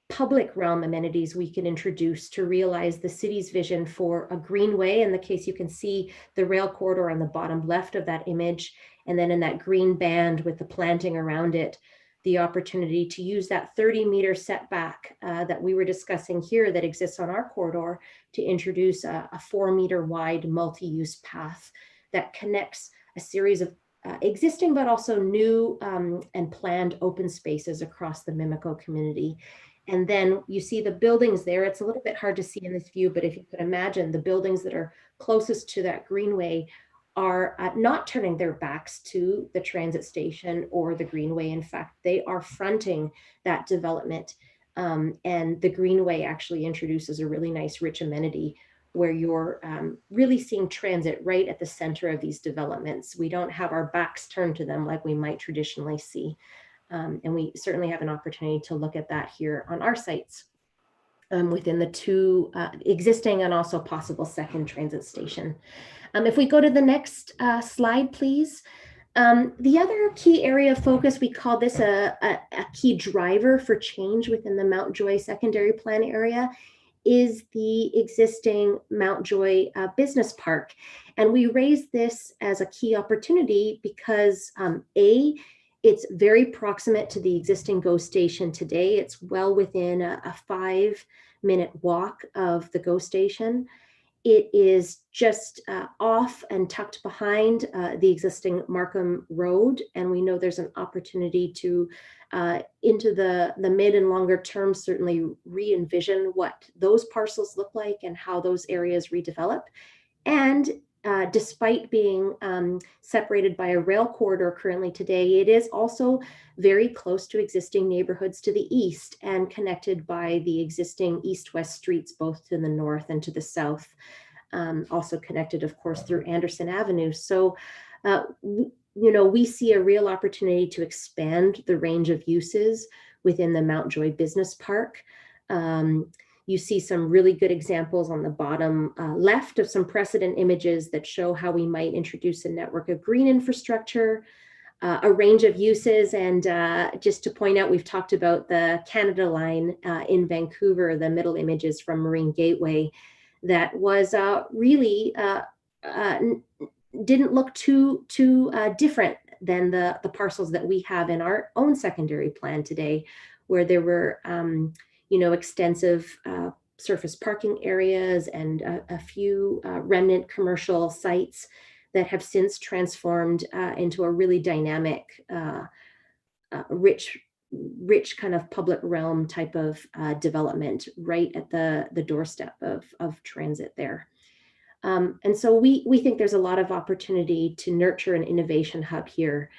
public realm amenities we can introduce to realize the city's vision for a greenway. In the case, you can see the rail corridor on the bottom left of that image, and then in that green band with the planting around it, the opportunity to use that 30-meter setback that we were discussing here that exists on our corridor to introduce a 4-meter wide multi-use path that connects a series of existing but also new and planned open spaces across the Mimico community. And then you see the buildings there. It's a little bit hard to see in this view, but if you could imagine, the buildings that are closest to that greenway are not turning their backs to the transit station or the greenway. In fact, they are fronting that development. And the greenway actually introduces a really nice rich amenity where you're really seeing transit right at the center of these developments. We don't have our backs turned to them like we might traditionally see. And we certainly have an opportunity to look at that here on our sites within the two existing and also possible second transit station. If we go to the next slide, please. The other key area of focus, we call this a key driver for change within the Mount Joy secondary plan area, is the existing Mount Joy Business Park. And we raise this as a key opportunity because it's very proximate to the existing GO station today. It's well within a 5-minute walk of the GO station. It is just off and tucked behind the existing Markham Road. And we know there's an opportunity to, into the mid and longer term, certainly re-envision what those parcels look like and how those areas redevelop. And despite being separated by a rail corridor currently today, it is also very close to existing neighborhoods to the east and connected by the existing east-west streets, both to the north and to the south. Also connected, of course, through Anderson Avenue. So, we see a real opportunity to expand the range of uses within the Mount Joy Business Park. You see some really good examples on the bottom left of some precedent images that show how we might introduce a network of green infrastructure, a range of uses. And just to point out, we've talked about the Canada Line in Vancouver, the middle images from Marine Gateway, that was really didn't look too different than the parcels that we have in our own secondary plan today, where there were extensive surface parking areas and a few remnant commercial sites that have since transformed into a really dynamic, rich kind of public realm type of development right at the doorstep of transit there. And so we think there's a lot of opportunity to nurture an innovation hub here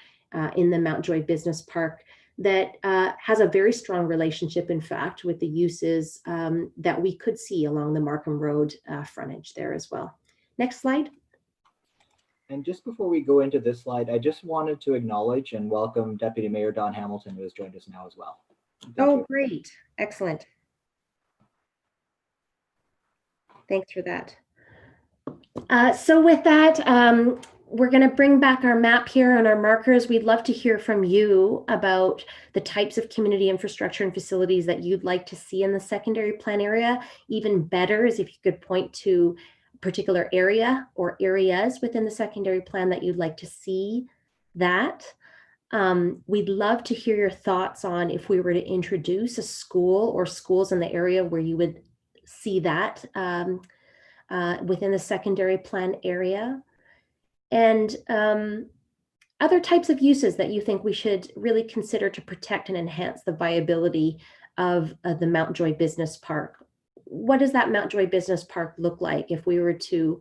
in the Mount Joy Business Park that has a very strong relationship, in fact, with the uses that we could see along the Markham Road frontage there as well. Next slide. And just before we go into this slide, I just wanted to acknowledge and welcome Deputy Mayor Don Hamilton, who has joined us now as well. Thank you. Great. Excellent. Thanks for that. So with that, we're going to bring back our map here and our markers. We'd love to hear from you about the types of community infrastructure and facilities that you'd like to see in the secondary plan area. Even better is if you could point to a particular area or areas within the secondary plan that you'd like to see that. We'd love to hear your thoughts on if we were to introduce a school or schools in the area where you would see that within the secondary plan area. And other types of uses that you think we should really consider to protect and enhance the viability of the Mount Joy Business Park. what does that Mountjoy Business Park look like if we were to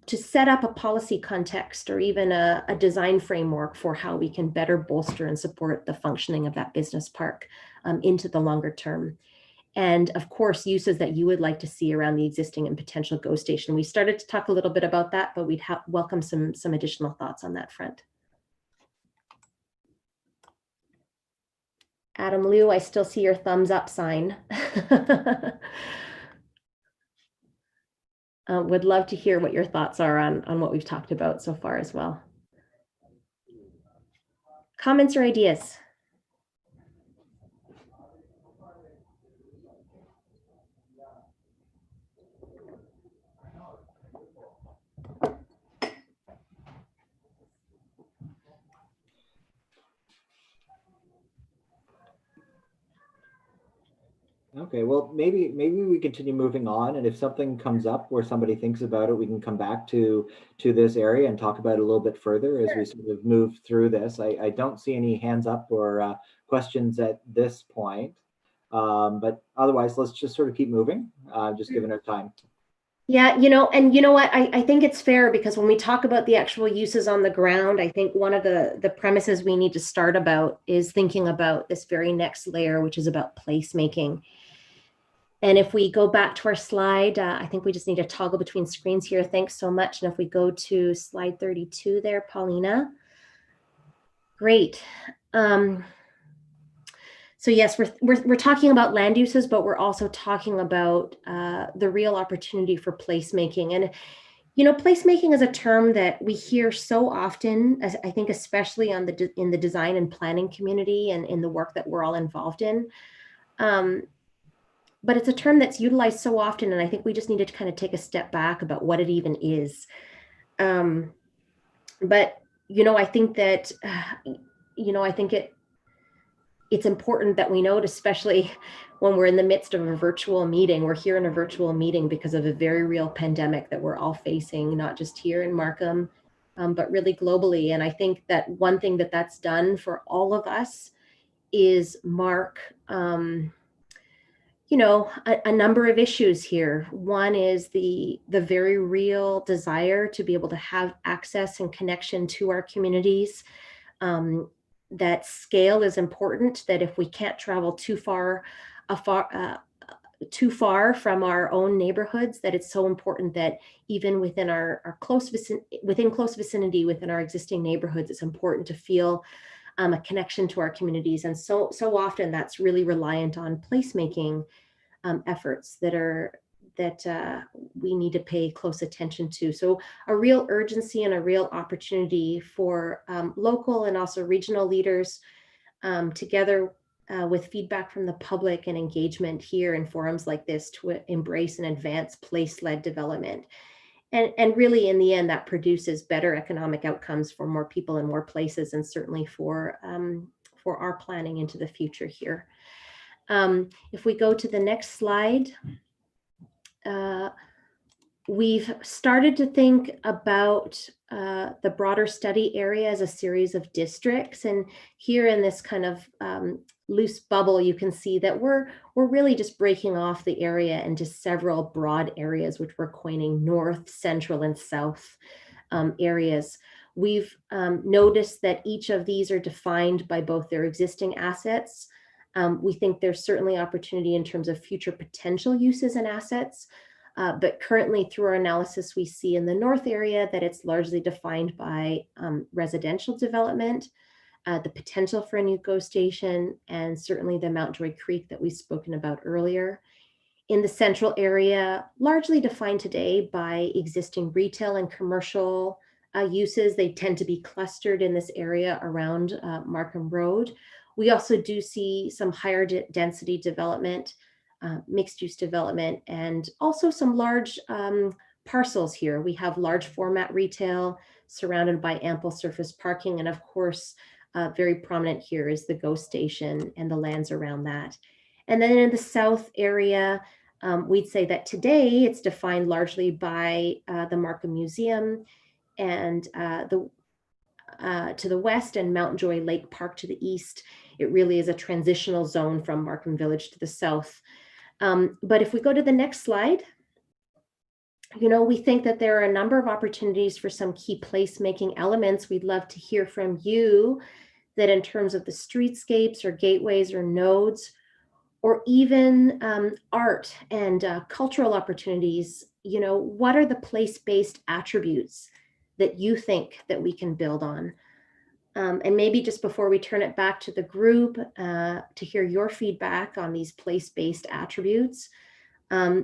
set up a policy context or even a design framework for how we can better bolster and support the functioning of that business park into the longer term. And of course, uses that you would like to see around the existing and potential GO station. We started to talk a little bit about that, but we'd welcome some additional thoughts on that front. Adam Liu, I still see your thumbs up sign. Would love to hear what your thoughts are on what we've talked about so far as well. Comments or ideas? Okay, well, maybe we continue moving on, and if something comes up where somebody thinks about it, we can come back to this area and talk about it a little bit further as we sort of move through this. I don't see any hands up or questions at this point, but otherwise, let's just sort of keep moving, just given our time. Yeah, and you know what, I think it's fair, because when we talk about the actual uses on the ground, I think one of the premises we need to start about is thinking about this very next layer, which is about placemaking. And if we go back to our slide, I think we just need to toggle between screens here. Thanks so much. And if we go to slide 32 there, Paulina. Great. So yes, we're talking about land uses, but we're also talking about the real opportunity for placemaking. And placemaking is a term that we hear so often, as I think, especially in the design and planning community and in the work that we're all involved in. But it's a term that's utilized so often, and I think we just need to kind of take a step back about what it even is. But I think that it's important that we note, especially when we're in the midst of a virtual meeting. We're here in a virtual meeting because of a very real pandemic that we're all facing, not just here in Markham, but really globally. And I think that one thing that's done for all of us is mark a number of issues here. One is the very real desire to be able to have access and connection to our communities. That scale is important, that if we can't travel too far from our own neighborhoods, that it's so important that even within our close vicinity, within our existing neighborhoods, it's important to feel a connection to our communities. And so often that's really reliant on placemaking efforts that we need to pay close attention to. So a real urgency and a real opportunity for local and also regional leaders, together with feedback from the public and engagement here in forums like this, to embrace and advance place-led development. And really, in the end, that produces better economic outcomes for more people in more places, and certainly for our planning into the future here. If we go to the next slide, we've started to think about the broader study area as a series of districts. And here in this kind of loose bubble, you can see that we're really just breaking off the area into several broad areas, which we're coining north, central, and south areas. We've noticed that each of these are defined by both their existing assets. We think there's certainly opportunity in terms of future potential uses and assets. But currently, through our analysis, we see in the north area that it's largely defined by residential development, the potential for a new GO station, and certainly the Mountjoy Creek that we've spoken about earlier. In the central area, largely defined today by existing retail and commercial uses. They tend to be clustered in this area around Markham Road. We also do see some higher density development, mixed use development, and also some large parcels here. We have large format retail surrounded by ample surface parking. And of course, very prominent here is the GO station and the lands around that. And then in the south area, we'd say that today it's defined largely by the Markham Museum and to the west, and Mountjoy Lake Park to the east. it really is a transitional zone from Markham Village to the south. But if we go to the next slide, you know, we think that there are a number of opportunities for some key placemaking elements. We'd love to hear from you that in terms of the streetscapes or gateways or nodes, or even art and cultural opportunities, you know, what are the place-based attributes that you think that we can build on? And maybe just before we turn it back to the group to hear your feedback on these place-based attributes,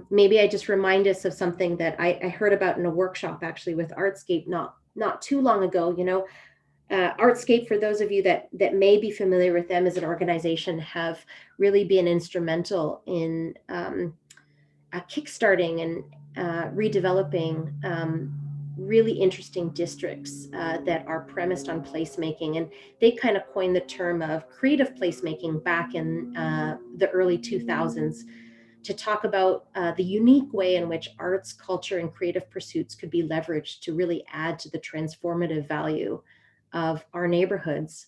maybe I just remind us of something that I heard about in a workshop actually with Artscape not too long ago. You know, Artscape, for those of you that may be familiar with them as an organization, have really been instrumental in kickstarting and redeveloping really interesting districts that are premised on placemaking. And they kind of coined the term of creative placemaking back in the early 2000s to talk about the unique way in which arts, culture, and creative pursuits could be leveraged to really add to the transformative value of our neighborhoods.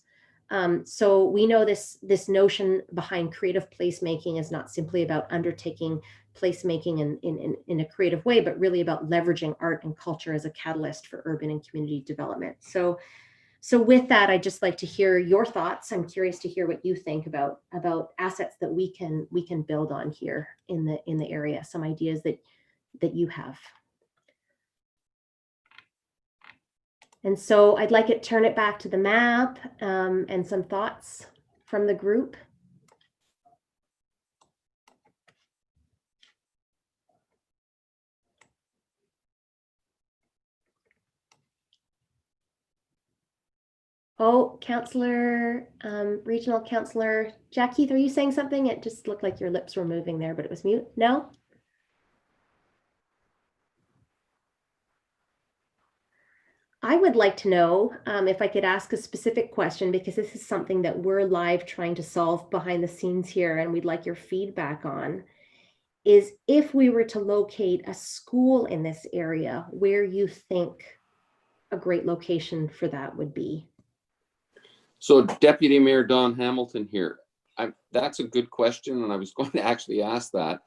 So we know this notion behind creative placemaking is not simply about undertaking placemaking in a creative way, but really about leveraging art and culture as a catalyst for urban and community development. So with that, I'd just like to hear your thoughts. I'm curious to hear what you think about assets that we can build on here in the area, some ideas that you have. And so I'd like to turn it back to the map and some thoughts from the group. Oh, Regional Councillor Jack Keith, are you saying something? It just looked like your lips were moving there, but it was mute. No? I would like to know if I could ask a specific question, because this is something that we're live trying to solve behind the scenes here, and we'd like your feedback on, is if we were to locate a school in this area, where you think a great location for that would be. So Deputy Mayor Don Hamilton here. That's a good question, and I was going to actually ask that,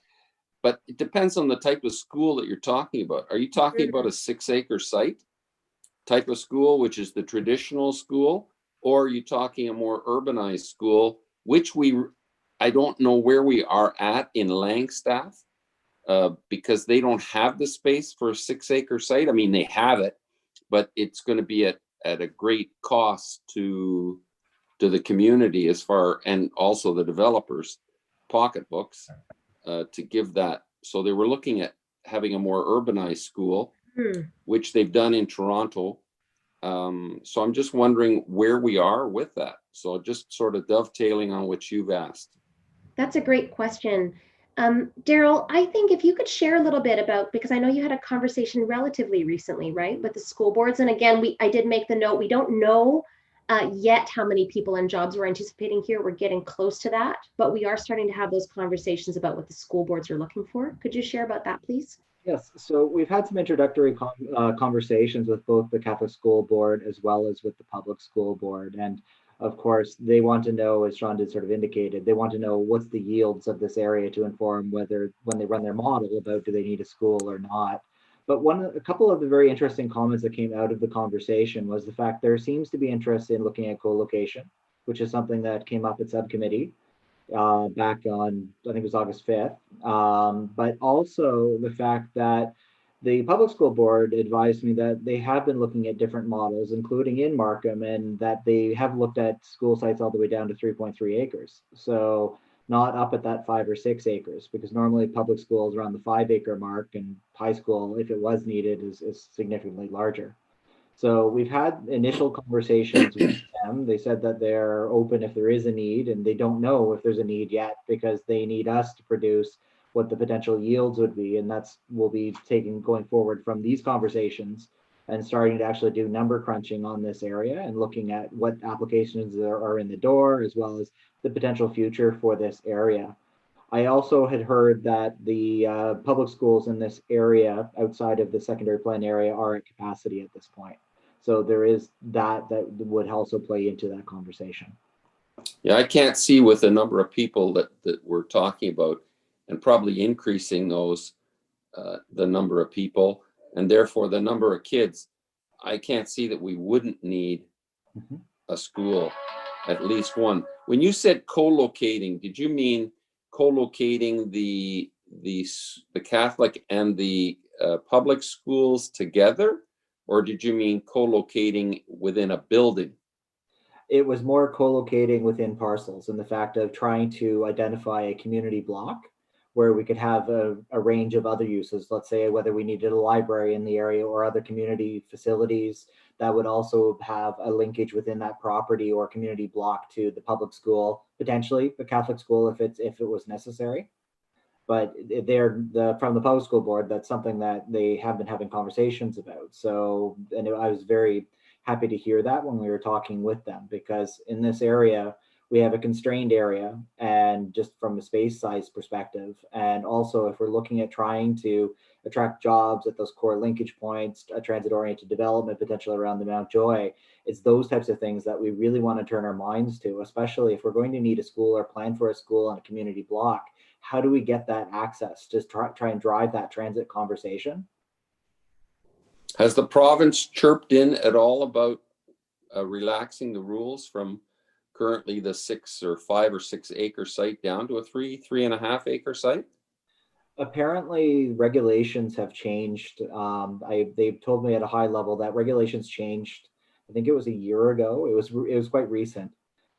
but it depends on the type of school that you're talking about. Are you talking about a 6-acre site type of school, which is the traditional school, or are you talking a more urbanized school, which I don't know where we are at in Langstaff, because they don't have the space for a 6-acre site. I mean, they have it, but it's going to be at a great cost to the community and also the developers' pocketbooks to give that. So they were looking at having a more urbanized school, which they've done in Toronto. So I'm just wondering where we are with that. So just sort of dovetailing on what you've asked. That's a great question. Daryl, I think if you could share a little bit about, because I know you had a conversation relatively recently, right, with the school boards. And again, I did make the note, we don't know yet how many people and jobs we're anticipating here. We're getting close to that, but we are starting to have those conversations about what the school boards are looking for. Could you share about that, please? Yes, so we've had some introductory conversations with both the Catholic School Board as well as with the Public School Board. And of course, they want to know, as Sean did sort of indicated, they want to know what's the yields of this area to inform whether, when they run their model, about do they need a school or not. But a couple of the very interesting comments that came out of the conversation was the fact there seems to be interest in looking at co-location, which is something that came up at subcommittee back on, I think it was August 5th. But also the fact that the Public School Board advised me that they have been looking at different models, including in Markham, and that they have looked at school sites all the way down to 3.3 acres. So not up at that 5 or 6 acres, because normally public schools around the 5-acre mark, and high school, if it was needed, is significantly larger. So we've had initial conversations with them. They said that they're open if there is a need, and they don't know if there's a need yet, because they need us to produce what the potential yields would be. And that's, we'll be taking going forward from these conversations and starting to actually do number crunching on this area and looking at what applications there are in the door, as well as the potential future for this area. I also had heard that the public schools in this area outside of the secondary plan area are at capacity at this point. So there is that would also play into that conversation. Yeah, I can't see with the number of people that we're talking about, and probably increasing those, the number of people, and therefore the number of kids. I can't see that we wouldn't need a school, at least one. When you said co-locating, did you mean co-locating the Catholic and the public schools together, or did you mean co-locating within a building? It was more co-locating within parcels, and the fact of trying to identify a community block where we could have a range of other uses. Let's say whether we needed a library in the area or other community facilities that would also have a linkage within that property or community block to the public school, potentially the Catholic school if it was necessary. But from the public school board, that's something that they have been having conversations about. So, and I was very happy to hear that when we were talking with them, because in this area, we have a constrained area, and just from a space size perspective, and also if we're looking at trying to attract jobs at those core linkage points, a transit-oriented development potentially around the Mount Joy, it's those types of things that we really want to turn our minds to, especially if we're going to need a school or plan for a school on a community block. How do we get that access? Just try and drive that transit conversation. Has the province chirped in at all about relaxing the rules from currently the 5 or 6 acre site down to a 3.5 acre site? Apparently regulations have changed. They've told me at a high level that regulations changed. I think it was a year ago. It was quite recent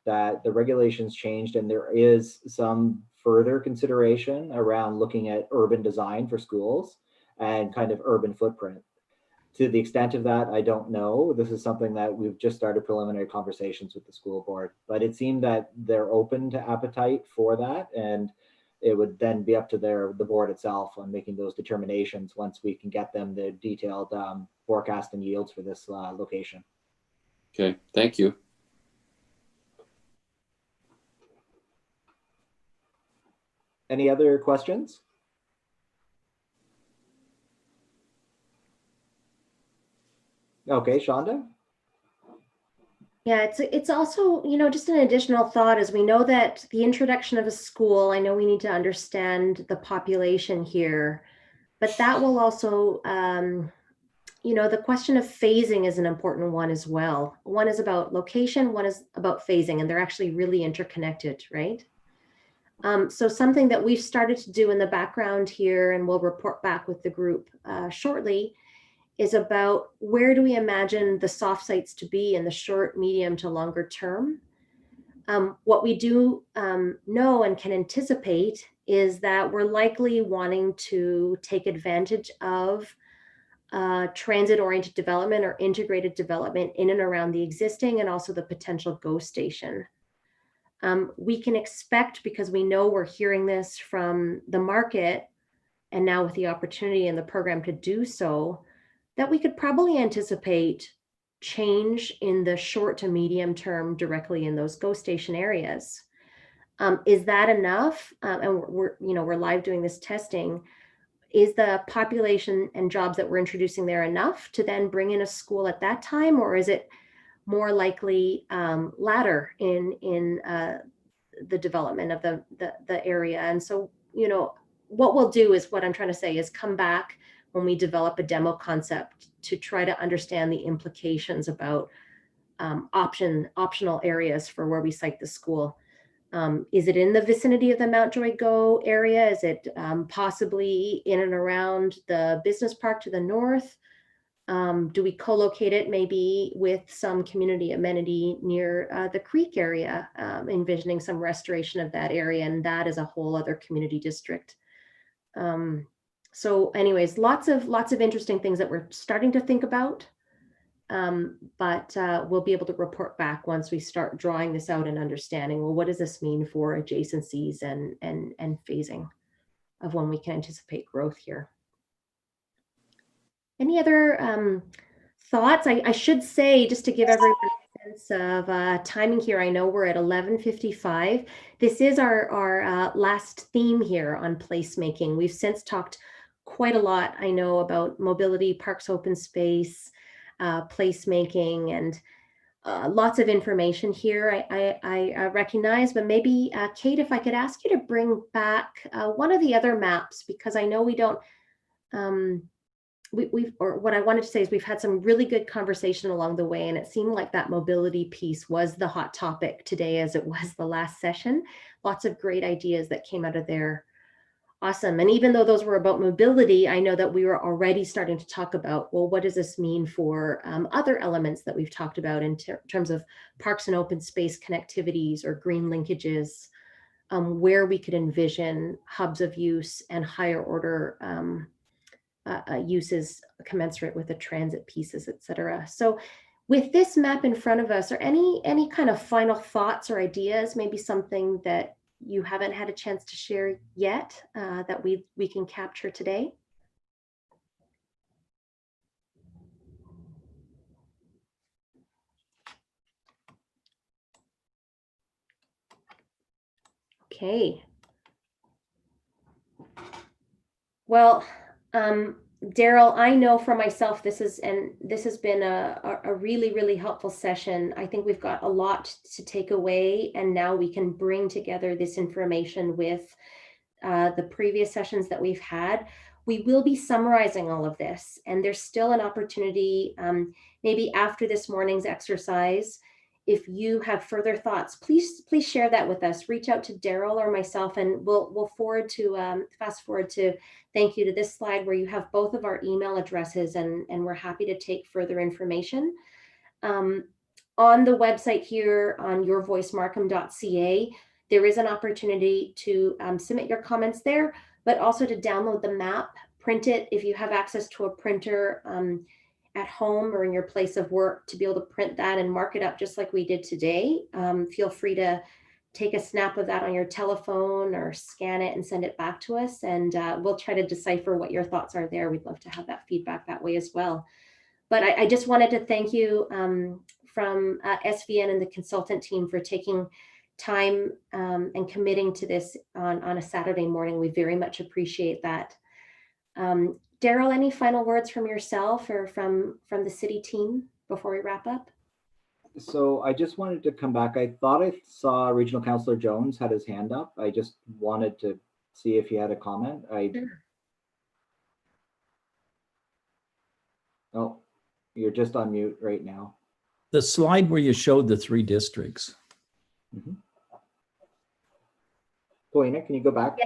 that the regulations changed, and there is some further consideration around looking at urban design for schools and kind of urban footprint. To the extent of that, I don't know. This is something that we've just started preliminary conversations with the school board, but it seemed that they're open to appetite for that, and it would then be up to the board itself on making those determinations once we can get them the detailed forecast and yields for this location. Okay, thank you. Any other questions? Okay, Shonda? Yeah, it's also, just an additional thought as we know that the introduction of a school, I know we need to understand the population here, but that will also, the question of phasing is an important one as well. One is about location, one is about phasing, and they're actually really interconnected, right? So something that we've started to do in the background here, and we'll report back with the group shortly, is about where do we imagine the soft sites to be in the short, medium to longer term. What we do know and can anticipate is that we're likely wanting to take advantage of transit-oriented development or integrated development in and around the existing and also the potential GO station. We can expect, because we know we're hearing this from the market, and now with the opportunity in the program to do so, that we could probably anticipate change in the short to medium term directly in those GO station areas. Is that enough? And we're live doing this testing. Is the population and jobs that we're introducing there enough to then bring in a school at that time, or is it more likely latter in the development of the area? And so, what we'll do is, what I'm trying to say is, come back when we develop a demo concept to try to understand the implications about optional areas for where we site the school. Is it in the vicinity of the Mount Joy GO area? Is it possibly in and around the business park to the north? Do we co-locate it maybe with some community amenity near the creek area, envisioning some restoration of that area, and that is a whole other community district. So anyways, lots of interesting things that we're starting to think about, but we'll be able to report back once we start drawing this out and understanding, well, what does this mean for adjacencies and phasing of when we can anticipate growth here. Any other thoughts? I should say, just to give everyone a sense of timing here, I know we're at 11:55. This is our last theme here on placemaking. We've since talked quite a lot, I know, about mobility, parks, open space, placemaking, and lots of information here, I recognize, but maybe Kate, if I could ask you to bring back one of the other maps, because I know we don't, or what I wanted to say is we've had some really good conversation along the way, and it seemed like that mobility piece was the hot topic today as it was the last session. Lots of great ideas that came out of there. Awesome. And even though those were about mobility, I know that we were already starting to talk about, well, what does this mean for other elements that we've talked about in terms of parks and open space connectivities or green linkages, where we could envision hubs of use and higher order uses commensurate with the transit pieces, et cetera. So with this map in front of us, are any kind of final thoughts or ideas, maybe something that you haven't had a chance to share yet that we can capture today? Okay. Well, Daryl, I know for myself, this has been a really, really helpful session. I think we've got a lot to take away, and now we can bring together this information with the previous sessions that we've had. We will be summarizing all of this, and there's still an opportunity, maybe after this morning's exercise, if you have further thoughts, please share that with us. Reach out to Daryl or myself, and we'll fast forward to thank you to this slide where you have both of our email addresses, and we're happy to take further information. On the website here on yourvoicemarkham.ca, there is an opportunity to submit your comments there, but also to download the map, print it if you have access to a printer at home or in your place of work, to be able to print that and mark it up just like we did today. Feel free to take a snap of that on your telephone or scan it and send it back to us, and we'll try to decipher what your thoughts are there. We'd love to have that feedback that way as well. But I just wanted to thank you from SVN and the consultant team for taking time and committing to this on a Saturday morning. We very much appreciate that. Daryl, any final words from yourself or from the city team before we wrap up? So I just wanted to come back. I thought I saw Regional Councillor Jones had his hand up. I just wanted to see if he had a comment. Sure. Oh, you're just on mute right now. The slide where you showed the 3 districts. Mm-hmm. Paulina, can you go back?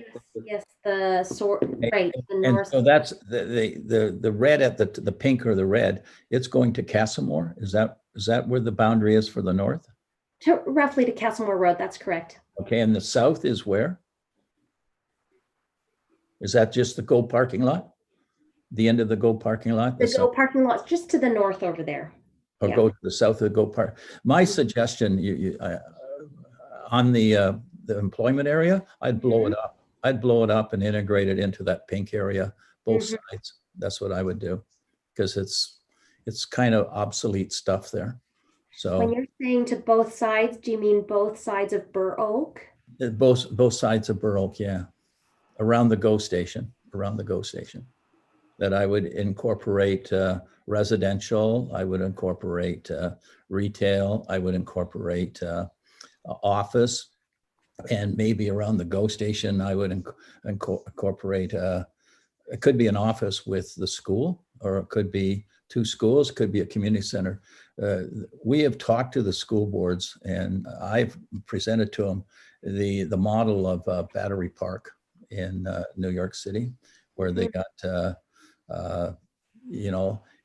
Yes, right. The And north. so that's the red at the pink or the red. It's going to Castlemore. Is that where the boundary is for the north? Roughly to Castlemore Road. That's correct. Okay, and the south is where? Is that just the GO parking lot? The end of the GO parking lot? The GO parking lot's just to the north over there. Or Yeah. go to the south of the GO park. My suggestion, on the employment area, I'd blow it up. I'd blow it up and integrate it into that pink area, both sides. That's what I would do, because it's kind of obsolete stuff there. So when you're saying to both sides, do you mean both sides of Burr Oak? Both sides of Burr Oak, yeah. Around the GO station, that I would incorporate residential, I would incorporate retail, I would incorporate office, and maybe around the GO station, I would incorporate, it could be an office with the school, or it could be 2 schools, could be a community center. We have talked to the school boards, and I've presented to them the model of Battery Park in New York City, where they got,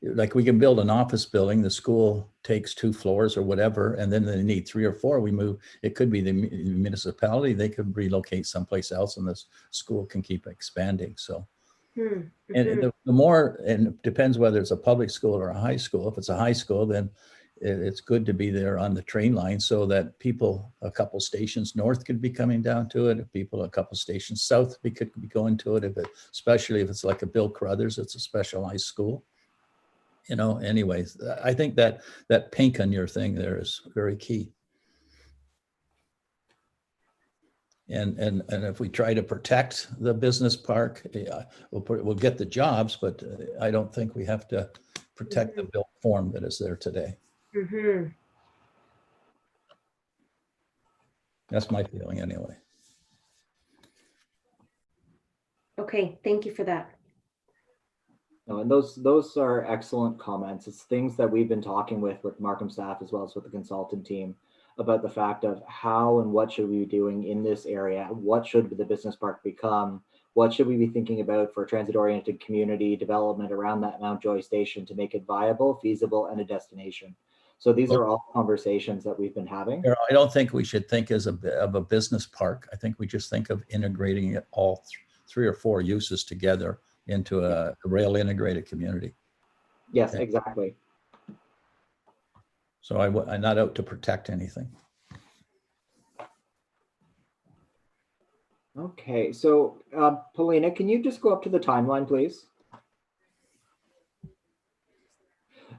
like we can build an office building, the school takes 2 floors or whatever, and then they need 3 or 4, we move. It could be the municipality, they could relocate someplace else, and the school can keep expanding. So, and the more, and it depends whether it's a public school or a high school. If it's a high school, then it's good to be there on the train line, so that people a couple stations north could be coming down to it. If people a couple stations south could be going to it. Especially if it's like a Bill Carruthers, it's a specialized school. Anyways, I think that pink on your thing there is very key. And if we try to protect the business park, we'll get the jobs, but I don't think we have to protect the built form that is there today. That's my feeling anyway. Okay, thank you for that. No, and those are excellent comments. It's things that we've been talking with Markham staff as well as with the consultant team about the fact of how and what should we be doing in this area? What should the business park become? What should we be thinking about for transit-oriented community development around that Mountjoy station to make it viable, feasible, and a destination? So these are all conversations that we've been having. I don't think we should think of a business park. I think we just think of integrating it all three or four uses together into a rail integrated community. Yes, exactly. So I'm not out to protect anything. Okay, so Paulina, can you just go up to the timeline, please?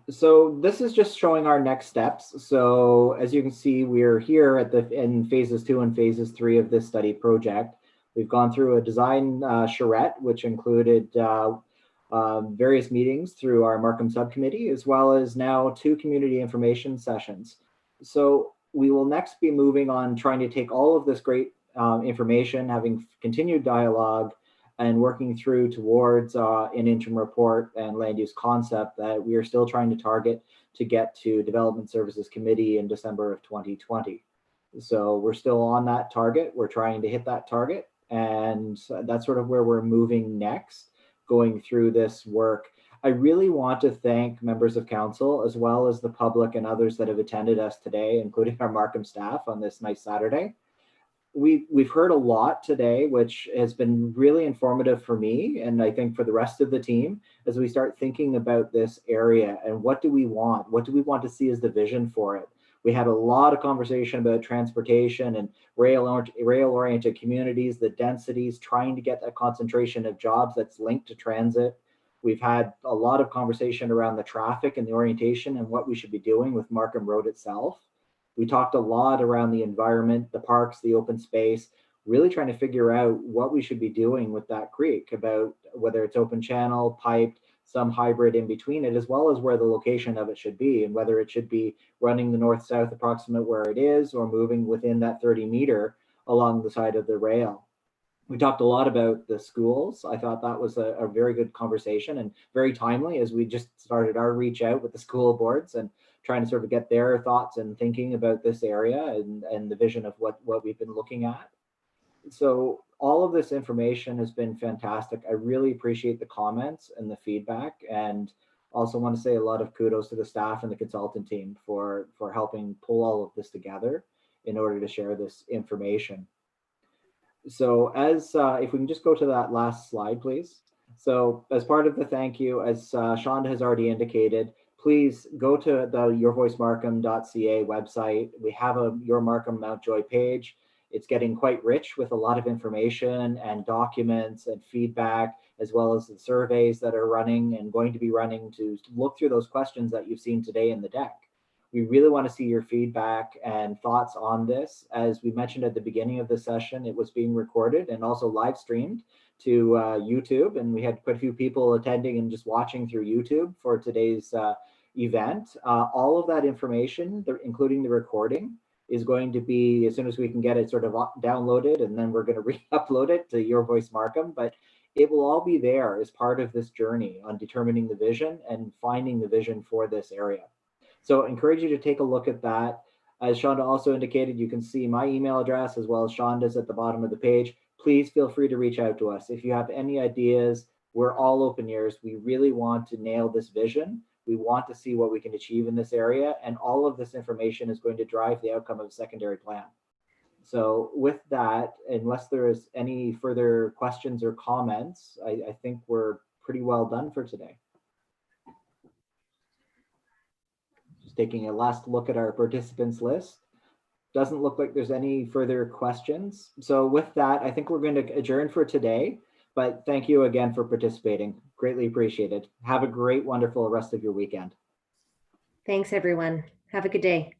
So this is just showing our next steps. So as you can see, we're here at in phases 2 and phases 3 of this study project. We've gone through a design charrette, which included various meetings through our Markham subcommittee, as well as now 2 community information sessions. So we will next be moving on trying to take all of this great information, having continued dialogue, and working through towards an interim report and land use concept that we are still trying to target to get to Development Services Committee in December of 2020. So we're still on that target. We're trying to hit that target. And that's sort of where we're moving next, going through this work. I really want to thank members of council, as well as the public and others that have attended us today, including our Markham staff on this nice Saturday. We've heard a lot today, which has been really informative for me, and I think for the rest of the team, as we start thinking about this area and what do we want? What do we want to see as the vision for it? We had a lot of conversation about transportation and rail-oriented communities, the densities, trying to get that concentration of jobs that's linked to transit. We've had a lot of conversation around the traffic and the orientation and what we should be doing with Markham Road itself. We talked a lot around the environment, the parks, the open space, really trying to figure out what we should be doing with that creek, about whether it's open channel, piped, some hybrid in between it, as well as where the location of it should be, and whether it should be running the north-south approximate where it is, or moving within that 30-meter along the side of the rail. We talked a lot about the schools. I thought that was a very good conversation and very timely, as we just started our reach out with the school boards and trying to sort of get their thoughts and thinking about this area and the vision of what we've been looking at. So all of this information has been fantastic. I really appreciate the comments and the feedback, and also want to say a lot of kudos to the staff and the consultant team for helping pull all of this together in order to share this information. So as if we can just go to that last slide, please. So as part of the thank you, as Shonda has already indicated, please go to the yourvoicemarkham.ca website. We have a Your Markham Mountjoy page. It's getting quite rich with a lot of information and documents and feedback, as well as the surveys that are running and going to be running to look through those questions that you've seen today in the deck. We really want to see your feedback and thoughts on this. As we mentioned at the beginning of the session, it was being recorded and also live streamed to YouTube, and we had quite a few people attending and just watching through YouTube for today's event. All of that information, including the recording, is going to be, as soon as we can get it sort of downloaded, and then we're going to re-upload it to Your Voice Markham, but it will all be there as part of this journey on determining the vision and finding the vision for this area. So I encourage you to take a look at that. As Shonda also indicated, you can see my email address as well as Shonda's at the bottom of the page. Please feel free to reach out to us. If you have any ideas, we're all open ears. We really want to nail this vision. We want to see what we can achieve in this area, and all of this information is going to drive the outcome of a secondary plan. So with that, unless there is any further questions or comments, I think we're pretty well done for today. Just taking a last look at our participants list. Doesn't look like there's any further questions. So with that, I think we're going to adjourn for today, but thank you again for participating. Greatly appreciated. Have a great, wonderful rest of your weekend. Thanks, everyone. Have a good day.